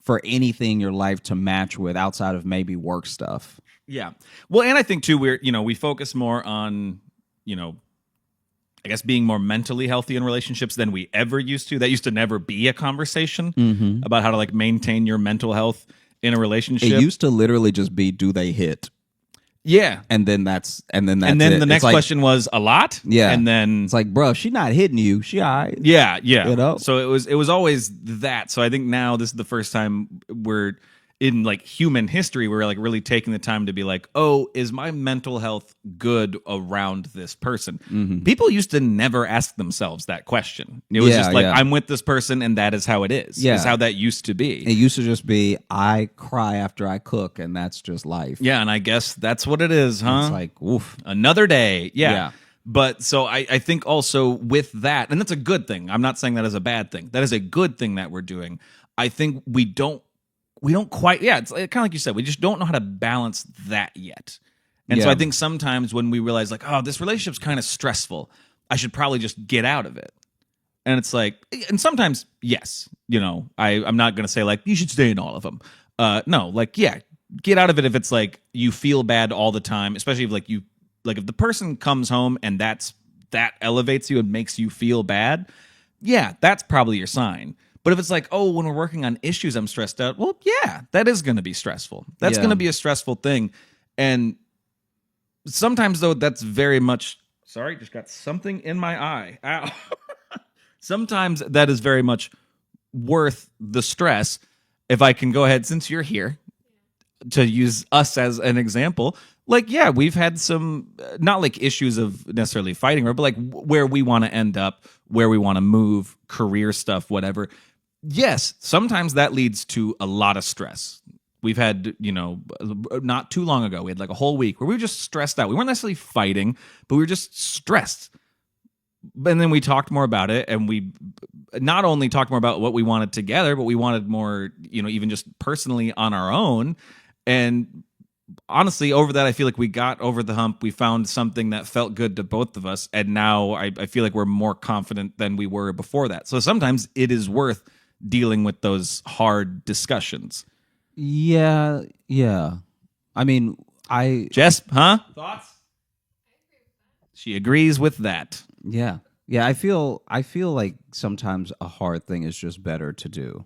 for anything in your life to match with outside of maybe work stuff. Yeah. Well, and I think too, we focus more on, I guess being more mentally healthy in relationships than we ever used to. That used to never be a conversation about how to like maintain your mental health in a relationship. It used to literally just be, do they hit? Yeah. And then that's And then it. the next It's like, question was a lot. Yeah. And then it's like, bro, she not hitting you. She all right. yeah. You know? So it was always that. So I think now this is the first time we're in like human history, we're like really taking the time to be like, oh, is my mental health good around this person? People used to never ask themselves that question. It was just like, I'm with this person and that is how it is. Yeah. Is how that used to be. It used to just be, I cry after I cook, and that's just life. Yeah, and I guess that's what it is, huh? It's like, oof. Another day. Yeah. Yeah. But so I think also with that, and that's a good thing. I'm not saying that is a bad thing. That is a good thing that we're doing. I think we don't quite, it's kind of like you said, we just don't know how to balance that yet. And so I think sometimes when we realize like, oh, this relationship's kind of stressful, I should probably just get out of it. And it's like, and sometimes, yes, I'm not going to say like, you should stay in all of them. No, like, yeah, get out of it if it's like you feel bad all the time, especially if if the person comes home and that elevates you and makes you feel bad, yeah, that's probably your sign. But if it's like, oh, when we're working on issues, I'm stressed out. Well, yeah, that is going to be stressful. That's going to be a stressful thing. And sometimes, though, that's very much... Sorry, just got something in my eye. Ow. Sometimes that is very much worth the stress. If I can go ahead, since you're here, to use us as an example, like, yeah, we've had some, not like issues of necessarily fighting, but like where we want to end up, where we want to move, career stuff, whatever. Yes, sometimes that leads to a lot of stress. We've had, not too long ago, we had like a whole week where we were just stressed out. We weren't necessarily fighting, but we were just stressed. And then we talked more about it, and we not only talked more about what we wanted together, but we wanted more, even just personally on our own. And honestly, over that, I feel like we got over the hump. We found something that felt good to both of us. And now I feel like we're more confident than we were before that. So sometimes it is worth dealing with those hard discussions. Yeah. I mean, Jess, huh? Thoughts? She agrees with that. Yeah. I feel like sometimes a hard thing is just better to do.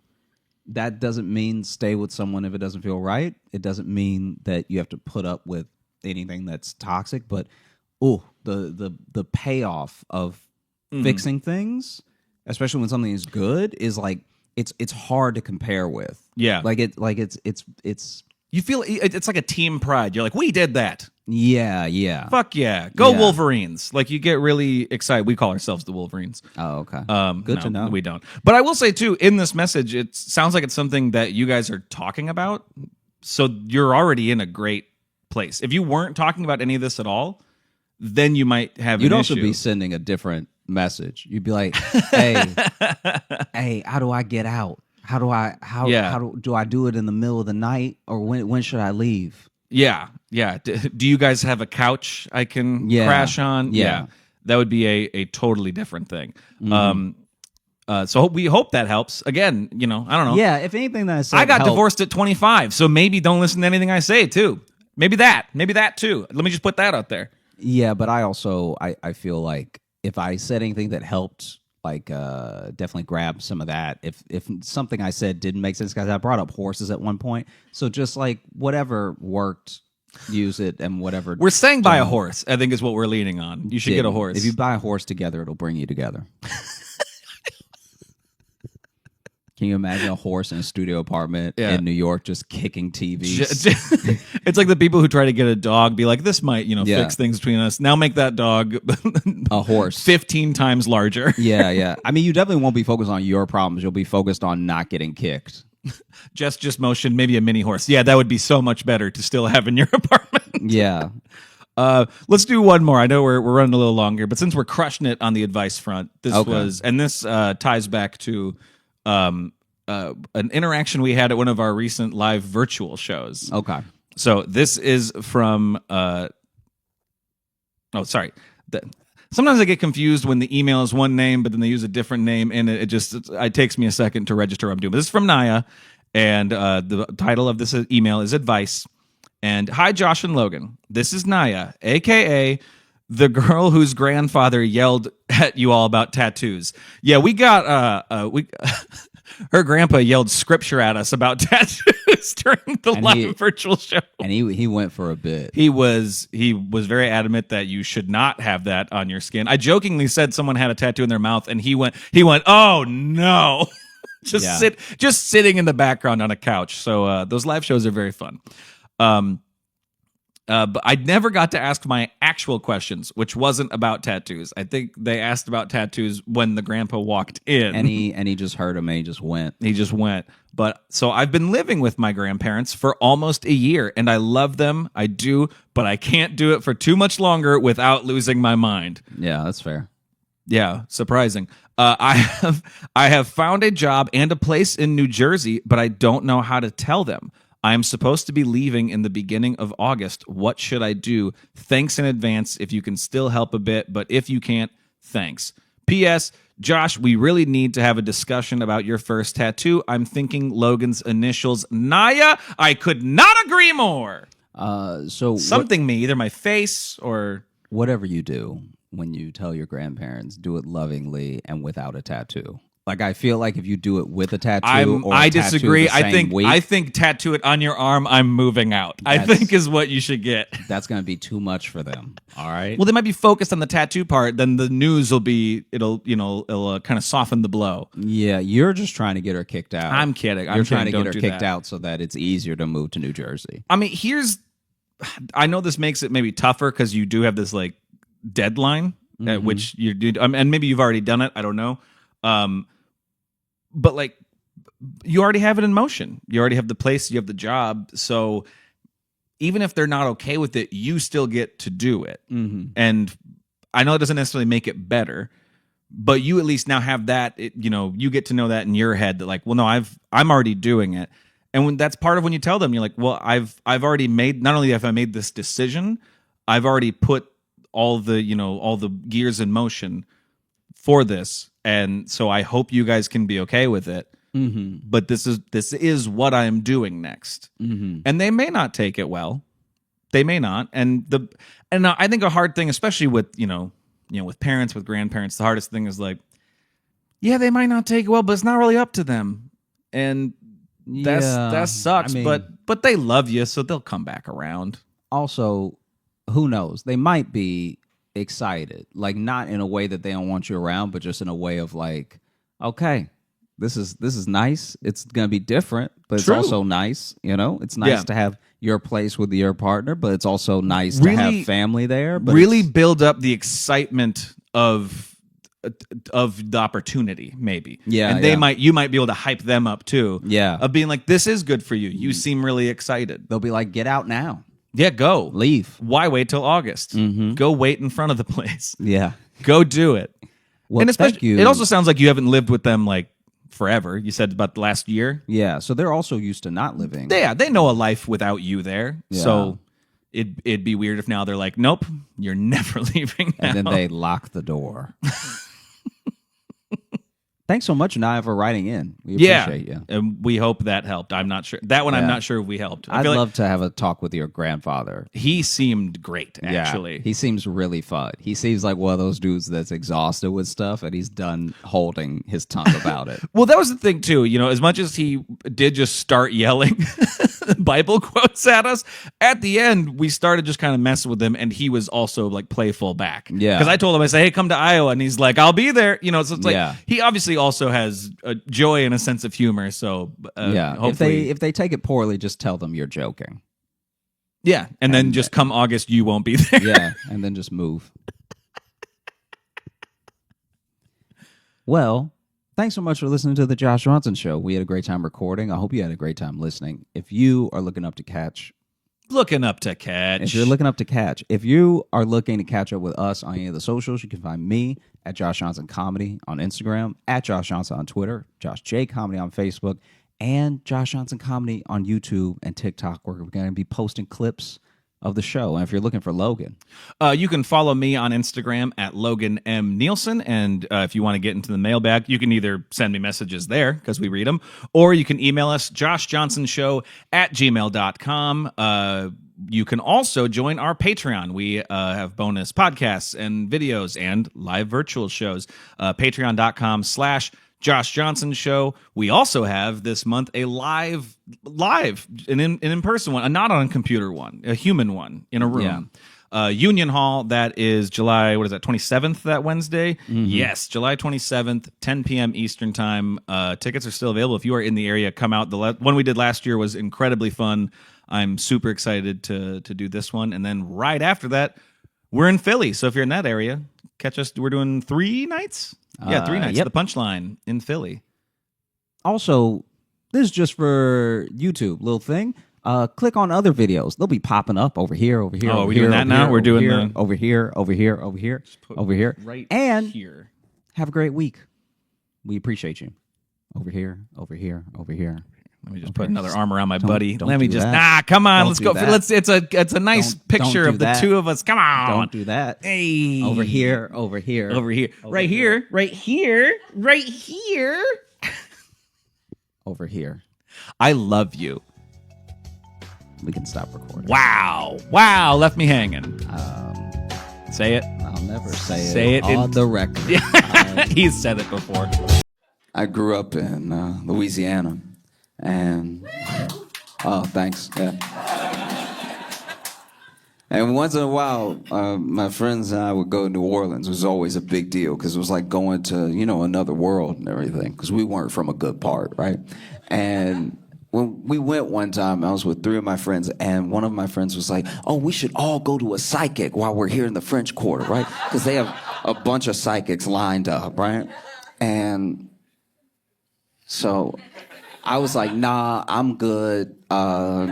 That doesn't mean stay with someone if it doesn't feel right. It doesn't mean that you have to put up with anything that's toxic. But the payoff of fixing things, especially when something is good, is like it's hard to compare with. Yeah, it's you feel it's like a team pride. You're like, we did that. Yeah. Fuck yeah. Go Wolverines. Like, you get really excited. We call ourselves the Wolverines. Oh, okay. Good to know. We don't. But I will say, too, in this message, it sounds like it's something that you guys are talking about. So you're already in a great place. If you weren't talking about any of this at all, then you might have You'd an also issue. be sending a different message. You'd be like, hey, how do I get out? How do I do it in the middle of the night, or when should I leave? Yeah. Do you guys have a couch I can crash on? Yeah. That would be a totally different thing. So we hope that helps. Again, I don't know. Yeah, if anything that I said I got helped. divorced at 25, so maybe don't listen to anything I say, too. Maybe that, too. Let me just put that out there. Yeah, but I also, I feel like if I said anything that helped, like, definitely grab some of that. If something I said didn't make sense, guys, I brought up horses at one point. So just like whatever worked, use it, and whatever. We're saying buy a horse, I think, is what we're leaning on. You should get a horse. If you buy a horse together, it'll bring you together. Can you imagine a horse in a studio apartment in New York just kicking TVs? It's like the people who try to get a dog, be like, this might, fix things between us. Now make that dog a horse 15 times larger. Yeah. I mean, you definitely won't be focused on your problems. You'll be focused on not getting kicked. Just motion, maybe a mini horse. Yeah, that would be so much better to still have in your apartment. Yeah. Let's do one more. I know we're running a little longer, but since we're crushing it on the advice front, this ties back to an interaction we had at one of our recent live virtual shows. Okay. So this is from sometimes I get confused when the email is one name, but then they use a different name, and it takes me a second to register what I'm doing. But this is from Naya, and the title of this email is Advice. And hi, Josh and Logan. This is Naya, a.k.a. the girl whose grandfather yelled at you all about tattoos. Yeah, we got her grandpa yelled scripture at us about tattoos during the live virtual show. And he went for a bit. He was very adamant that you should not have that on your skin. I jokingly said someone had a tattoo in their mouth, and he went, "Oh no." just sitting in the background on a couch. So those live shows are very fun. But I never got to ask my actual questions, which wasn't about tattoos. I think they asked about tattoos when the grandpa walked in. And he just heard him and he just went. He just went. But so I've been living with my grandparents for almost a year, and I love them. I do, but I can't do it for too much longer without losing my mind. Yeah, that's fair. Yeah, surprising. I have found a job and a place in New Jersey, but I don't know how to tell them. I am supposed to be leaving in the beginning of August. What should I do? Thanks in advance if you can still help a bit, but if you can't, thanks. P.S. Josh, we really need to have a discussion about your first tattoo. I'm thinking Logan's initials, Naya. I could not agree more. Something me, either my face or... Whatever you do when you tell your grandparents, do it lovingly and without a tattoo. Like, I feel like if you do it with a tattoo I disagree. I think tattoo it on your arm, I'm moving out. I think is what you should get. That's going to be too much for them. All right. Well, they might be focused on the tattoo part. Then the news will be, it'll kind of soften the blow. Yeah, you're just trying to get her kicked out. I'm kidding. You're trying to get her kicked out so that it's easier to move to New Jersey. I mean, I know this makes it maybe tougher because you do have this like deadline at which you do, and maybe you've already done it. I don't know. But like, you already have it in motion. You already have the place. You have the job. So even if they're not okay with it, you still get to do it. Mm-hmm. And I know it doesn't necessarily make it better, but you at least now have that. You get to know that in your head that like, well, no, I'm already doing it. And that's part of when you tell them, you're like, well, I've already made. Not only have I made this decision, I've already put all the gears in motion for this. And so I hope you guys can be okay with it. Mm-hmm. But this is what I'm doing next. Mm-hmm. And they may not take it well. They may not. And I think a hard thing, especially with with parents, with grandparents, the hardest thing is like, yeah, they might not take it well, but it's not really up to them. And that sucks. I mean, but they love you, so they'll come back around. Also, who knows? They might be excited, like not in a way that they don't want you around, but just in a way of like, okay, this is nice. It's gonna be different, but it's also nice. It's nice to have your place with your partner, but it's also nice to have family there. But really build up the excitement of the opportunity, maybe. Yeah, and you might be able to hype them up too. Yeah, of being like, this is good for you. You seem really excited. They'll be like, get out now. Yeah, go. Leave. Why wait till August? Mm-hmm. Go wait in front of the place. Yeah. Go do it. Well, and especially, it also sounds like you haven't lived with them like forever. You said about the last year. Yeah, so they're also used to not living. Yeah, they know a life without you there. Yeah. So it'd be weird if now they're like, nope, you're never leaving now. And then they lock the door. Thanks so much, Naya, for writing in. We appreciate you. And we hope that helped. I'm not sure. That one, I'm not sure if we helped. I'd love to have a talk with your grandfather. He seemed great, actually. Yeah, he seems really fun. He seems like one of those dudes that's exhausted with stuff, and he's done holding his tongue about it. Well, that was the thing, too. As much as he did just start yelling Bible quotes at us, at the end, we started just kind of messing with him, and he was also, like, playful back. Yeah. Because I told him, I said, hey, come to Iowa, and he's like, I'll be there. So it's like, he obviously also has a joy and a sense of humor. So hopefully, if they take it poorly, just tell them you're joking. Yeah, and then just come August, you won't be there. Yeah, and then just move. Well, thanks so much for listening to the Josh Johnson Show. We had a great time recording. I hope you had a great time listening. If you are looking up to catch. If you're looking up to catch. If you are looking to catch up with us on any of the socials, you can find me at Josh Johnson Comedy on Instagram, at Josh Johnson on Twitter, Josh J Comedy on Facebook, and Josh Johnson Comedy on YouTube and TikTok, where we're going to be posting clips of the show. And if you're looking for Logan, you can follow me on Instagram at Logan M. Nielsen. And if you want to get into the mailbag, you can either send me messages there because we read them, or you can email us, joshjohnsonshow@gmail.com. you can also join our Patreon. We have bonus podcasts and videos and live virtual shows. Patreon.com/Josh Johnson Show. We also have this month a live, an in-person one, a not on a computer one, a human one in a room. Union Hall, that is July, 27th, that Wednesday? Mm-hmm. Yes, July 27th, 10 p.m. Eastern Time. Tickets are still available. If you are in the area, come out. The one we did last year was incredibly fun. I'm super excited to do this one. And then right after that, we're in Philly. So if you're in that area, catch us. We're doing 3 nights? 3 nights. Yep. The Punchline in Philly. Also, this is just for YouTube, little thing. Click on other videos. They'll be popping up over here, over here. Oh, are we doing that now? We're doing here, over here, over here, over here, over here. Right and here. Have a great week. We appreciate you. Over here, over here, over here. Let me just put another arm around my buddy. Don't Let me do just that. come on. Don't Let's do go. that. It's a nice picture of the two of us. Come on. Don't do that. Hey. Over here, over here. Over here. Over right here. Right here. Right here. Over here. I love you. We can stop recording. Wow. Wow. Left me hanging. Say it. I'll never say it on the record. He's said it before. I grew up in Louisiana, and thanks. Yeah. And once in a while, my friends and I would go to New Orleans. It was always a big deal because it was like going to, another world and everything, because we weren't from a good part, right? And when we went one time, I was with 3 of my friends, and one of my friends was like, oh, we should all go to a psychic while we're here in the French Quarter, right? Because they have a bunch of psychics lined up, right? And so I was like, nah, I'm good. I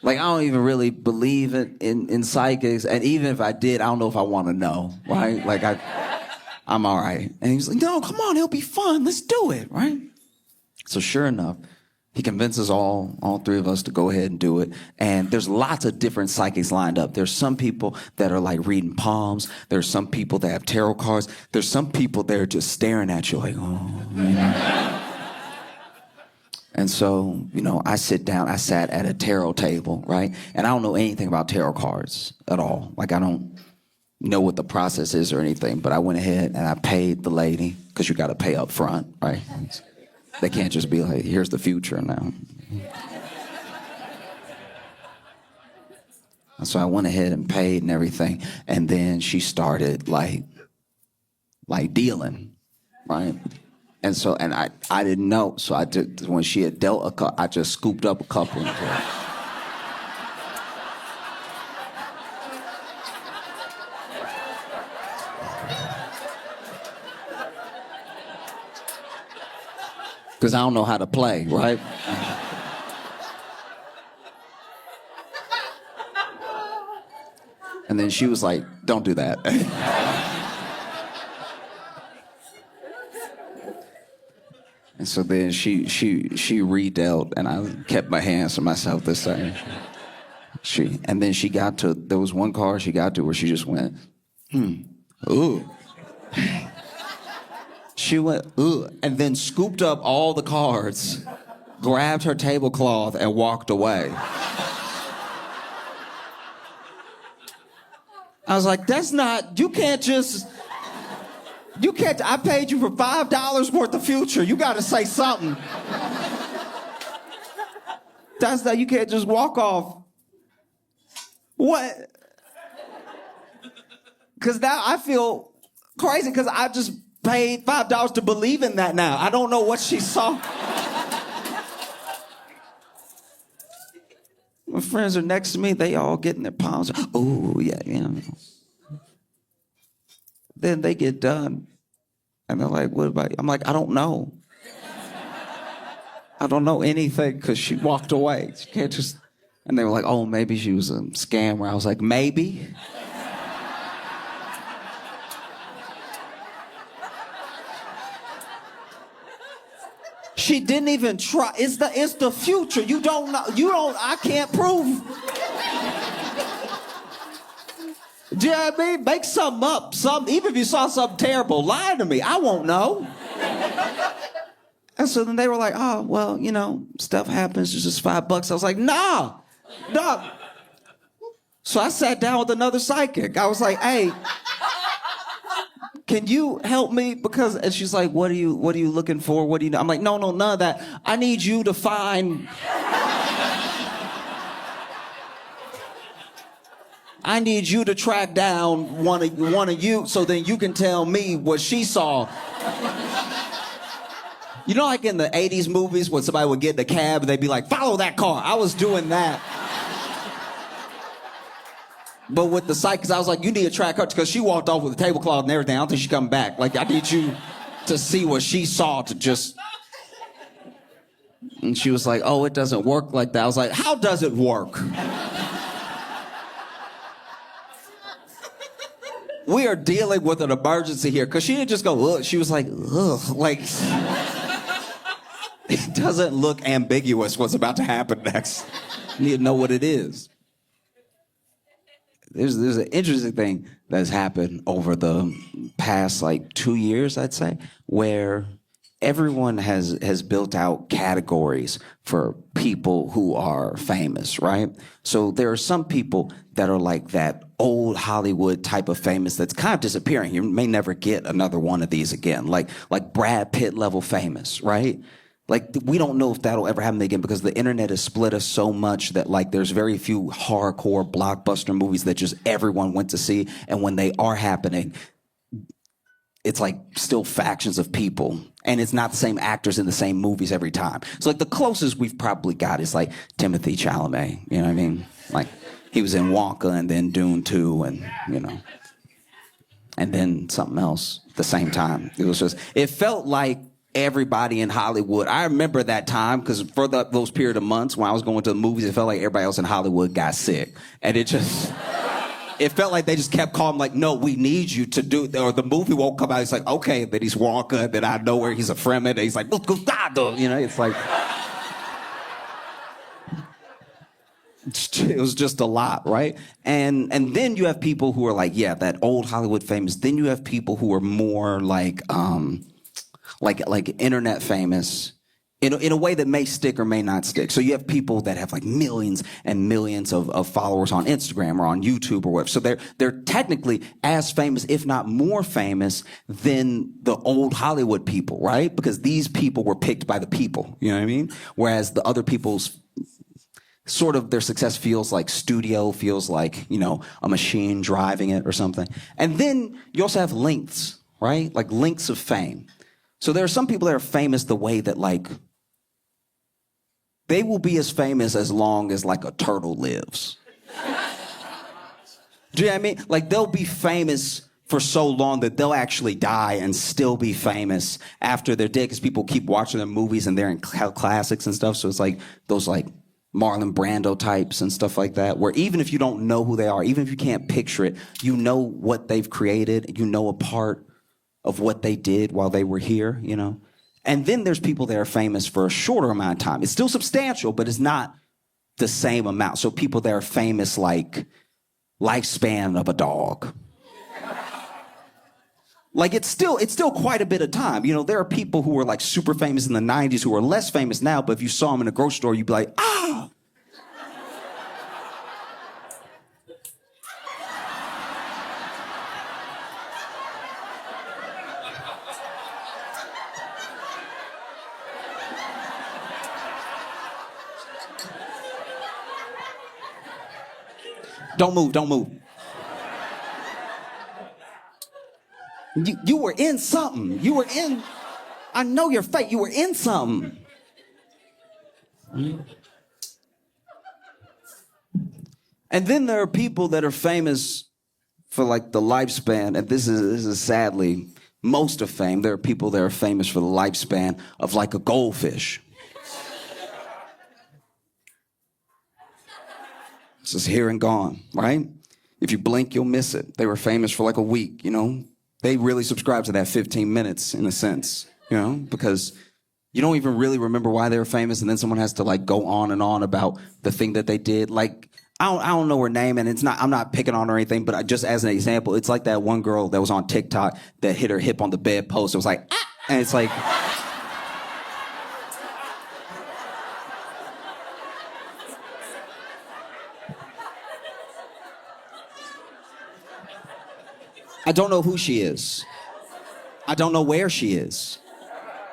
don't even really believe in psychics. And even if I did, I don't know if I want to know, right? I'm all right. And he was like, no, come on, it'll be fun. Let's do it, right? So sure enough, he convinces all 3 of us to go ahead and do it. And there's lots of different psychics lined up. There's some people that are like reading palms. There's some people that have tarot cards. There's some people that are just staring at you like, oh. And so, I sit down. I sat at a tarot table, right? And I don't know anything about tarot cards at all. I don't know what the process is or anything. But I went ahead and I paid the lady, because you got to pay up front, right? They can't just be like, here's the future now. And so I went ahead and paid and everything. And then she started like dealing, right? And so, and I didn't know. So I did, when she had dealt a couple, I just scooped up a couple. Because I don't know how to play, right? And then she was like, don't do that. And so then she redealt, and I kept my hands to myself this time. And then there was one card she got to where she just went, ooh. She went, ooh, and then scooped up all the cards, grabbed her tablecloth, and walked away. I was like, I paid you for $5 worth of future. You got to say something. You can't just walk off. What? Because now I feel crazy because I just paid $5 to believe in that now. I don't know what she saw. My friends are next to me. They all getting their palms. Oh, yeah. Then they get done. And they're like, what about you? I'm like, I don't know. I don't know anything because she walked away. She can't just... And they were like, oh, maybe she was a scammer. I was like, maybe? She didn't even try. It's the future. You don't know. I can't prove. Do you know what I mean? Make something up. Even if you saw something terrible, lie to me. I won't know. And so then they were like, oh, well, stuff happens. It's just $5. I was like, nah. So I sat down with another psychic. I was like, hey, can you help me? Because, and she's like, what are you looking for? What do you know? I'm like, no, none of that. I need you to find, I need you to track down one of you so then you can tell me what she saw. You know, like in the 80s movies when somebody would get in a cab and they'd be like, follow that car. I was doing that. But with the psychics, I was like, you need to track her because she walked off with a tablecloth and everything. I don't think she's coming back. Like, I need you to see what she saw to just... And she was like, oh, it doesn't work like that. I was like, how does it work? We are dealing with an emergency here. Because she didn't just go, ugh. She was like, ugh. Like, it doesn't look ambiguous what's about to happen next. You need to know what it is. There's an interesting thing that's happened over the past, 2 years, I'd say, where everyone has built out categories for people who are famous, right? So there are some people that are like that old Hollywood type of famous that's kind of disappearing. You may never get another one of these again, like Brad Pitt level famous, right? Like, we don't know if that'll ever happen again because the internet has split us so much that, there's very few hardcore blockbuster movies that just everyone went to see. And when they are happening, it's still factions of people. And it's not the same actors in the same movies every time. So, the closest we've probably got is, Timothée Chalamet. You know what I mean? He was in Wonka and then Dune 2 and, and then something else at the same time. It felt like everybody in Hollywood. I remember that time because for those period of months when I was going to the movies, it felt like everybody else in Hollywood got sick. And it felt like they just kept calling no, we need you to do, or the movie won't come out. It's like, okay, then he's Wonka, then I know where he's a Fremen, and he's like, it's like, it was just a lot, right? And then you have people who are that old Hollywood famous. Then you have people who are more like internet famous in a way that may stick or may not stick. So you have people that have millions and millions of followers on Instagram or on YouTube or whatever. So they're technically as famous, if not more famous than the old Hollywood people, right? Because these people were picked by the people, you know what I mean? Whereas the other people's sort of their success feels like studio, feels like, a machine driving it or something. And then you also have lengths, right? Lengths of fame. So there are some people that are famous the way that they will be as famous as long as a turtle lives. Do you know what I mean? They'll be famous for so long that they'll actually die and still be famous after they're dead because people keep watching their movies and they're in classics and stuff. So it's those Marlon Brando types and stuff like that, where even if you don't know who they are, even if you can't picture it, you know what they've created, you know a part of what they did while they were here, And then there's people that are famous for a shorter amount of time. It's still substantial, but it's not the same amount. So people that are famous lifespan of a dog. It's still quite a bit of time. There are people who were super famous in the 90s who are less famous now, but if you saw them in a grocery store, you'd be like, ah! Don't move. You were in something. I know your face. You were in something. And then there are people that are famous for the lifespan, and this is sadly most of fame. There are people that are famous for the lifespan of a goldfish. It's just here and gone, right? If you blink, you'll miss it. They were famous for a week, They really subscribe to that 15 minutes in a sense, because you don't even really remember why they were famous, and then someone has to go on and on about the thing that they did. I don't know her name, and I'm not picking on her or anything, but just as an example, it's like that one girl that was on TikTok that hit her hip on the bedpost. It was ah! And it's I don't know who she is. I don't know where she is.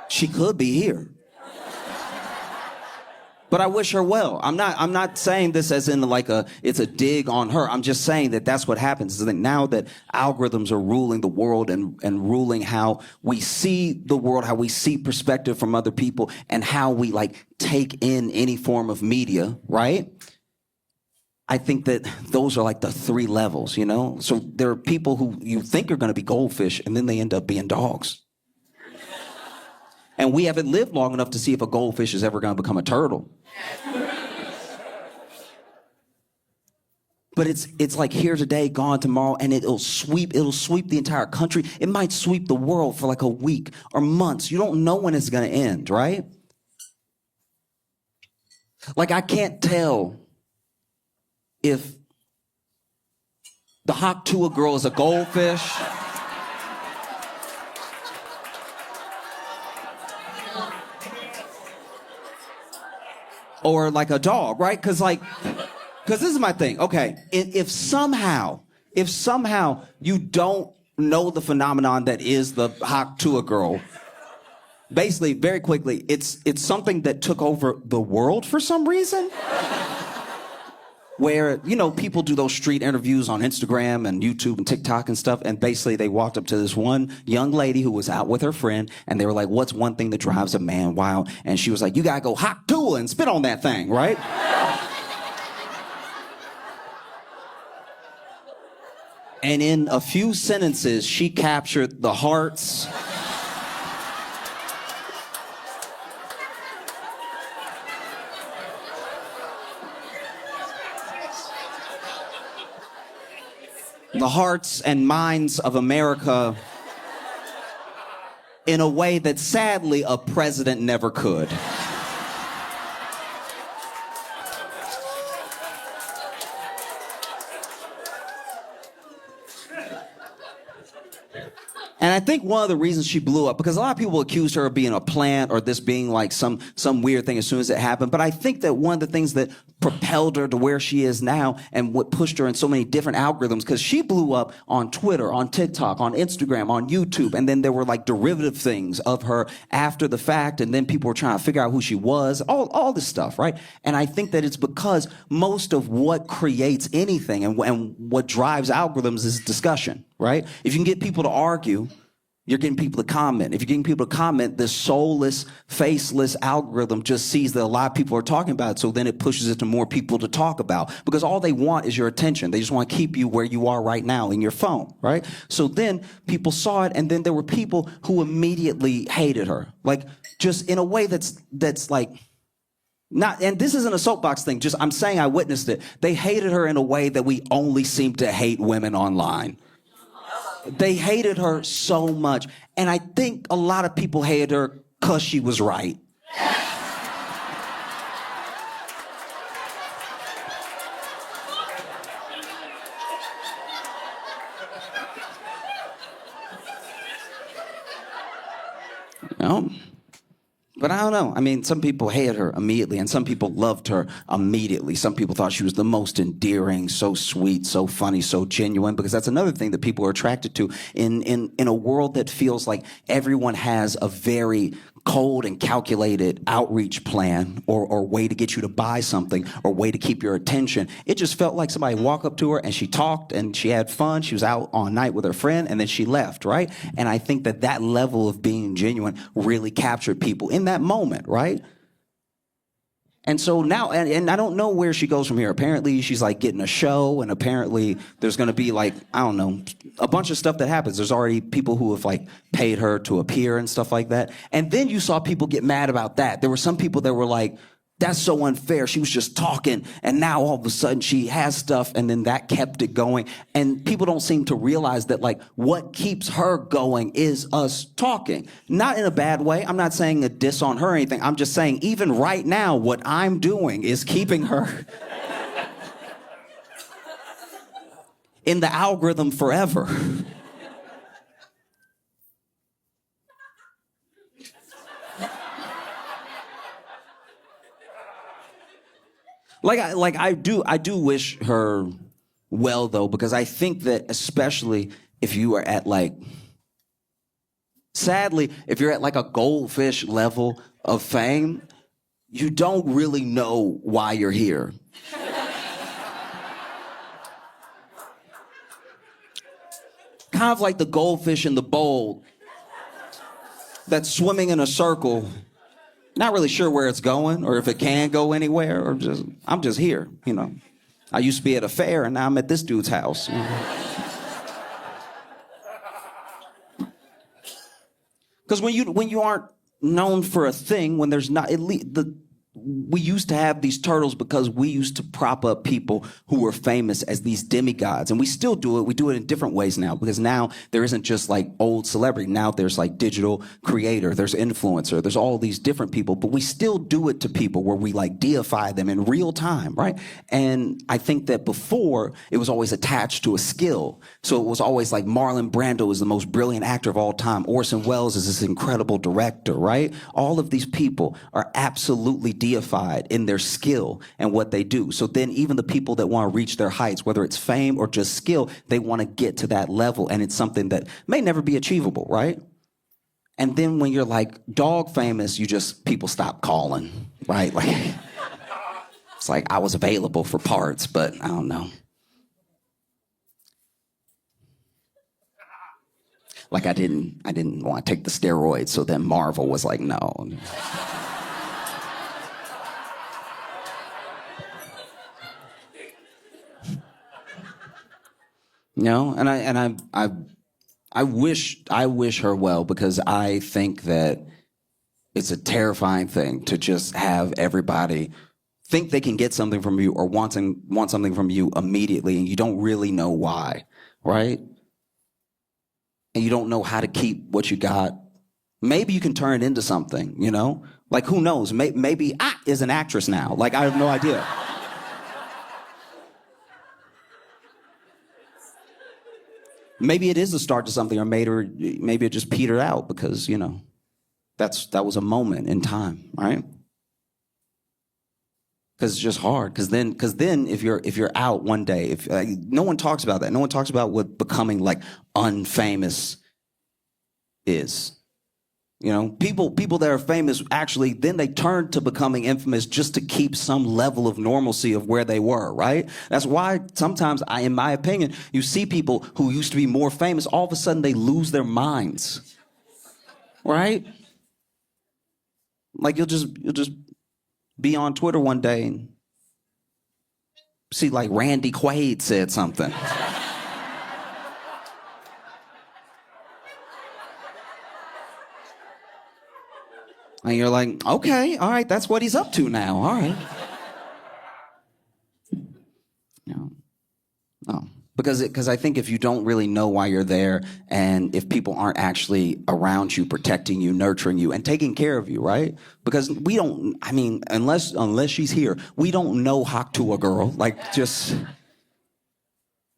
She could be here. But I wish her well. I'm not saying this as in like it's a dig on her. I'm just saying that that's what happens. Is that now that algorithms are ruling the world and ruling how we see the world, how we see perspective from other people, and how we like take in any form of media, right? I think that those are like the 3 levels, you know? So there are people who you think are going to be goldfish, and then they end up being dogs. And we haven't lived long enough to see if a goldfish is ever going to become a turtle. But it's like here today, gone tomorrow, and it'll sweep the entire country. It might sweep the world for like a week or months. You don't know when it's going to end, right? Like I can't tell if the Haktua girl is a goldfish or like a dog, right? Because this is my thing. Okay, if somehow you don't know the phenomenon that is the Haktua girl, basically, very quickly, it's something that took over the world for some reason. Where, you know, people do those street interviews on Instagram and YouTube and TikTok and stuff, and basically they walked up to this one young lady who was out with her friend, and they were like, what's one thing that drives a man wild? And she was like, you gotta go Haktua and spit on that thing, right? And in a few sentences, she captured the hearts, and minds of America in a way that sadly a president never could. And I think one of the reasons she blew up, because a lot of people accused her of being a plant or this being like some weird thing as soon as it happened. But I think that one of the things that propelled her to where she is now and what pushed her in so many different algorithms, because she blew up on Twitter, on TikTok, on Instagram, on YouTube. And then there were like derivative things of her after the fact. And then people were trying to figure out who she was, all this stuff, right? And I think that it's because most of what creates anything and what drives algorithms is discussion, right? If you can get people to argue, you're getting people to comment. If you're getting people to comment, this soulless, faceless algorithm just sees that a lot of people are talking about it, so then it pushes it to more people to talk about. Because all they want is your attention. They just want to keep you where you are right now in your phone, right? So then people saw it, and then there were people who immediately hated her. Like, just in a way that's like, not, and this isn't a soapbox thing, just I'm saying I witnessed it. They hated her in a way that we only seem to hate women online. They hated her so much. And I think a lot of people hated her because she was right. No. But I don't know. I mean, some people hated her immediately, and some people loved her immediately. Some people thought she was the most endearing, so sweet, so funny, so genuine, because that's another thing that people are attracted to in a world that feels like everyone has a very cold and calculated outreach plan or way to get you to buy something or way to keep your attention. It just felt like somebody walked up to her and she talked and she had fun. She was out all night with her friend and then she left, right? And I think that level of being genuine really captured people in that moment, right? And so now, and I don't know where she goes from here. Apparently she's like getting a show, and apparently there's going to be like, I don't know, a bunch of stuff that happens. There's already people who have like paid her to appear and stuff like that. And then you saw people get mad about that. There were some people that were like, that's so unfair. She was just talking, and now all of a sudden she has stuff, and then that kept it going. And people don't seem to realize that, like, what keeps her going is us talking. Not in a bad way. I'm not saying a diss on her or anything. I'm just saying, even right now, what I'm doing is keeping her in the algorithm forever. I do wish her well, though, because I think that especially if you are at like, sadly, if you're at like a goldfish level of fame, you don't really know why you're here. Kind of like the goldfish in the bowl that's swimming in a circle, not really sure where it's going or if it can go anywhere, or just, I'm just here, you know. I used to be at a fair and now I'm at this dude's house. You know? Because when you aren't known for a thing, when there's not, we used to have these turtles because we used to prop up people who were famous as these demigods. And we still do it. We do it in different ways now, because now there isn't just like old celebrity. Now there's like digital creator, there's influencer, there's all these different people, but we still do it to people where we like deify them in real time, right? And I think that before it was always attached to a skill. So it was always like Marlon Brando is the most brilliant actor of all time. Orson Welles is this incredible director, right? All of these people are absolutely deified in their skill and what they do. So then even the people that want to reach their heights, whether it's fame or just skill, they want to get to that level. And it's something that may never be achievable, right? And then when you're like dog famous, people stop calling, right? Like, it's like I was available for parts, but I don't know. Like I didn't want to take the steroids, so then Marvel was like, no. You know, and I wish her well, because I think that it's a terrifying thing to just have everybody think they can get something from you or want something from you immediately, and you don't really know why, right? And you don't know how to keep what you got. Maybe you can turn it into something, you know? Like, who knows? Maybe I is an actress now. Like, I have no idea. Maybe it is the start to something, or maybe it just petered out because, you know, that was a moment in time, right? Because it's just hard. Because then, if you're out one day, if no one talks about that, no one talks about what becoming like unfamous is. You know, people that are famous actually then they turn to becoming infamous just to keep some level of normalcy of where they were, right? That's why sometimes in my opinion, you see people who used to be more famous, all of a sudden they lose their minds, right? Like you'll just be on Twitter one day and see like Randy Quaid said something. And you're like, okay, all right, that's what he's up to now, all right. No. Because I think if you don't really know why you're there, and if people aren't actually around you, protecting you, nurturing you, and taking care of you, right? Because we don't, I mean, unless she's here, we don't know Haktua girl. Like, just,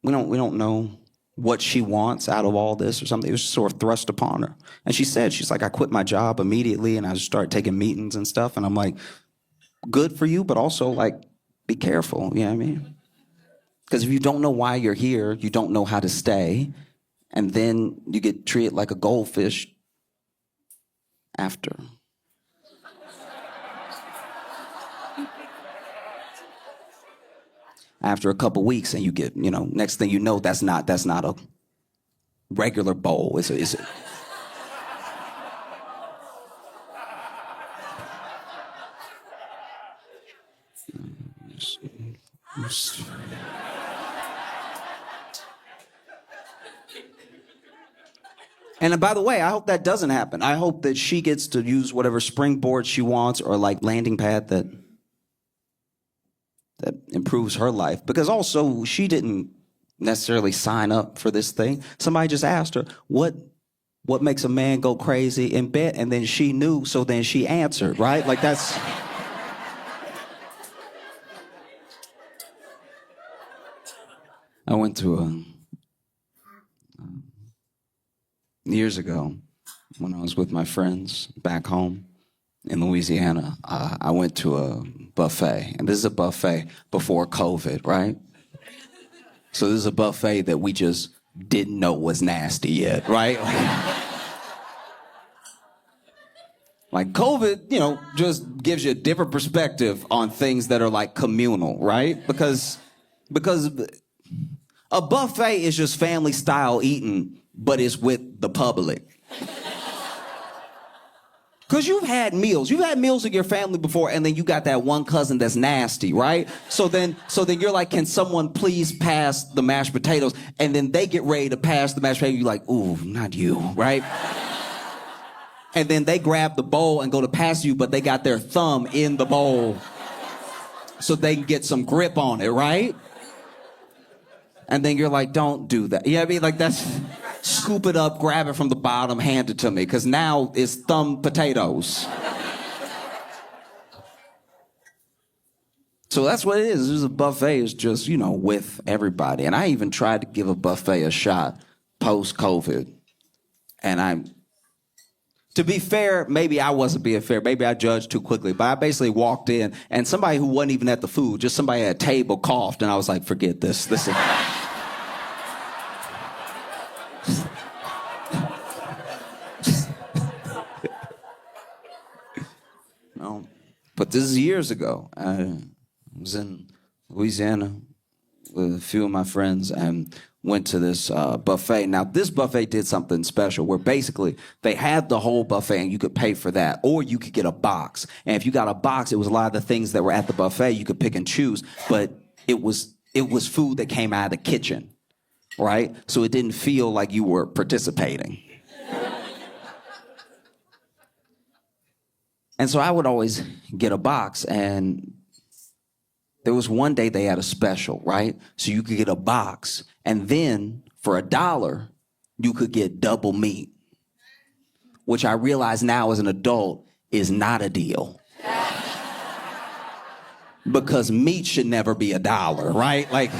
we don't know what she wants out of all this or something. It was just sort of thrust upon her. And she's like, I quit my job immediately and I just started taking meetings and stuff. And I'm like, good for you, but also like, be careful, you know what I mean? Because if you don't know why you're here, you don't know how to stay, and then you get treated like a goldfish after. After a couple weeks, and you get, you know, next thing you know, that's not a regular bowl. It's a And by the way, I hope that doesn't happen. I hope that she gets to use whatever springboard she wants, or like landing pad that improves her life. Because also, she didn't necessarily sign up for this thing. Somebody just asked her, what makes a man go crazy in bed? And then she knew, so then she answered, right? Like that's... I went to years ago, when I was with my friends back home in Louisiana, I went to a buffet. And this is a buffet before COVID, right? So this is a buffet that we just didn't know was nasty yet, right? Like COVID, just gives you a different perspective on things that are like communal, right? Because a buffet is just family style eating, but it's with the public. Because you've had meals with your family before, and then you got that one cousin that's nasty, right? So then you're like, can someone please pass the mashed potatoes? And then they get ready to pass the mashed potatoes. You're like, ooh, not you, right? And then they grab the bowl and go to pass you, but they got their thumb in the bowl so they can get some grip on it, right? And then you're like, don't do that. You know what I mean? Like, that's, scoop it up, grab it from the bottom, hand it to me, because now it's thumb potatoes. So that's what it is. There's a buffet is just, with everybody. And I even tried to give a buffet a shot post-COVID. And to be fair, maybe I wasn't being fair. Maybe I judged too quickly. But I basically walked in, and somebody who wasn't even at the food, just somebody at a table coughed, and I was like, forget this. This is... But this is years ago. I was in Louisiana with a few of my friends and went to this buffet. Now, this buffet did something special where basically they had the whole buffet and you could pay for that, or you could get a box. And if you got a box, it was a lot of the things that were at the buffet you could pick and choose, but it was food that came out of the kitchen, right? So it didn't feel like you were participating. And so I would always get a box, and there was one day they had a special, right? So you could get a box, and then for $1, you could get double meat, which I realize now as an adult is not a deal. Because meat should never be $1, right? Like...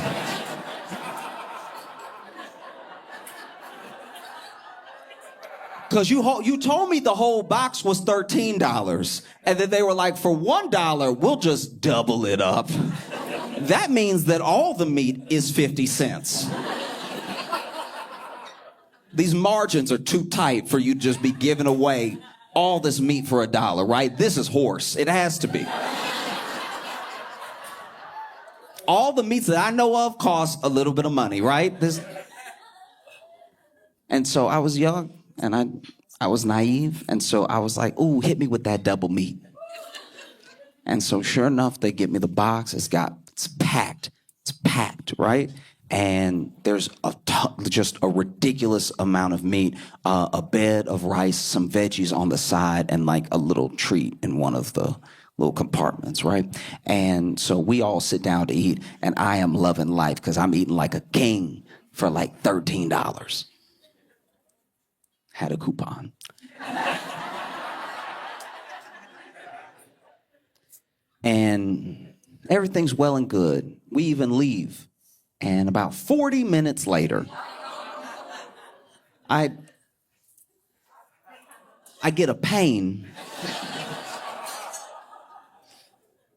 Because you told me the whole box was $13, and then they were like, for $1, we'll just double it up. That means that all the meat is 50 cents. These margins are too tight for you to just be giving away all this meat for $1, right? This is horse. It has to be. All the meats that I know of cost a little bit of money, right? And so I was young. And I was naive, and so I was like, ooh, hit me with that double meat. And so sure enough, they get me the box. It's packed, right? And there's just a ridiculous amount of meat, a bed of rice, some veggies on the side, and like a little treat in one of the little compartments, right? And so we all sit down to eat, and I am loving life because I'm eating like a king for like $13. Had a coupon. And everything's well and good. We even leave. And about 40 minutes later, I get a pain.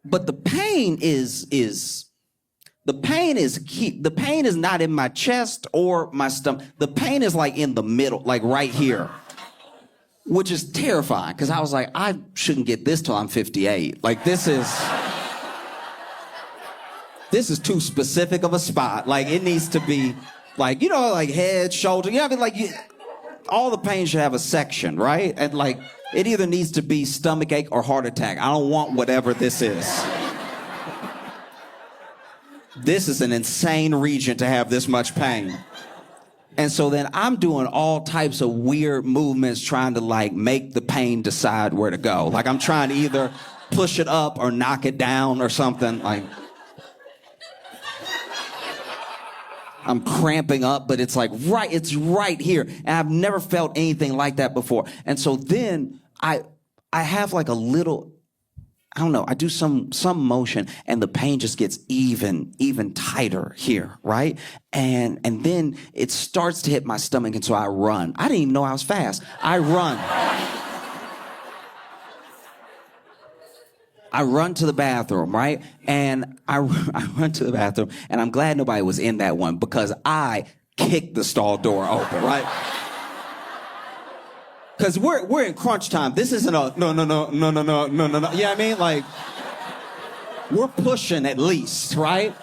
But the pain is not in my chest or my stomach. The pain is like in the middle, like right here, which is terrifying because I was like, I shouldn't get this till I'm 58. Like this is too specific of a spot. Like it needs to be like, like head, shoulder, I mean, like all the pain should have a section, right? And like it either needs to be stomach ache or heart attack. I don't want whatever this is. This is an insane region to have this much pain. And so then I'm doing all types of weird movements trying to like make the pain decide where to go. Like I'm trying to either push it up or knock it down or something. Like I'm cramping up, but it's like it's right here. And I've never felt anything like that before. And so then I have like a little, I don't know, I do some motion and the pain just gets even tighter here, right? And then it starts to hit my stomach, and so I run. I didn't even know I was fast. I run. I run to the bathroom, right? And I run to the bathroom, and I'm glad nobody was in that one because I kick the stall door open, right? Because we're in crunch time. This isn't a no. You know what I mean? Like, we're pushing at least, right?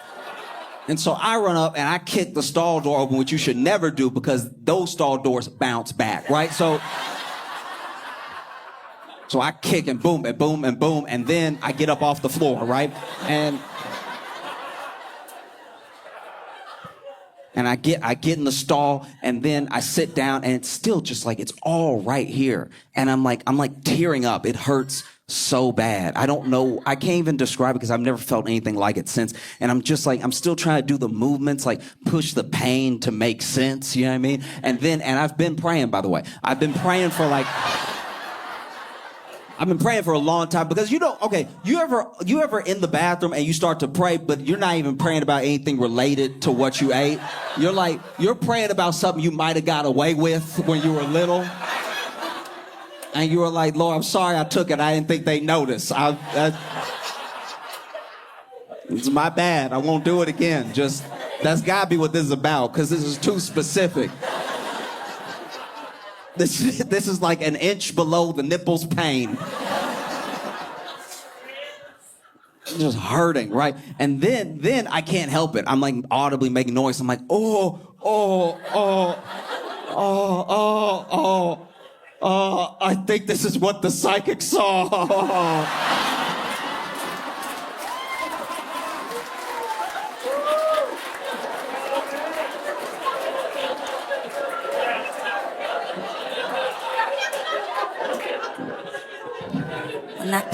And so I run up and I kick the stall door open, which you should never do because those stall doors bounce back, right? So I kick and boom and boom and boom, and then I get up off the floor, right? And I get in the stall, and then I sit down, and it's still just like, it's all right here. And I'm like tearing up. It hurts so bad. I don't know. I can't even describe it because I've never felt anything like it since. And I'm just like, I'm still trying to do the movements, like push the pain to make sense. You know what I mean? And I've been praying, by the way. I've been praying for a long time because you ever in the bathroom and you start to pray, but you're not even praying about anything related to what you ate. You're praying about something you might have got away with when you were little. And you were like, Lord, I'm sorry I took it. I didn't think they'd notice. It's my bad. I won't do it again. That's gotta be what this is about, because this is too specific. This is like an inch below the nipples pain. Just hurting, right? And then I can't help it. I'm like audibly making noise. I'm like, I think this is what the psychic saw. I'm not